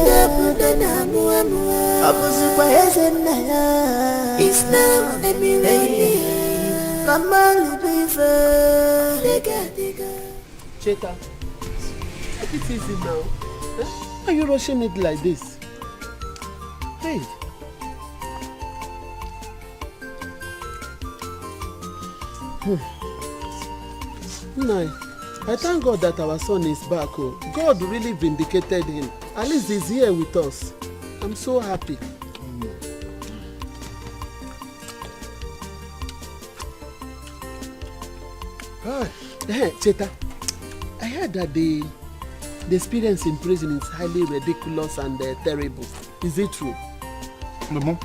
Nabudana muamua. Abuzu kwa Ezenna. It's now a millionaire. Mama libifa. Cheta, take it easy now. Eh? Why are you rushing it like this? Hey. No, I thank God that our son is back. Oh. God really vindicated him. At least he's here with us. I'm so happy. Hey, Cheta, I heard that the experience in prison is highly ridiculous and terrible. Is it true? Mama,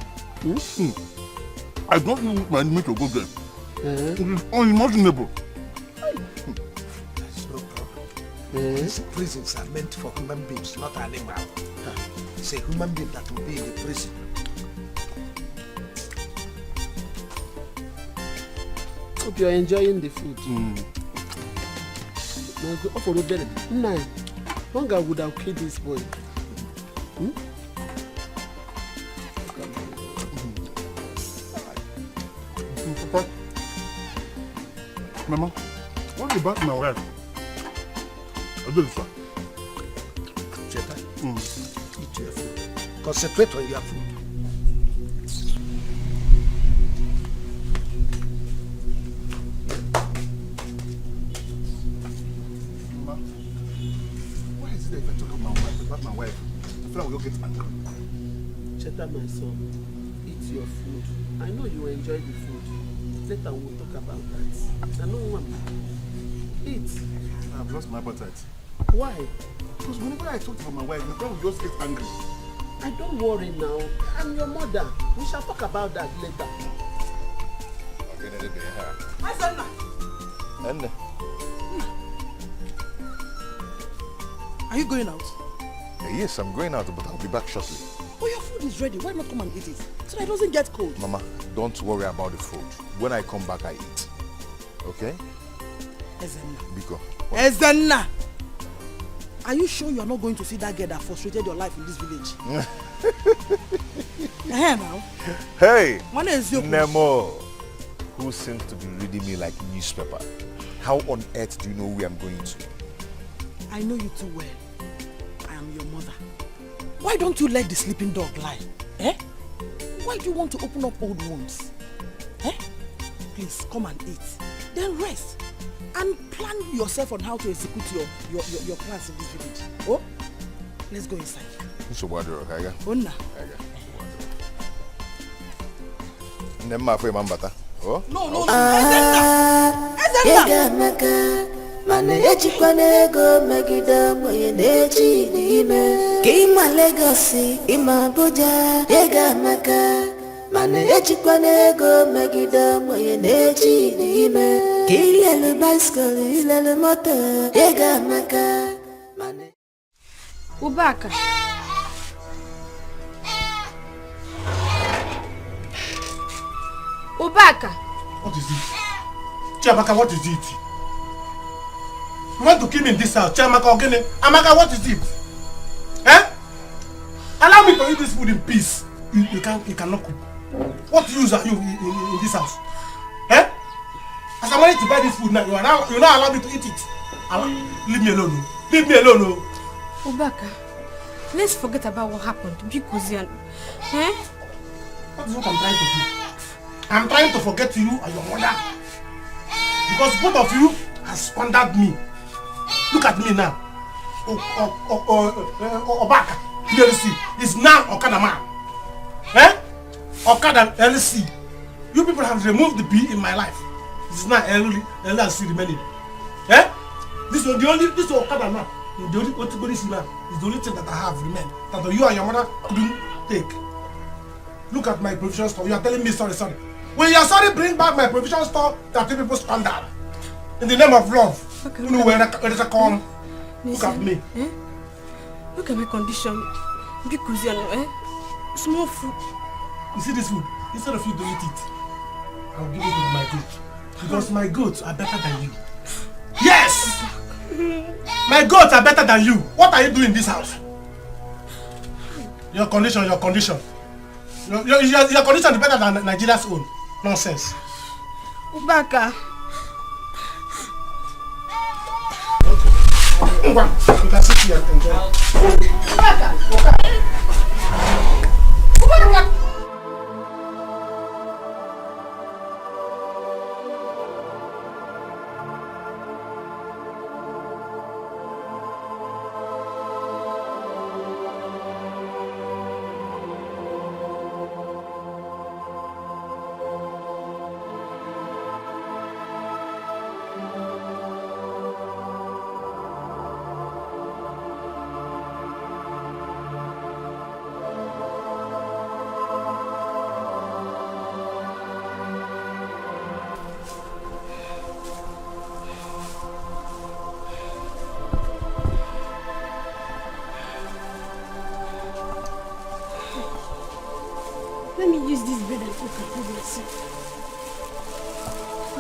I don't even want me to go there. It is unimaginable. There's no problem. These prisons are meant for human beings, not animals. It's a human being that will be in the prison. Hope you're enjoying the food. Now go up for the bed. Nah, hunger would have killed this boy. Papa, Mama, what about my wife? I do this one. Cheta, eat your food. Concentrate on your food. Mama, why is it that if I talk about my wife, I feel like we'll get angry? Cheta, my son, eat your food. I know you enjoy the food. Later we'll talk about that. I know one. Eat. I've lost my appetite. Why? Because whenever I talk about my wife, my friend will just get angry. I don't worry now. I'm your mother. We shall talk about that later. Are you going out? Yes, I'm going out, but I'll be back shortly. Oh, your food is ready. Why not come and eat it? So that it doesn't get cold. Mama, don't worry about the food. When I come back, I eat. Okay? Ezenna. Biko. Ezenna! Are you sure you are not going to see that girl that frustrated your life in this village? Now. Hey! One is your Nemo, who seems to be reading me like newspaper. How on earth do you know where I'm going to? I know you too well. I am your mother. Why don't you let the sleeping dog lie? Eh? Why do you want to open up old wounds? Eh? Please come and eat. Then rest. And plan yourself on how to execute your plans in this village. Oh? Let's go inside. Onna. Oh? No. Mana ejikwana ego megide mwenye na-eji n'ime ka ịma Legacy ịma Abuja ego maka mana ejikwana ego megide mwenye na-eji n'ime ka ilele bicycle ilele moto ego maka mana Ubaka. What is it? Chiamaka, what is it? You want to kill me in this house? Chiamaka, okay? Amaka, what is it? Eh? Allow me to eat this food in peace. You cannot cook. What use are you in this house? Eh? As I wanted to buy this food now, you not allow me to eat it. Leave me alone. Leave me alone. Ubaka, let's forget about what happened because eh? That is what I'm trying to do. I'm trying to forget you and your mother. Because both of you have squandered me. Look at me now. Obaka, LC, is now Okada man. Eh? Okada LC. You people have removed the B in my life. This is now LC remaining. Eh? This is the only Okada man. The only man is the only thing that I have remained. That you and your mother couldn't take. Look at my provision store. You are telling me sorry. When you are sorry, bring back my provision store that you people squandered. In the name of love. Okay, you know where it's a come. Look at me. Eh? Look at my condition. Because small food. You see this food? Instead of you to eat it, I'll give it to my goat. Because my goats are better than you. Yes! My goats are better than you. What are you doing in this house? Your condition. Your condition is better than Nigeria's own. Nonsense. Ubaka. You can sit here and enjoy. Ubaka.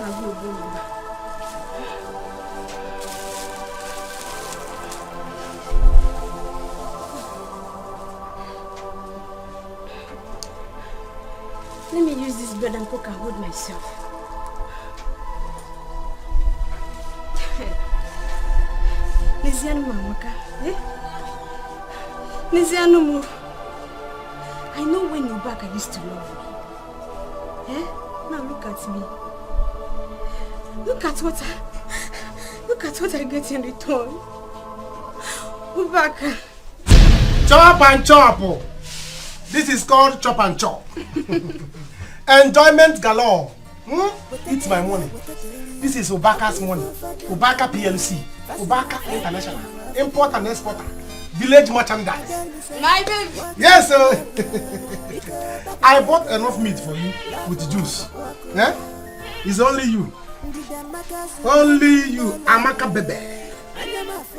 Let me use this bread and cook and hold myself. Lizianu Mamaka, eh? Lizianu, I know when you're back I used to love you. Eh? Now look at me. Look at what I get in return. Ubaka. Chop and chop. This is called chop and chop. Enjoyment galore. It's my money. This is Ubaka's money. Ubaka PLC. Ubaka International. Import and exporter. Village merchandise. My baby. Yes, sir. I bought enough meat for you with juice. Eh? It's only you. Only you. Amaka bebe.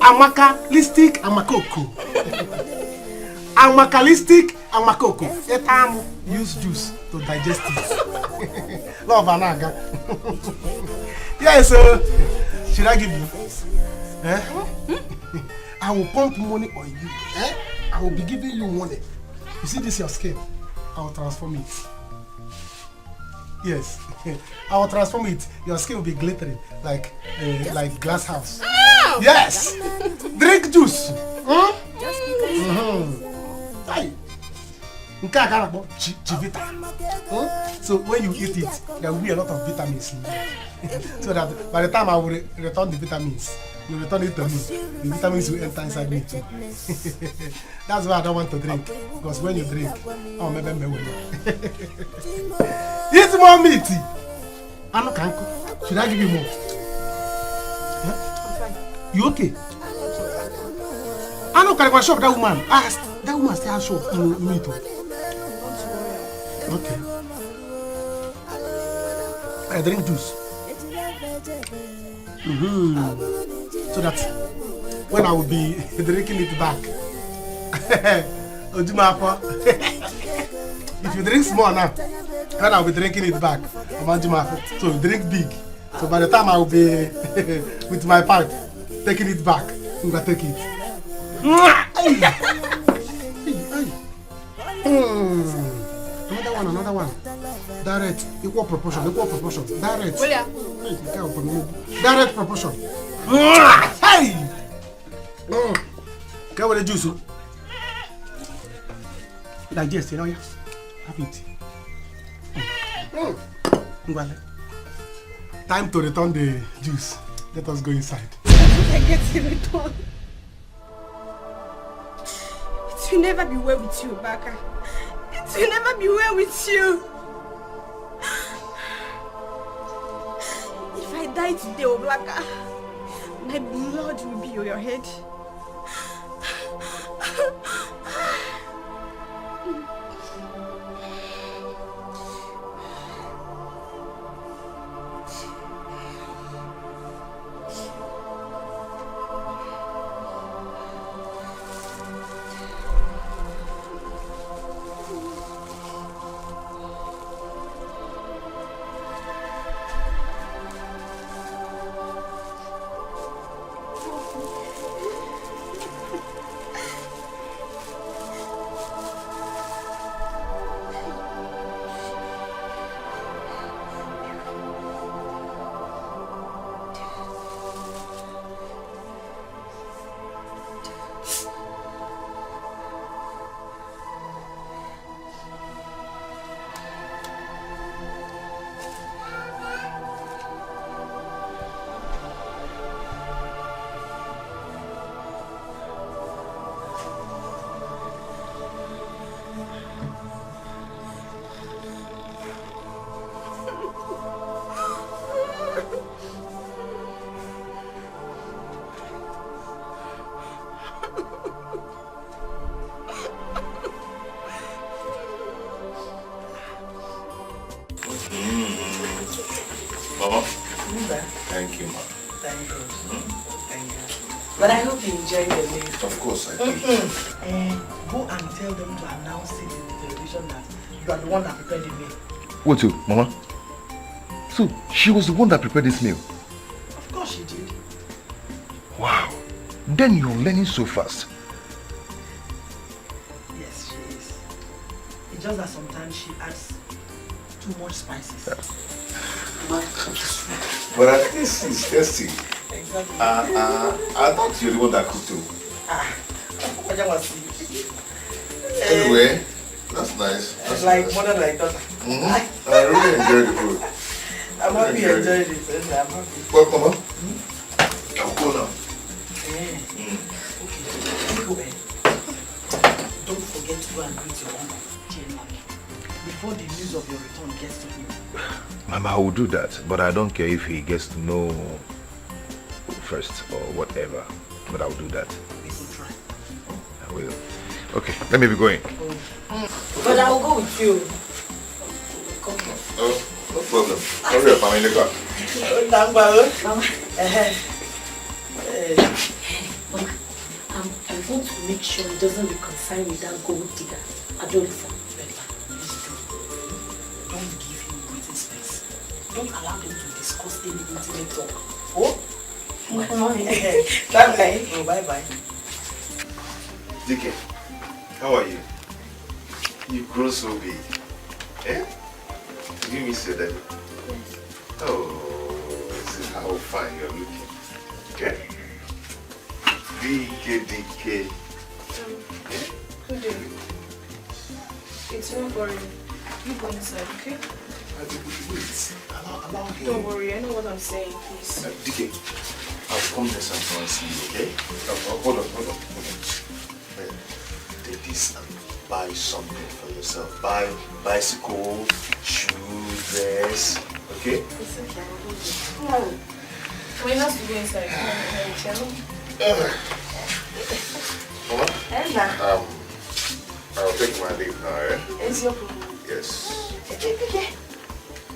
Amaka listic amakoko. Amakalistic amakoko. Etam use juice to digest it. Love anaga. Yes, sir. Should I give you? Eh? I will pump money on you. Eh? I will be giving you money. You see this your skin? I will transform it. Yes. I will transform it. Your skin will be glittering like glass house. Oh! Yes. Drink juice. So when you eat it, there will be a lot of vitamins in it. So that by the time I will return the vitamins, you return it to me. The vitamins will enter inside me too. That's why I don't want to drink. Because when you drink, oh maybe eat more meat. I'm not canko. Should I give you more? Huh? You okay? I know can I shop that woman. That woman still has shop meat. Okay. I drink juice. So that when I will be drinking it back, if you drink small now, when I will be drinking it back, so you drink big. So by the time I will be with my pipe, taking it back, we will take it. Another one. Direct, equal proportion. Direct. Direct proportion. Hey! Get with the juice. Digest, you know, yeah. Have it. Time to return the juice. Let us go inside. I get in return. It will never be well with you, Baka. It will never be well with you. If I die today, Oblaka, my blood will be on your head. Thank you, ma. Thank God. Thank God. But I hope you enjoy the meal. Of course I do. Go and tell them to announce it in the television that you are the one that prepared the meal. What you, Mama? So she was the one that prepared this meal? Of course she did. Wow. Then you're learning so fast. Yes, she is. It's just that sometimes she adds too much spices. But at least it's tasty. Exactly. I thought you're the one that cooked too. I just want to see. Anyway, that's nice. That's like nice. mother, like daughter. I really enjoyed the food. I'm happy you enjoyed it. I'm happy. Well, come on. I'll go now. Okay. Don't forget to go and greet your uncle before the news of your return gets to him. Mama, I will do that, but I don't care if he gets to know first or whatever. But I will do that. We will try. I will. Okay, let me be going. But I will go with you. Oh, no problem. Hurry up, I'm in the car. Mama, I want to make sure he doesn't reconcile with that gold digger. Adolpha. Don't give him breathing space. Don't allow them to discuss any intimate talk. Oh? Bye-bye. Oh, bye-bye. DK, how are you? You grow so big. Eh? Did you miss your daddy? Oh, this is how fine you're looking. Okay? DK. Good day. It's not boring. You go inside, okay? Wait. Allow him. Don't worry, I know what I'm saying, please. DK, I'll come next time and see you, okay? Hold on. Take this and buy something for yourself. Buy bicycle, shoes, dress, okay? It's okay, I'll do it. No. We have to go inside. Mama? I'll take my leave now, eh? It's your problem. Yes. Okay.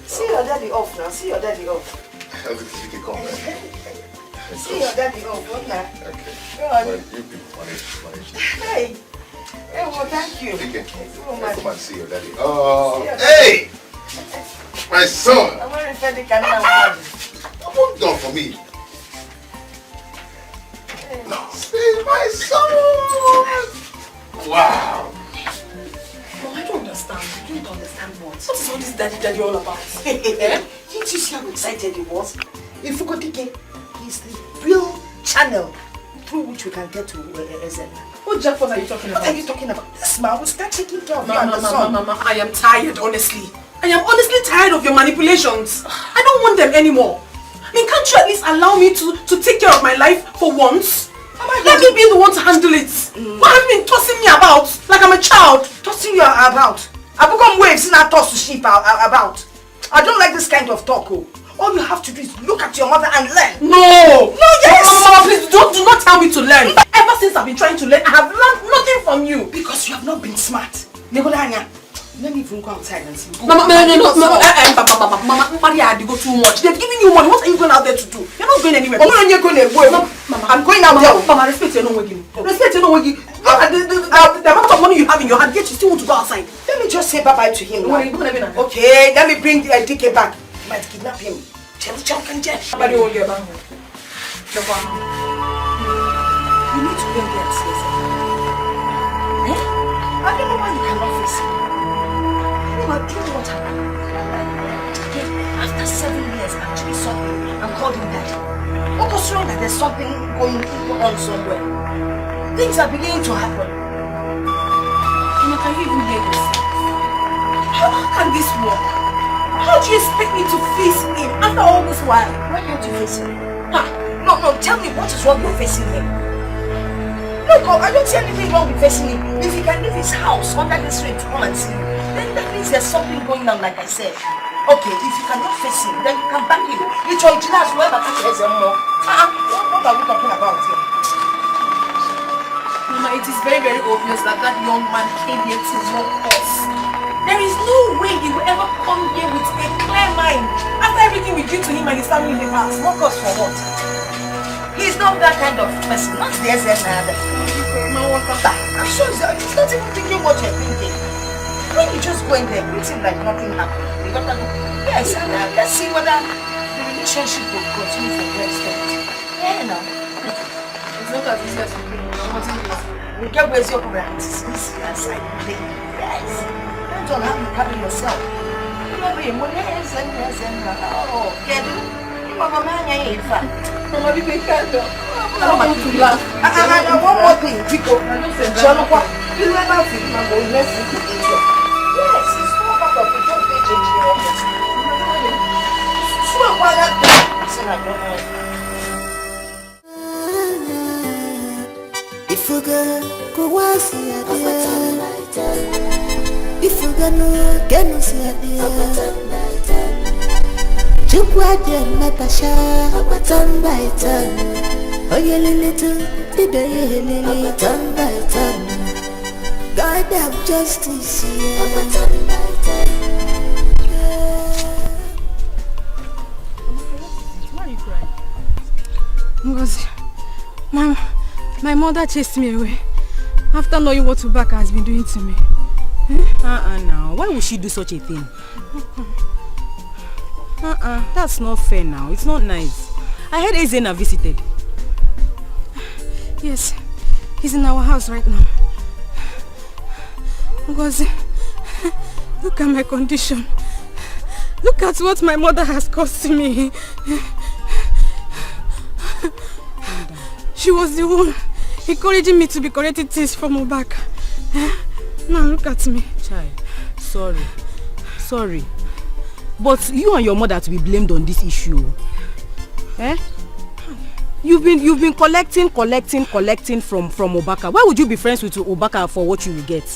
See your daddy off now. See your daddy off. You come, man. See your daddy off. What now? Okay. Go on. Well, you people manage. Hey. Hey, well, thank you. Okay. Oh, Come and see your daddy. Oh, hey! My son! I'm going to tell the camera. What done for me? No. See my son! Wow! Oh, I don't understand. I don't understand what. What is all this daddy all about? Eh? Didn't you see how excited he was? If you go DK, he's the real channel through which we can get to Ezen. What jackpot are you talking about? What are you talking about? This man will start taking care of you and the son. Mama, I am tired, honestly. I am honestly tired of your manipulations. I don't want them anymore. I mean, can't you at least allow me to take care of my life for once? Let me be the one to handle it. Why have you been tossing me about like I'm a child? Tossing you about? I become waves in our toss to sheep about. I don't like this kind of talk. All you have to do is look at your mother and learn. No! No, yes! Mama, please do not tell me to learn. Ever since I've been trying to learn, I have learned nothing from you. Because you have not been smart. Let me even go outside and see. Mama, Maria, you go too much. They've given you money. What are you going out there to do? You're not going anywhere. I'm going out there. Mama, respect your no way. Respect your no way. The amount of money you have in your hand, yet you still want to go outside. Let me just say bye-bye to him now. Okay, let me bring the DK back. You might kidnap him. Somebody will get back. You need to go and get serious. I don't know why you cannot face him. Anyway, do you know what happened? After 7 years, I actually saw him and called him daddy. What was wrong that there's something going on somewhere? Things are beginning to happen. Mama, can you even hear this? How can this work? How do you expect me to face him after all this while? Why can't you face him? No, tell me what is wrong with facing him? Look, I don't see anything wrong with facing him. If he can leave his house under this rain to come and see you, then that means there's something going on, like I said. Okay, if you cannot face him, then you can back him. It's your class, whoever catches him more. What are we talking about here? Mama, it is very, very obvious that that young man came here to mock us. There is no way he will ever come here with a clear mind after everything we did to him and his family in the past. Mock us for what? He's not that kind of person. Not the SN either. I'm sure he's not even thinking what you're thinking. When you just go in there, pretend like nothing happened. You got to go. Yes, and let's see whether the relationship will continue for the extent. Yeah, no. It's not as easy as you think. We get where's your brand. It's easy as I play. Yes. Depends on how you carry yourself. You know, we money is and oh, get it. You are a man, in fact. Mama, we can't do. I want to laugh. And one more thing, Chico. Chalokwa, you never think I'm going to listen to each other. Yes, it's not part of the job they change the office. So why that thing? Say I don't know. If you go once a day, if you go no, get no see a day. Chukwa Natasha, turn by turn. Oh, you little, lily, turn by turn. God have justice, turn by turn. Why are you crying? Because my mother chased me away after knowing what Ubaka has been doing to me. Now, why would she do such a thing? That's not fair now. It's not nice. I heard Ezena visited. Yes, he's in our house right now. Because look at my condition. Look at what my mother has caused to me. She was the one encouraging me to be correcting things from Ubaka. Now look at me. Child, sorry. But you and your mother to be blamed on this issue. Eh? You've been collecting from Ubaka. Why would you be friends with Ubaka for what you will get?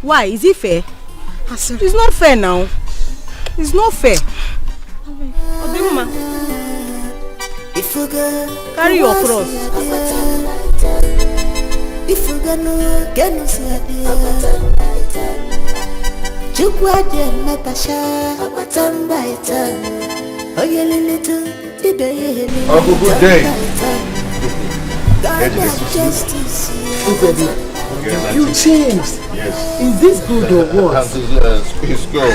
Why? Is it fair? It's not fair now. It's not fair. Carry your cross. If you go no, get no see a day. Chukwa Natasha, turn by turn. Oh, you little, good day. God have justice. You changed. Yes. Is this good or what? It's good.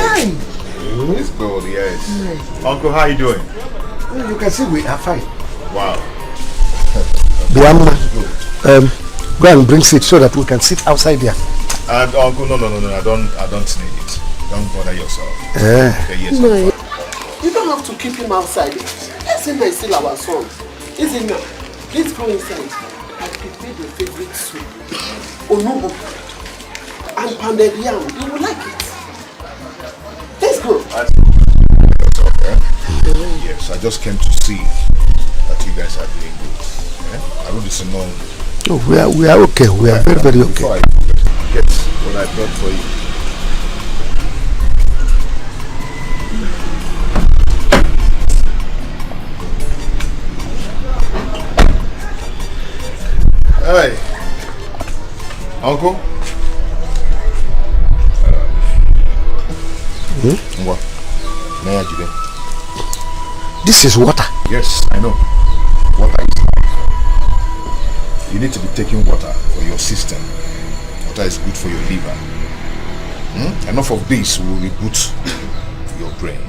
It's good, yes. Nice. Uncle, how you doing? Well, you can see we are fine. Wow. Go and bring seat so that we can sit outside there. Uncle, no, I don't need it. Don't bother yourself. Okay, yes. No, you don't have to keep him outside. Ezena is still our son. Ezena, please go inside. I prepared your favorite soup. Onubu and pounded yam. You will like it. Let's go. Yes, I just came to see that you guys are doing good. I want to know. Oh, we are okay. We are very, very okay. Before I get what I brought for you. Hey, Uncle. What? This is water. Yes, I know. Water is life. You need to be taking water for your system. Water is good for your liver. Enough of this will reboot your brain.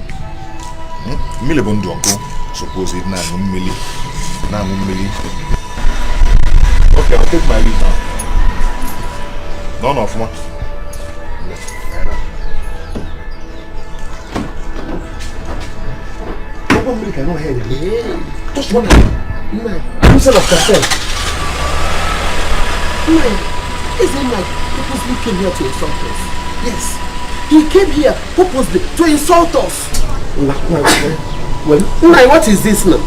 Suppose it now. Okay, I'll take my leave now. No, for Nobody cannot hear you. Just one instead of yourself. Ezena purposely came here to insult us. Yes. He came here purposely to insult us. Well, what is this now?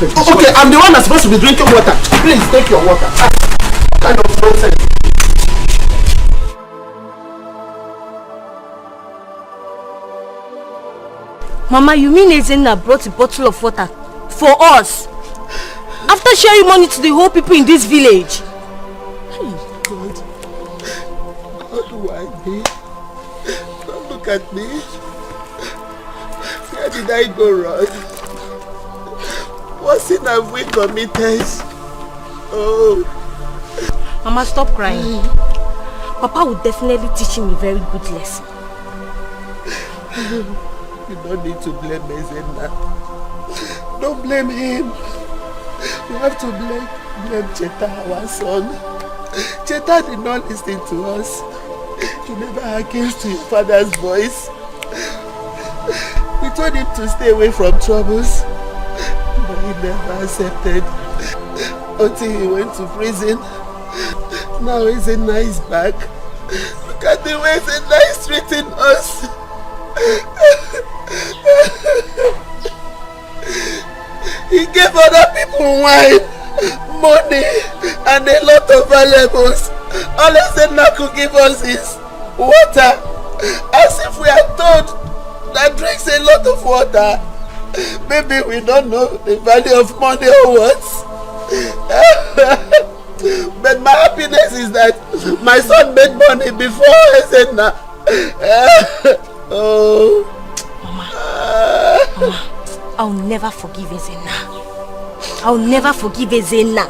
Okay, I'm the one that's supposed to be drinking water. Please take your water. What kind of nonsense? Mama, you mean Ezena brought a bottle of water for us? After sharing money to the whole people in this village? Hey, God. What do I do? Don't look at me. Where did I go wrong? What sin have we committed? Oh. Mama, stop crying. Papa will definitely teach him a very good lesson. You don't need to blame Ezenna. Don't blame him. You have to blame Cheta, our son. Cheta did not listen to us. You never hearkened to your father's voice. We told him to stay away from troubles, but he never accepted until he went to prison. Now Ezenna is back. Look at the way Ezenna is treating us. He gave other people wine, money, and a lot of valuables. All Ezenna could give us is water, as if we are told that drinks a lot of water. Maybe we don't know the value of money or what. But my happiness is that my son made money before Ezenna. Oh. Mama, I'll never forgive Ezenna. I'll never forgive Ezenna.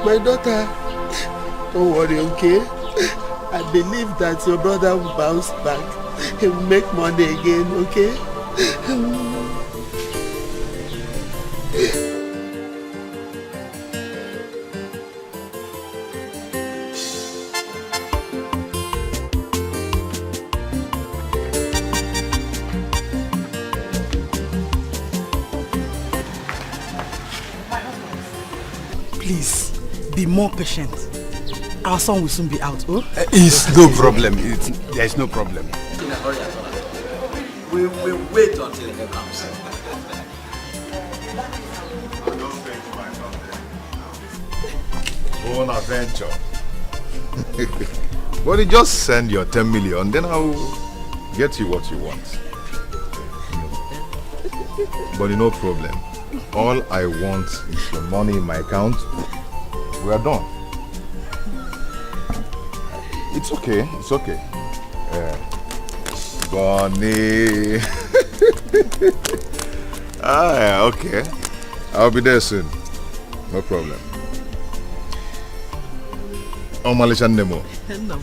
My daughter, don't worry, okay? I believe that your brother will bounce back. He will make money again, okay? Please, be more patient. Our son will soon be out, oh? It's no problem. There is no problem. In a hurry at all. We will wait until he comes. Bonaventure. Well, you just send your 10 million, then I'll get you what you want. But no problem. All I want is the money in my account. We are done. It's okay. It's okay. Bonnie. Yeah, okay. I'll be there soon. No problem. Oh, Malaysia Nemo. No.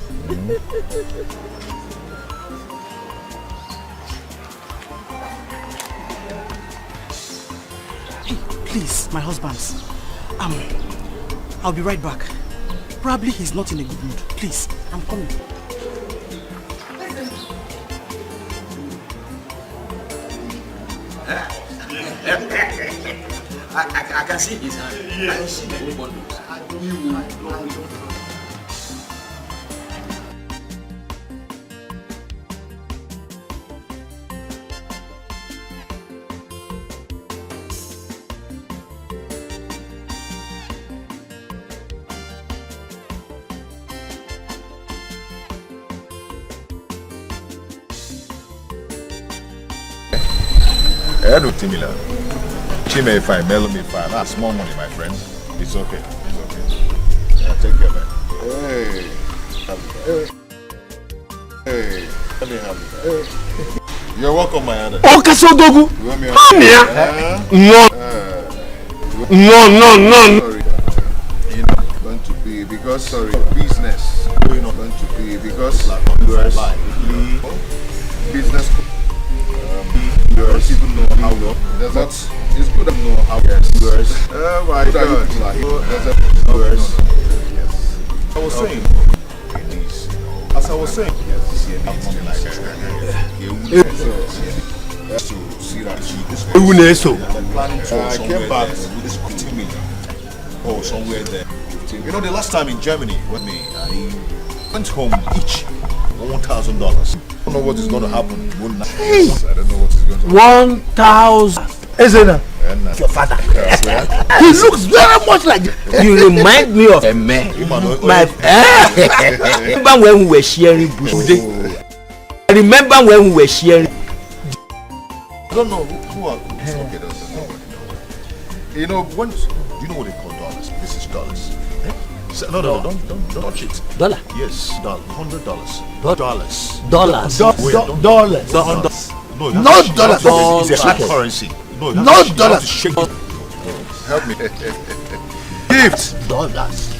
Hey, please, my husbands. I'll be right back. Probably he's not in a good mood. Please, I'm coming. I can see his hand. I don't see the old bundles. Edu Timila. Chime fine, Melo me fine. That's small money, my friend. It's okay. It's okay. Yeah, take care, man. Hey. Let me have it. Hey. You're welcome, my other. Oh, Kasodogu! You want me No. Sorry. You know, going to be because business. We're not going to be because business. You don't even know how long. But it's good to know how. Yes. Oh my God. Yes. I was saying. As I was saying. Yes. To see that she is planning to I came back with this 15 million. Oh, somewhere there. You know, the last time in Germany with me, I went home each $1,000. I don't know what is going to happen. Hey. I don't know what is going to happen. 1,000. Ezenna. Your father. He looks very much like you. Remind me of a man. Remember when we were sharing Bushday? I remember when we were sharing. I don't know who are. Okay, don't know. You know, do you know what they call dollars? This is dollars. No, don't touch it. Dollar? Yes, $100. Dollars. Dollars. No, not dollars. It's a hard currency. No, not dollars. Help me. Gift. Dollars.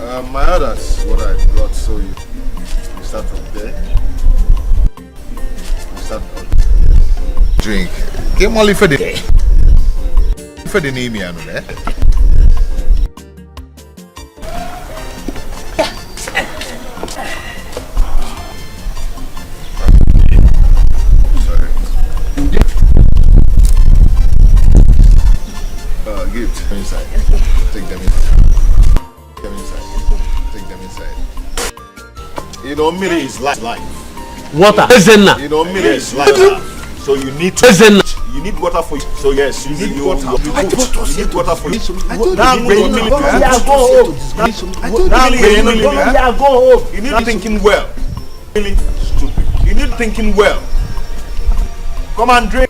My orders, what I brought, so you start from there. You start from there. Drink. Get molly for the name, you know, eh? Gift. Inside. Okay. Take them inside. Take them inside. Okay. Take them inside. You know, Miri is life. Water. You know, Miri is life. So you need to. You need water for you. So yes, you need water. You need water for you. You need thinking well. Really stupid. You need thinking well. Come and drink.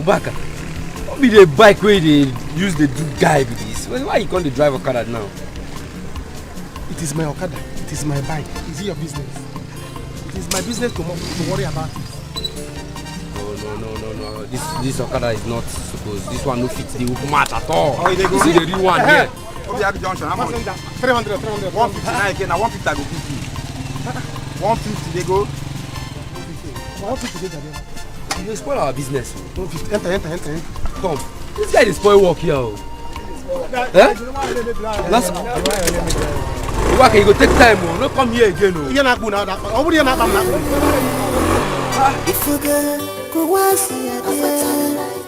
Ubaka, what be the bike where they use the do guy with this? Why you call the driver Okada now? It is my Okada. It is my bike. Is it your business? It is my business to worry about it. No. This Okada is not supposed. This one no fits the match at all. Oh, they go. This is the real one here. Obiak Junction, how much? 300. 150. Now again, 150 I go give you. 150 they go. 150 they go. You spoil our business. Enter. Come. This guy is spoil work here. Eh? Last Ubaka, you go take time. No come here again. You're not good now. You're not If you go once a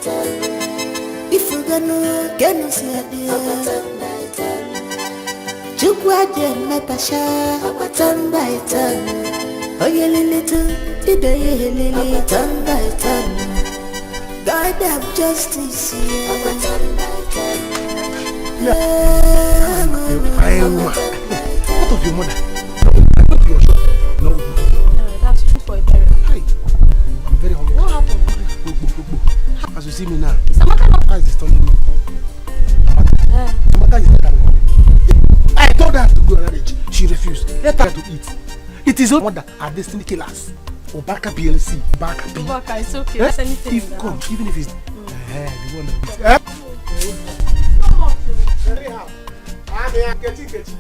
day, if you go no get no see a day, Chukwa de Natasha, turn by turn. Oh yeah, little, today lily, turn by turn. God have justice here. What of your mother? That's true for a parent. see me now. Is Amaka is disturbing me? Amaka is not. I told her to go on age. She refused. Let her to eat. It is not that our destiny killers. Obaka PLC. Obaka, it's okay. That's anything. If come, even if it's the one that anyhow. I'm here. Get it.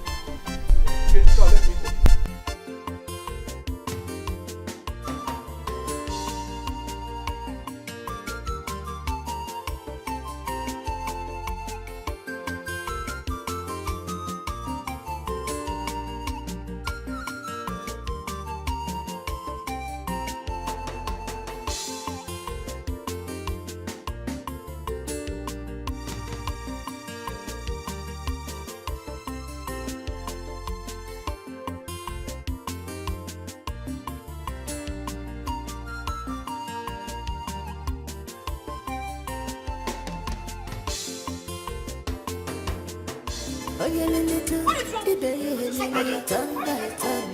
Let me go.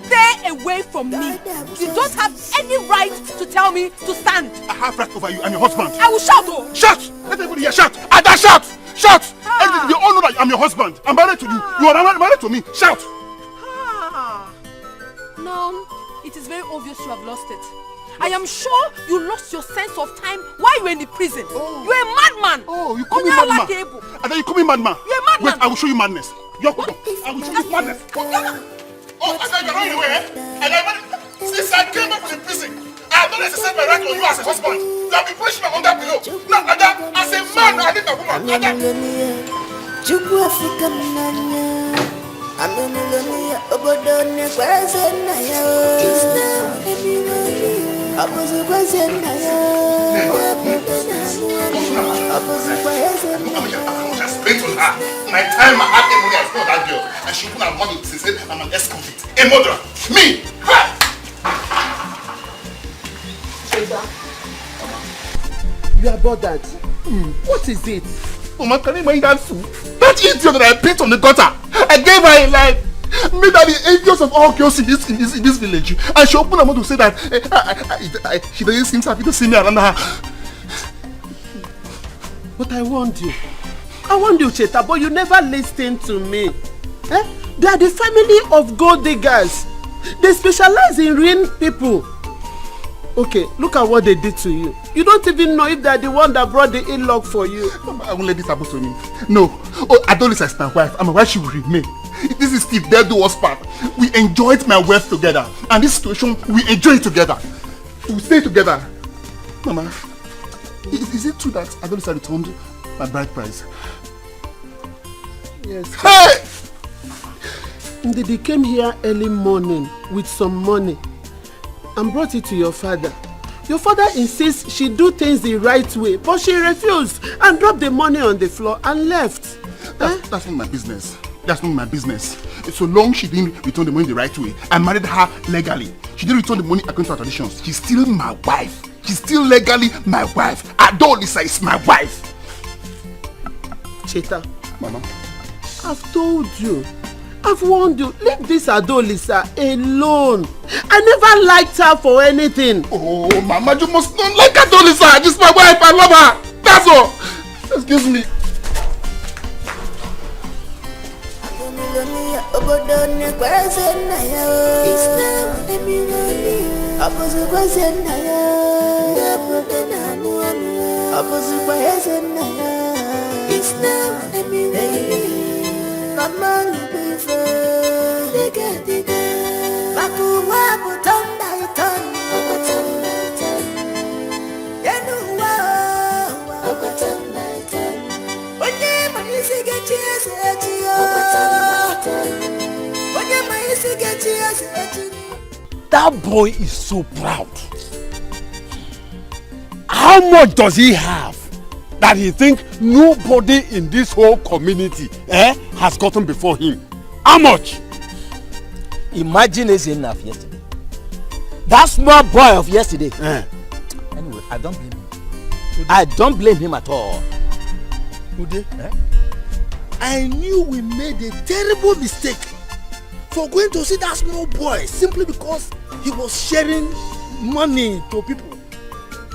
Stay away from me. You don't have any right to tell me to stand. I have right over you. I'm your husband. I will shout. Oh. Shout! Let everybody hear. Shout! Ada, shout! Shout! They all know that I'm your husband. I'm married to you. You are married to me. Shout! Now, it is very obvious you have lost it. I am sure you lost your sense of time while you were in the prison. Oh. You're a madman. Oh, you call me madman. And then you call me madman. You're a madman. Wait, I will show you madness. I will show you madness. Oh, I thought you're running away, eh? Since I came back from the prison, I have not exercised my right on you as a husband. You have been pushing my under below. Now, Ada, as a man, I need a woman. Ada. My time, I had money, I spent that girl, and she put her money since I'm an ex-convict, a murderer. Me! You are bothered. What is it? Mama, can you mind that fool? That idiot that I picked on the gutter, I gave her a life. Made her the envious of all girls in this village, and she opened her mouth to say that she doesn't seem happy to see me around her. But I warned you. Cheta, but you never listened to me. They are the family of gold diggers. They specialize in ruining people. Okay, look at what they did to you. You don't even know if they are the one that brought the in-law for you. I won't let this happen to me. No. Oh, Adolis is my wife, and my wife should remain. This is Steve, they'll do us part. We enjoyed my wealth together, and this situation, we enjoy it together. We stay together. Mama, is it true that Adolis returned my bride price? Yes. Hey! They came here early morning with some money and brought it to your father. Your father insists she do things the right way, but she refused and dropped the money on the floor and left. That's not my business. That's not my business. So long she didn't return the money the right way, I married her legally. She didn't return the money according to our traditions. She's still my wife. She's still legally my wife. Adolisa is my wife. Cheta, Mama, I've told you. I've warned you. Leave this Adolisa alone. I never liked her for anything. Oh, Mama, you must not like Adolisa. She's my wife. I love her. That's all. Excuse me. That boy is so proud. How much does he have that he think nobody in this whole community has gotten before him? How much? Imagine it's enough yesterday. That small boy of yesterday. Anyway, I don't blame him. I don't blame him at all. Ude, I knew we made a terrible mistake for going to see that small boy simply because he was sharing money to people.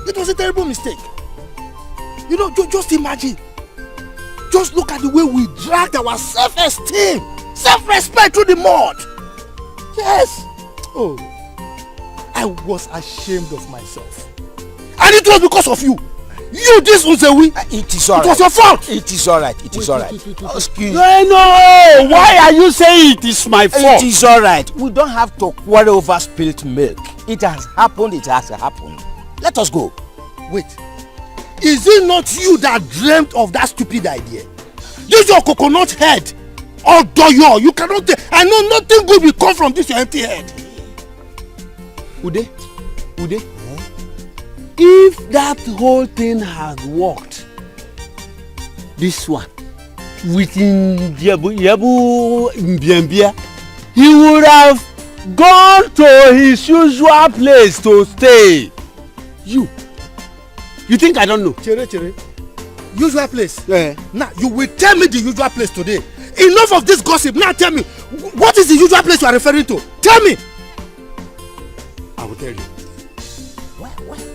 It was a terrible mistake. You know, just imagine. Just look at the way we dragged our self-esteem, self-respect through the mud. Yes. Oh, I was ashamed of myself. And it was because of you. You, this was a we. It is alright. It was your fault. It is alright. It is alright. Excuse me. No. Why are you saying it is my fault? It is alright. We don't have to quarrel over spilt milk. It has happened. It has happened. Let us go. Wait. Is it not you that dreamt of that stupid idea? This your coconut head. Oh, doyo. You cannot. I know nothing good will come from this your empty head. Ude. If that whole thing had worked, this one, within Yebu Mbiambia, he would have gone to his usual place to stay. You think I don't know? Chere. Usual place? Yeah. Now, you will tell me the usual place today. Enough of this gossip. Now tell me, what is the usual place you are referring to? Tell me. I will tell you.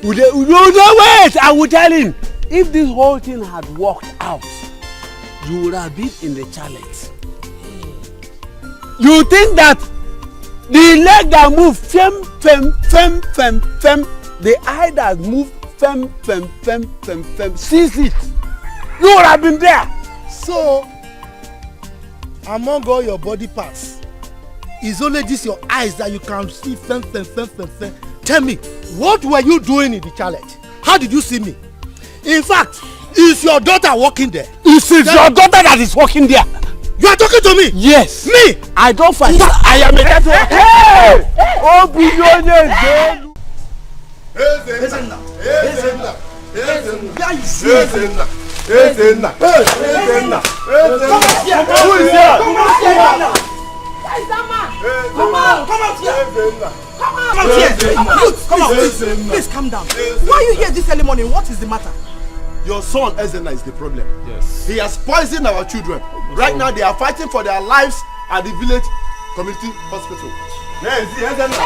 No, wait! I will tell him. If this whole thing had worked out, you would have been in the challenge. You think that the leg that moved fem, the eye that moved fem, sees it. You would have been there. So, among all your body parts, is only this your eyes that you can see fem. Tell me, what were you doing in the challenge? How did you see me? In fact, is your daughter walking there? It is your daughter that is walking there. You are talking to me? Yes. Me? I don't find I am a daughter. Hey! Oh, billionaire. Who is here? Come out here. Come out here. Come out. Please calm down. Why are you here this early morning? What is the matter? Your son Ezenna is the problem. Yes. He has poisoned our children. Right now they are fighting for their lives at the village community hospital. Yes, Ezenna.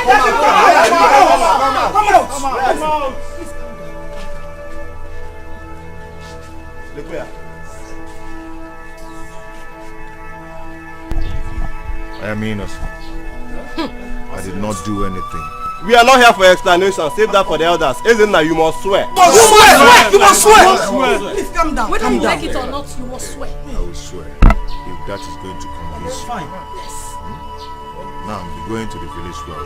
Come out. Please calm down. Look where. I am innocent. I did not do anything. We are not here for explanation. Save that for the elders. Ezenna, you must swear. You must swear. Please calm down. Whether you like it or not, you must swear. I will swear. If that is going to convince you. Fine. Yes. Now I'm going to the village square.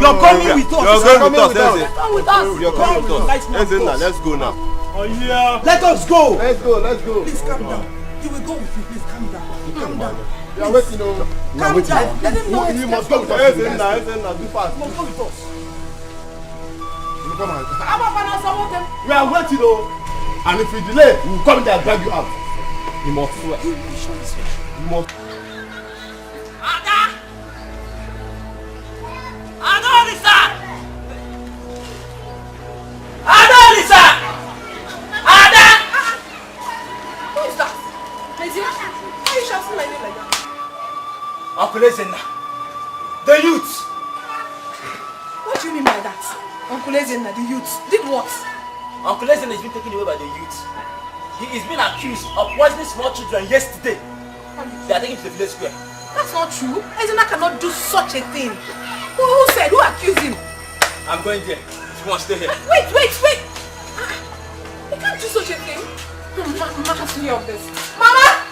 You're coming with us. You're coming with us. Come with us. You're coming with us. Ezenna, let's go now. Oh yeah. Let us go. Let's go. Please calm down. He will go with you. Please calm down. Calm down. You are waiting. Calm down. Let him know. You must go with us. Ezenna, do fast. You must go with us. Come on. We are waiting, and if you delay, we will come there and drag you out. You must swear. You must. Who is that? Lizzie? Why are you shouting my name like that? Uncle Ezenna, the youth. What do you mean by that? Uncle Ezenna, the youth. Did what? Uncle Ezenna has been taken away by the youth. He is being accused of poisoning small children yesterday. They are taken to the village square. That's not true. Ezenna cannot do such a thing. Who said? Who accused him? I'm going there. If you want to stay here. Wait. He can't do such a thing. Mama has to hear of this. Mama!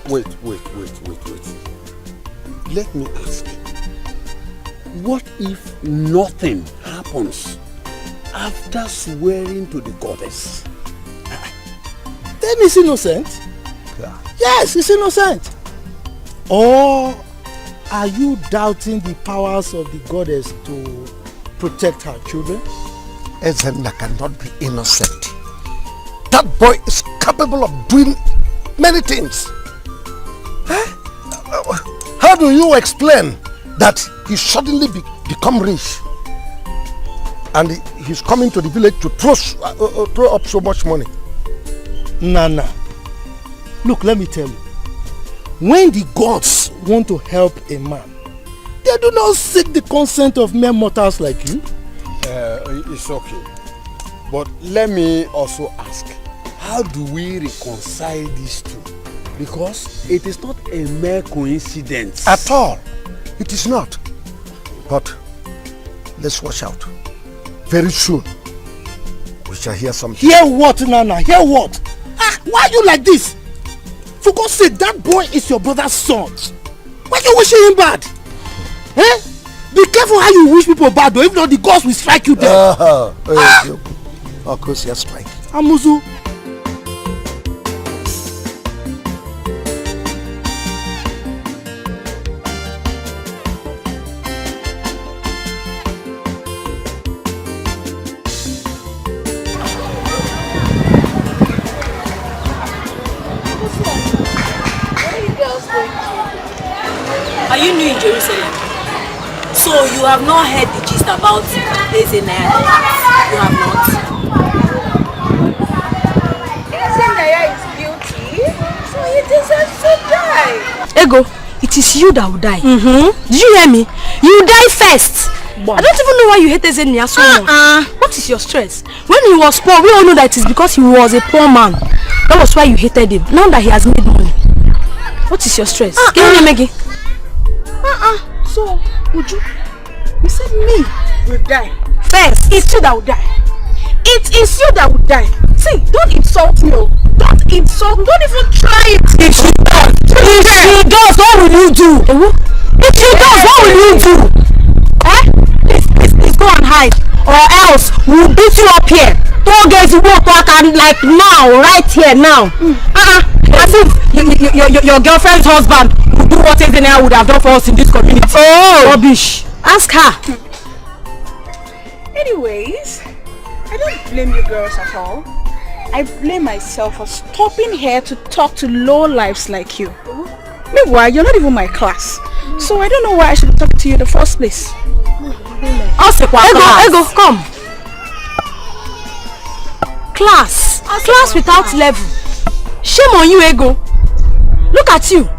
Wait. Let me ask. What if nothing happens after swearing to the goddess? Then he's innocent. Yeah. Yes, he's innocent. Or are you doubting the powers of the goddess to protect her children? Ezenna cannot be innocent. That boy is capable of doing many things. How do you explain that he suddenly become rich and he's coming to the village to throw up so much money? Nana, look, let me tell you. when the gods want to help a man, they do not seek the consent of mere mortals like you. It's okay. But let me also ask, how do we reconcile these two? Because it is not a mere coincidence. At all. It is not. But let's watch out. Very soon, we shall hear something. Hear what, Nana? Hear what? Why are you like this? For God's sake, that boy is your brother's son. Why are you wishing him bad? Eh? Be careful how you wish people bad, though. If not, the gods will strike you dead. Of course, yes, strike. Amuzu. Are you new in Jerusalem? So you have not heard the gist about Ezenaya? You have not? Ezenaya is guilty, so he deserves to die. Ego, it is you that will die. Did you hear me? You die first. I don't even know why you hate Ezenaya so much. What is your stress? When he was poor, we all know that it is because he was a poor man. That was why you hated him. Now that he has made money. What is your stress? Give me Maggie. So, would you said me will die. First, it's you that will die. It is you that will die. See, don't insult me. Don't insult me. Don't even try it. If she does, what will you do? If she does, what will you do? Please go and hide. Or else we'll beat you up here. Don't get to work like now, right here now. As if your girlfriend's husband would do what Ezenaya would have done for us in this community. Oh, rubbish. Ask her. Anyways, I don't blame you girls at all. I blame myself for stopping here to talk to low lives like you. Meanwhile, you're not even my class. So I don't know why I should be talking to you in the first place. Ego, come. Class without level. Shame on you, Ego. Look at you.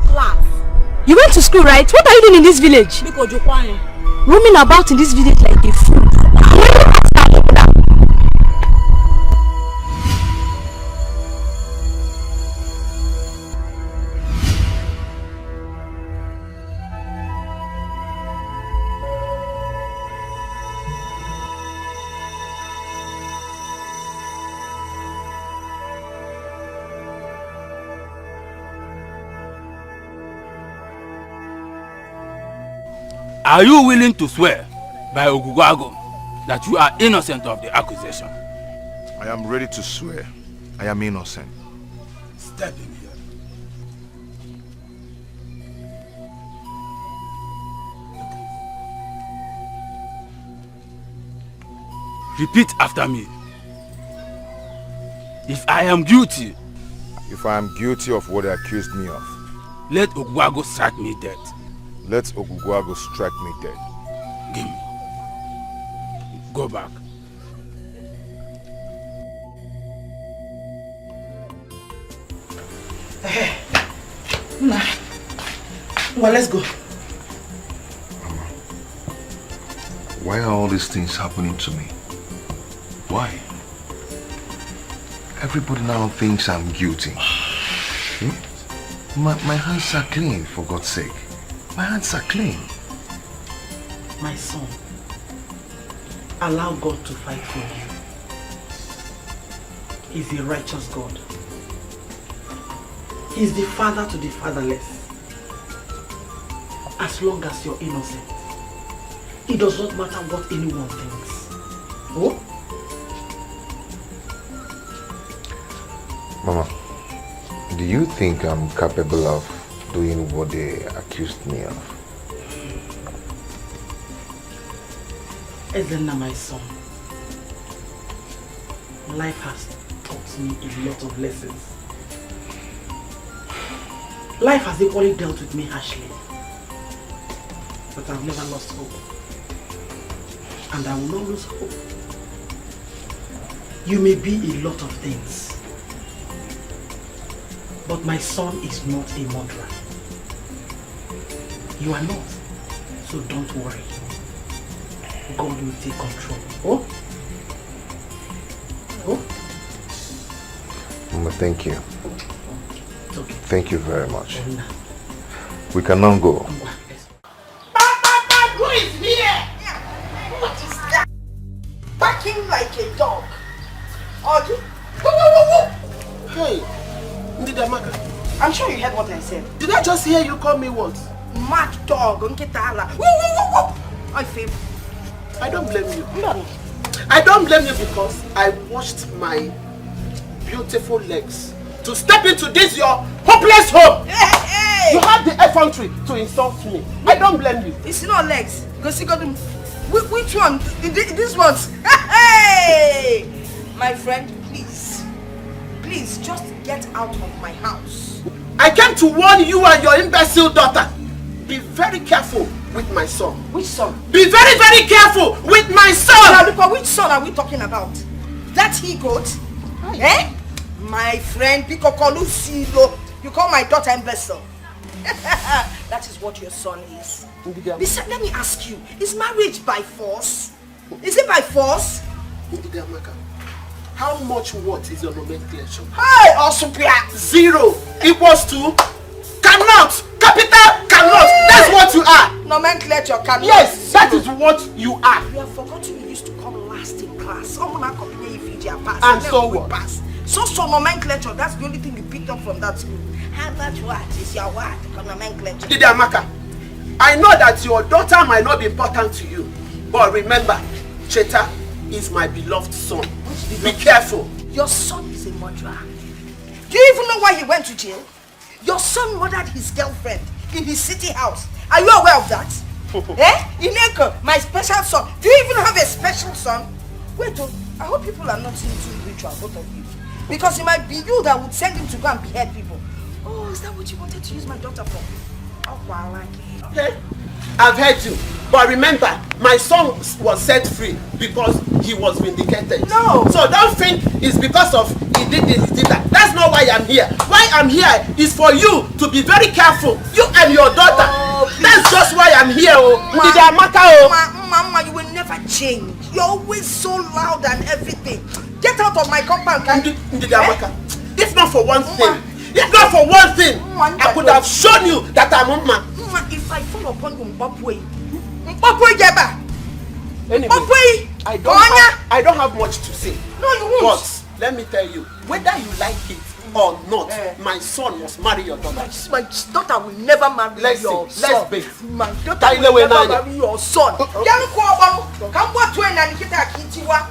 You went to school, right? What are you doing in this village? Roaming about in this village like a fool. Are you willing to swear by Oguguago that you are innocent of the accusation? I am ready to swear. I am innocent. Step in here. Repeat after me. If I am guilty. If I am guilty of what they accused me of. Let Oguguago strike me dead. Let Oguguago strike me dead. Give me. Go back. Well, let's go. Why are all these things happening to me? Why? Everybody now thinks I'm guilty. My hands are clean, for God's sake. My hands are clean. My son, allow God to fight for you. He's a righteous God. He's the father to the fatherless. As long as you're innocent, it does not matter what anyone thinks. Oh? Mama, do you think I'm capable of doing what they accused me of? Ezenna, my son, life has taught me a lot of lessons. Life has equally dealt with me harshly, but I've never lost hope, and I will not lose hope. You may be a lot of things, but my son is not a murderer. You are not. So don't worry. God will take control. Oh? Oh? Mama, thank you. It's okay. Thank you very much. We can now go. Who is here? What is that? Barking like a dog. Audrey? Hey, Ndidamaka. I'm sure you heard what I said. Did I just hear you call me what? Mad dog. I feel. I don't blame you. No. I don't blame you because I washed my beautiful legs to step into this your hopeless home. Hey! You have the effrontery to insult me. I don't blame you. It's not legs. Because you got them. Which one? This one's. Hey! My friend, please. Please, just get out of my house. I came to warn you and your imbecile daughter. Be very careful with my son. Which son? Be very, very careful with my son! Now, look, which son are we talking about? That he goat? Eh? My friend, Pikokolu Silo. You call my daughter imbecile. That is what your son is. Besides, let me ask you, is marriage by force? Is it by force? How much what is your nomenclature? Hey, Osupia! 0 equals to cannot. Capital cannot. That's what you are. Nomenclature cannot. Yes, that is what you are. You have forgotten you used to come last in class. And so what? Pass. So nomenclature, that's the only thing you picked up from that school. How much what is your what? Nomenclature. Ndidamaka, I know that your daughter might not be important to you, but remember, Cheta is my beloved son. Be careful. Your son is a murderer. Do you even know why he went to jail? Your son murdered his girlfriend in his city house. Are you aware of that? Ineko, my special son. Do you even have a special son? Wait, I hope people are not into ritual, both of you. Because it might be you that would send him to go and behead people. Oh, is that what you wanted to use my daughter for? Oh, I like it. Okay, I've heard you. But remember, my son was set free because he was vindicated. No! So don't think it's because of he did this, he did that. That's not why I'm here. Why I'm here is for you to be very careful. You and your daughter. Oh, that's just why I'm here. Mama, you will never change. You're always so loud and everything. Get out of my compound, can you? If not for one thing, I could have shown you that I'm Mama. If I fall upon you, Mbapwe. Anyway, I don't have much to say. No, you won't. But let me tell you, whether you like it or not, my son must marry your daughter. My daughter will never marry your son. Let's bait. My daughter will never marry your son.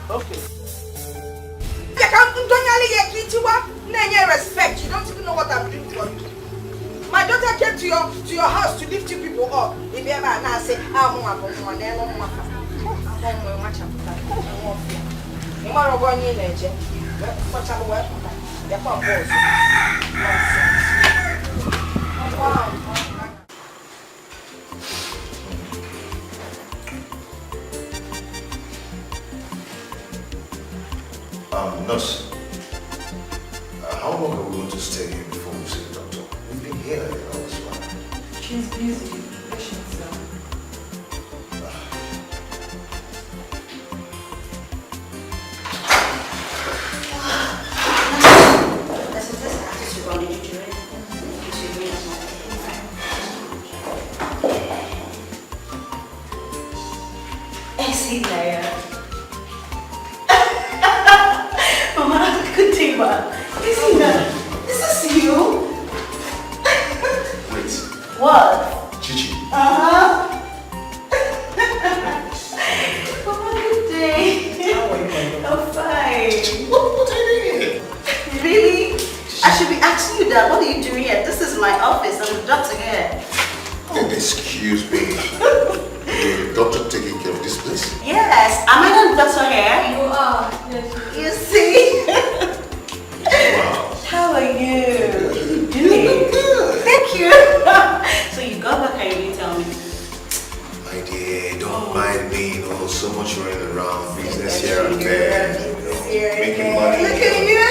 Okay. Respect. You don't even know what I'm doing for you. My daughter came to your house to lift you people up. If you ever now say, Nurse, how long are we going to stay here before we see the doctor? We've been here all this while. She's busy. Patience, sir. Mama, good day, ma. This is you? Wait. What? Chichi. Mama, good day. How are you? I'm fine. What are you doing here? Really? I should be asking you that. What are you doing here? This is my office. I'm the doctor here. Excuse me. The doctor taking care of this place? Yes. Am I not the doctor here? You are. Yes. You see? Wow. How are you? You look good. Thank you. So you got back and you didn't tell me. My dear, don't mind me. So much running around, business here and there. Making money. Look at you.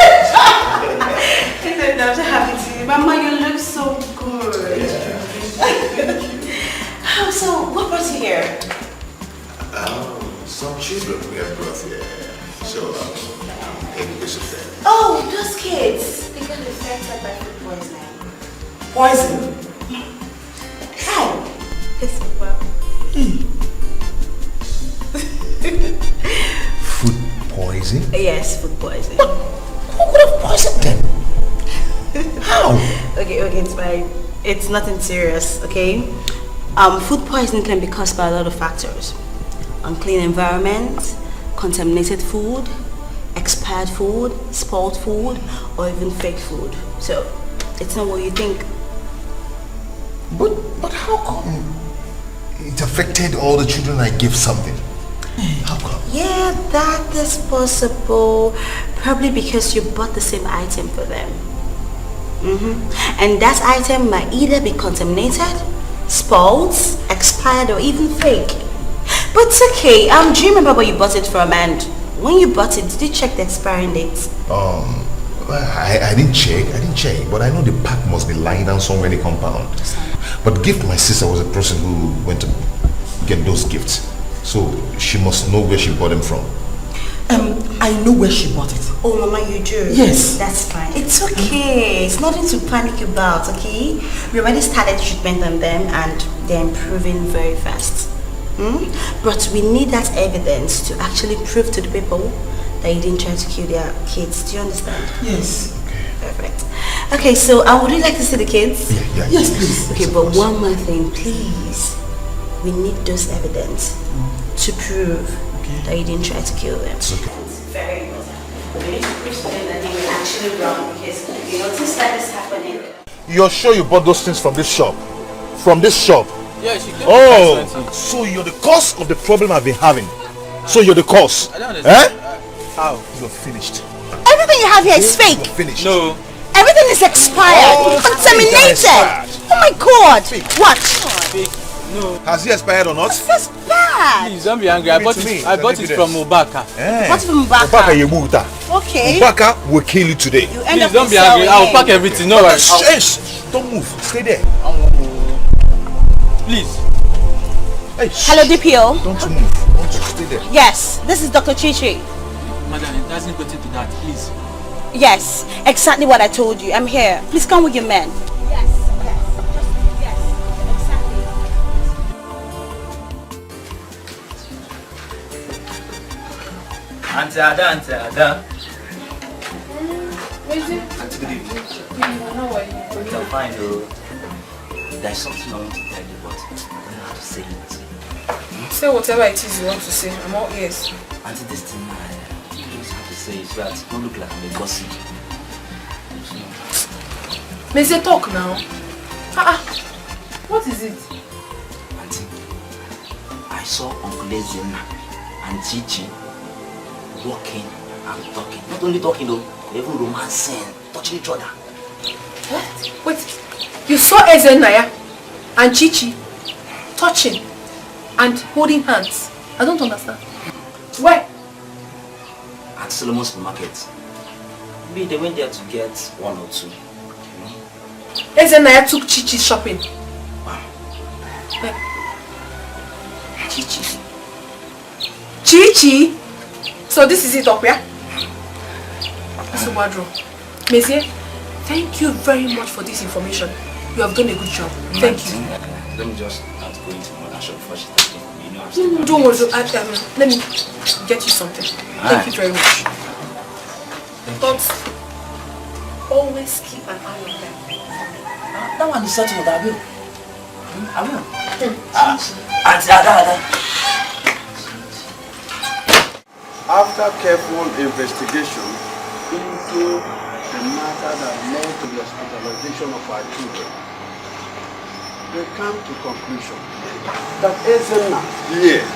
I'm so happy to see you. Mama, you look so good. Yeah. we have broth here. So, any piece of that. Oh, those kids. They got affected by food poisoning. Poison? How? Yes, well. Food poison? Yes, food poisoning. Who could have poisoned them? How? Okay, it's fine. It's nothing serious, okay? Food poisoning can be caused by a lot of factors. Unclean environment, contaminated food, expired food, spoiled food, or even fake food. So, it's not what you think. But how come it affected all the children I give something? How come? Yeah, that is possible. Probably because you bought the same item for them. And that item might either be contaminated, spoiled, expired, or even fake. But it's okay. Do you remember where you bought it from? And when you bought it, did you check the expiring date? I didn't check, but I know the pack must be lying down somewhere in the compound. But gift, my sister was a person who went to get those gifts. So she must know where she bought them from. I know where she bought it. Oh, Mama, you do? Yes. That's fine. It's okay. It's nothing to panic about, okay? We already started treatment on them and they're improving very fast. But we need that evidence to actually prove to the people that you didn't try to kill their kids. Do you understand? Yes. Perfect. Okay, so would you like to see the kids? Yeah. Yes, please. Okay, but one more thing, please. We need those evidence to prove that you didn't try to kill them. It's okay. It's very important. We need to prove to them that they were actually wrong because things like this happening. You're sure you bought those things from this shop? From this shop? Yeah, she came. Oh, so you're the cause of the problem I've been having. So you're the cause. I don't understand. How? You're finished. Everything you have here is fake. You're finished. No. Everything is expired. Contaminated. Oh my God. What? No. Has it expired or not? That's bad. Please don't be angry. I bought it from Obaka. What's from Mbaka? Obaka Yebuta. Okay. Obaka will kill you today. You Please don't be angry. I'll pack everything. No worries. Don't move. Stay there. Please. Hey, Hello, DPO. Don't you move. Don't you stay there. Yes, this is Dr. Chichi. Madam, it doesn't go into that. Please. Yes, exactly what I told you. I'm here. Please come with your men. Yes, exactly. Auntie Ada. Auntie, good evening. How are you? I'm fine though. There's something I want to tell you, but I don't know how to say it. Say whatever it is you want to say. I'm all ears. Auntie, this thing I just have to say is that it don't look like I'm a gossip. May they talk now? What is it? Auntie, I saw Uncle Ezena and Chichi walking and talking. Not only talking though, even romancing, touching each other. What? Wait, you saw Ezenaya and Chichi touching and holding hands? I don't understand. Where? At Solomon's supermarket. Maybe they went there to get one or two. Ezenaya took Chichi shopping. Wow. Where? Chichi. Chichi? So this is it up, yeah? Mr. Wadro, Mezie, thank you very much for this information. You have done a good job. Thank you. Let me just not go into another shop before she takes me. You know, Don't worry, let me get you something. Thank you very much. But always keep an eye on them. That one is certain that I will. Auntie Ada. After careful investigation into the matter that led to the hospitalization of our children, they come to conclusion that Ezena here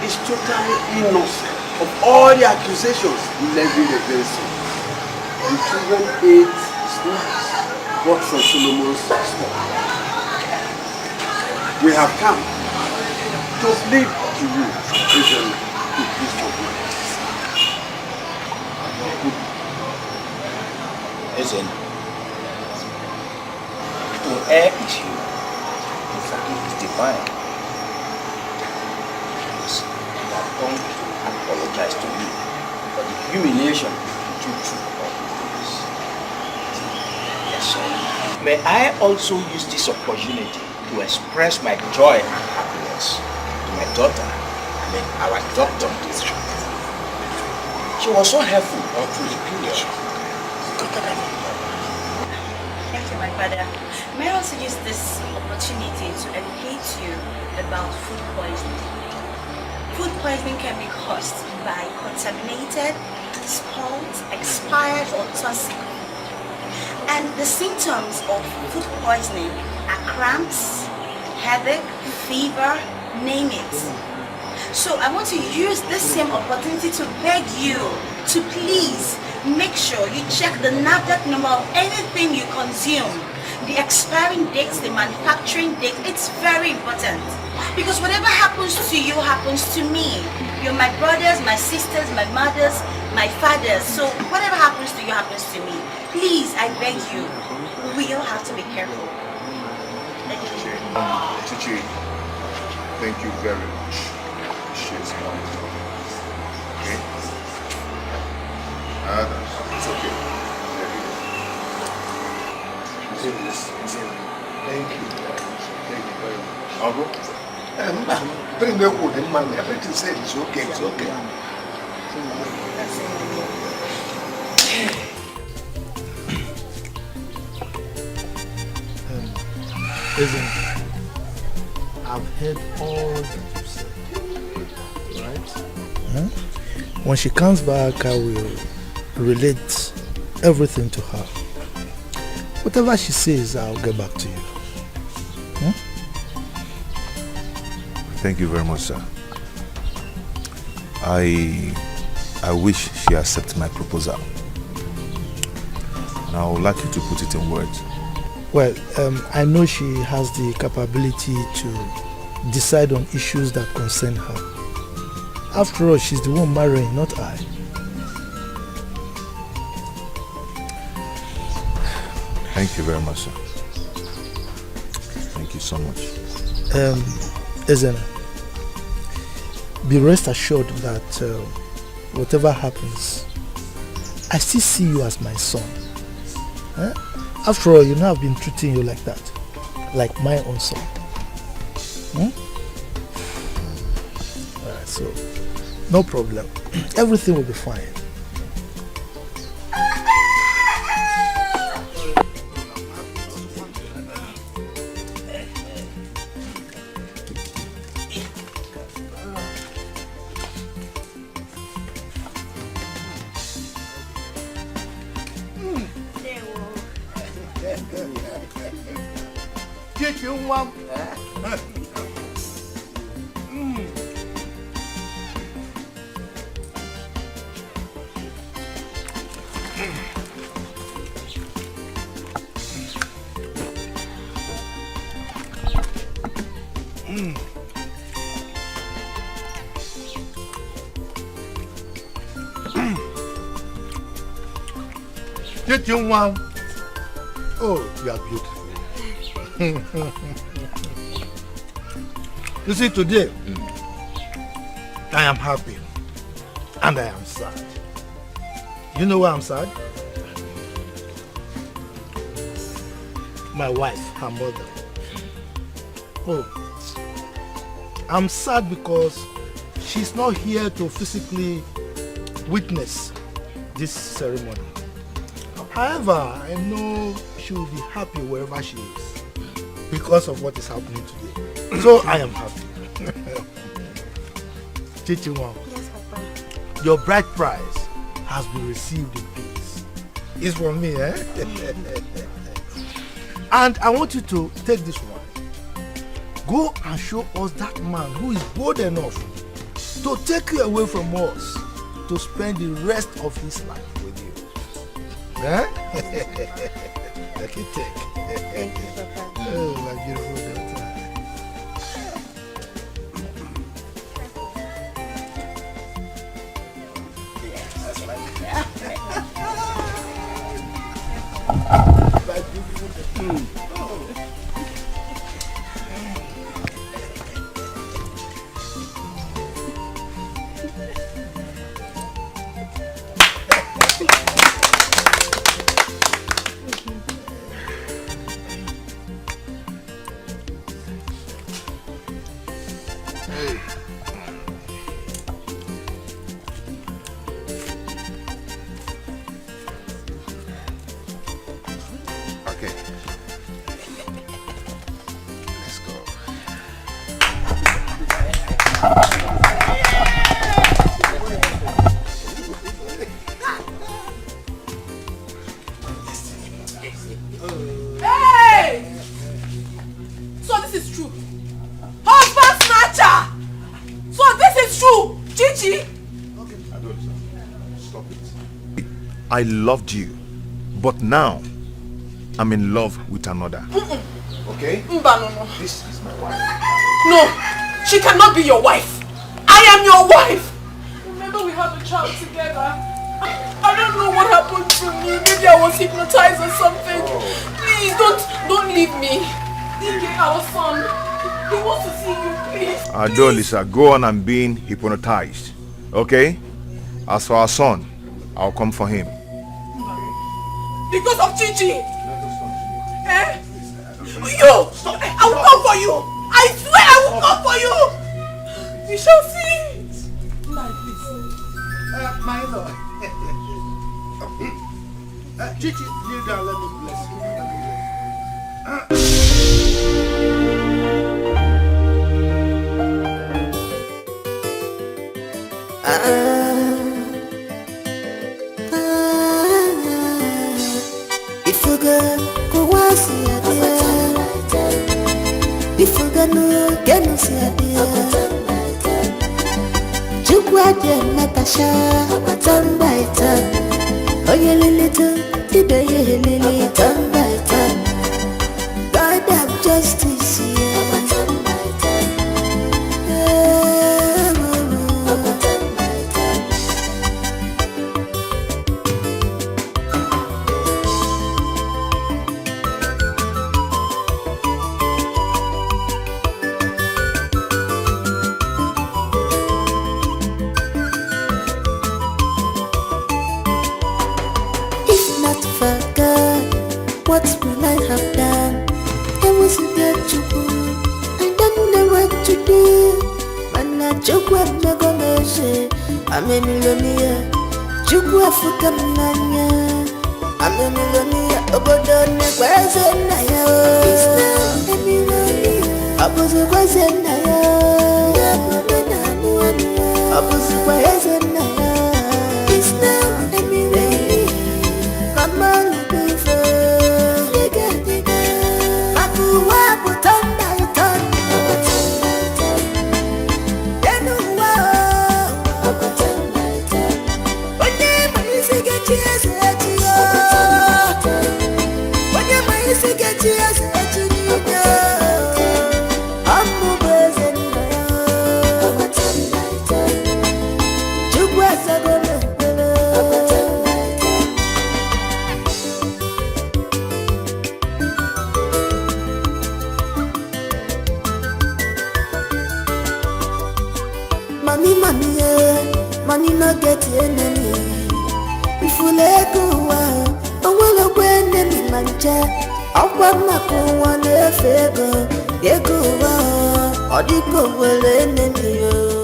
is totally innocent of all the accusations levied against him. The children ate snacks bought from Solomon's store. We have come to plead to you, Ezena, to please forgive us. Ezena, to err is human, to forgive is divine. Because we have come to apologize to you for the humiliation you took upon us. Yes, sir. May I also use this opportunity to express my joy and happiness to my daughter, our doctor. She was so helpful all through the period. Thank you, my father. May I also use this opportunity to educate you about food poisoning. Food poisoning can be caused by contaminated, spoiled, expired, or toxic. And the symptoms of food poisoning are cramps, headache, fever, name it. So I want to use this same opportunity to beg you to please make sure you check the NAFDAC number of anything you consume. The expiring dates, the manufacturing date, it's very important. Because whatever happens to you happens to me. You're my brothers, my sisters, my mothers, my fathers. So whatever happens to you happens to me. Please, I beg you, we all have to be careful. Thank you. Chichi, thank you very much. She's wonderful. Okay? It's okay. Thank you. Thank you very much. Uncle? Everything said it's okay. It's okay. Listen, I've heard all that you said, right? Huh? When she comes back, I will relate everything to her. Whatever she says, I'll get back to you. Hmm? Thank you very much, sir. I wish she accepts my proposal. And I would like you to put it in words. Well, I know she has the capability to decide on issues that concern her. After all, she's the one marrying, not I. Thank you very much, sir. Thank you so much. Ezena, be rest assured that whatever happens, I still see you as my son. Eh? After all, you know I've been treating you like that, like my own son. Hmm? Alright, so no problem. Everything will be fine. Oh, you are beautiful. You see, today, I am happy and I am sad. You know why I'm sad? My wife, her mother. Oh, I'm sad because she's not here to physically witness this ceremony. However, I know she will be happy wherever she is because of what is happening today. So I am happy. Chichiwa, yes, Papa. Your bride prize has been received in peace. It's from me, eh? And I want you to take this one. Go and show us that man who is bold enough to take you away from us to spend the rest of his life with you. Huh? Let it take. Thank you, Papa. Oh, my beautiful daughter. My beautiful daughter. I loved you, but now I'm in love with another. Okay? No. This is my wife. No, she cannot be your wife. I am your wife. Remember we had a child together. I don't know what happened to me. Maybe I was hypnotized or something. Please don't leave me. Dingy, our son. He wants to see you, please. Lisa, go on and being hypnotized. Okay? As for our son, I'll come for him. Because of Chichi. Eh? You! I will come for you! I swear I will come for you! You shall see it! My lord. Chichi, kneel down, let me bless you. If you go see a dear, if you go no see a dear, Jukwaje Natasha, turn by turn. Oh, you little, did you lily turn by turn? God have justice here. What will I have done? I wasn't there to go. I don't know what to do. Man, I joke with my gomeshi. I'm a millionaire. Joke with Fukamania. I'm a millionaire. Obodone, where's it now? It's not a millionaire. I was a wasn't now. I was a wasn't now. It's not a millionaire. Mama. Money no get enemy. If you let go, I will go enemy mancha. I'll want my one favor. They go, or the go will enemy.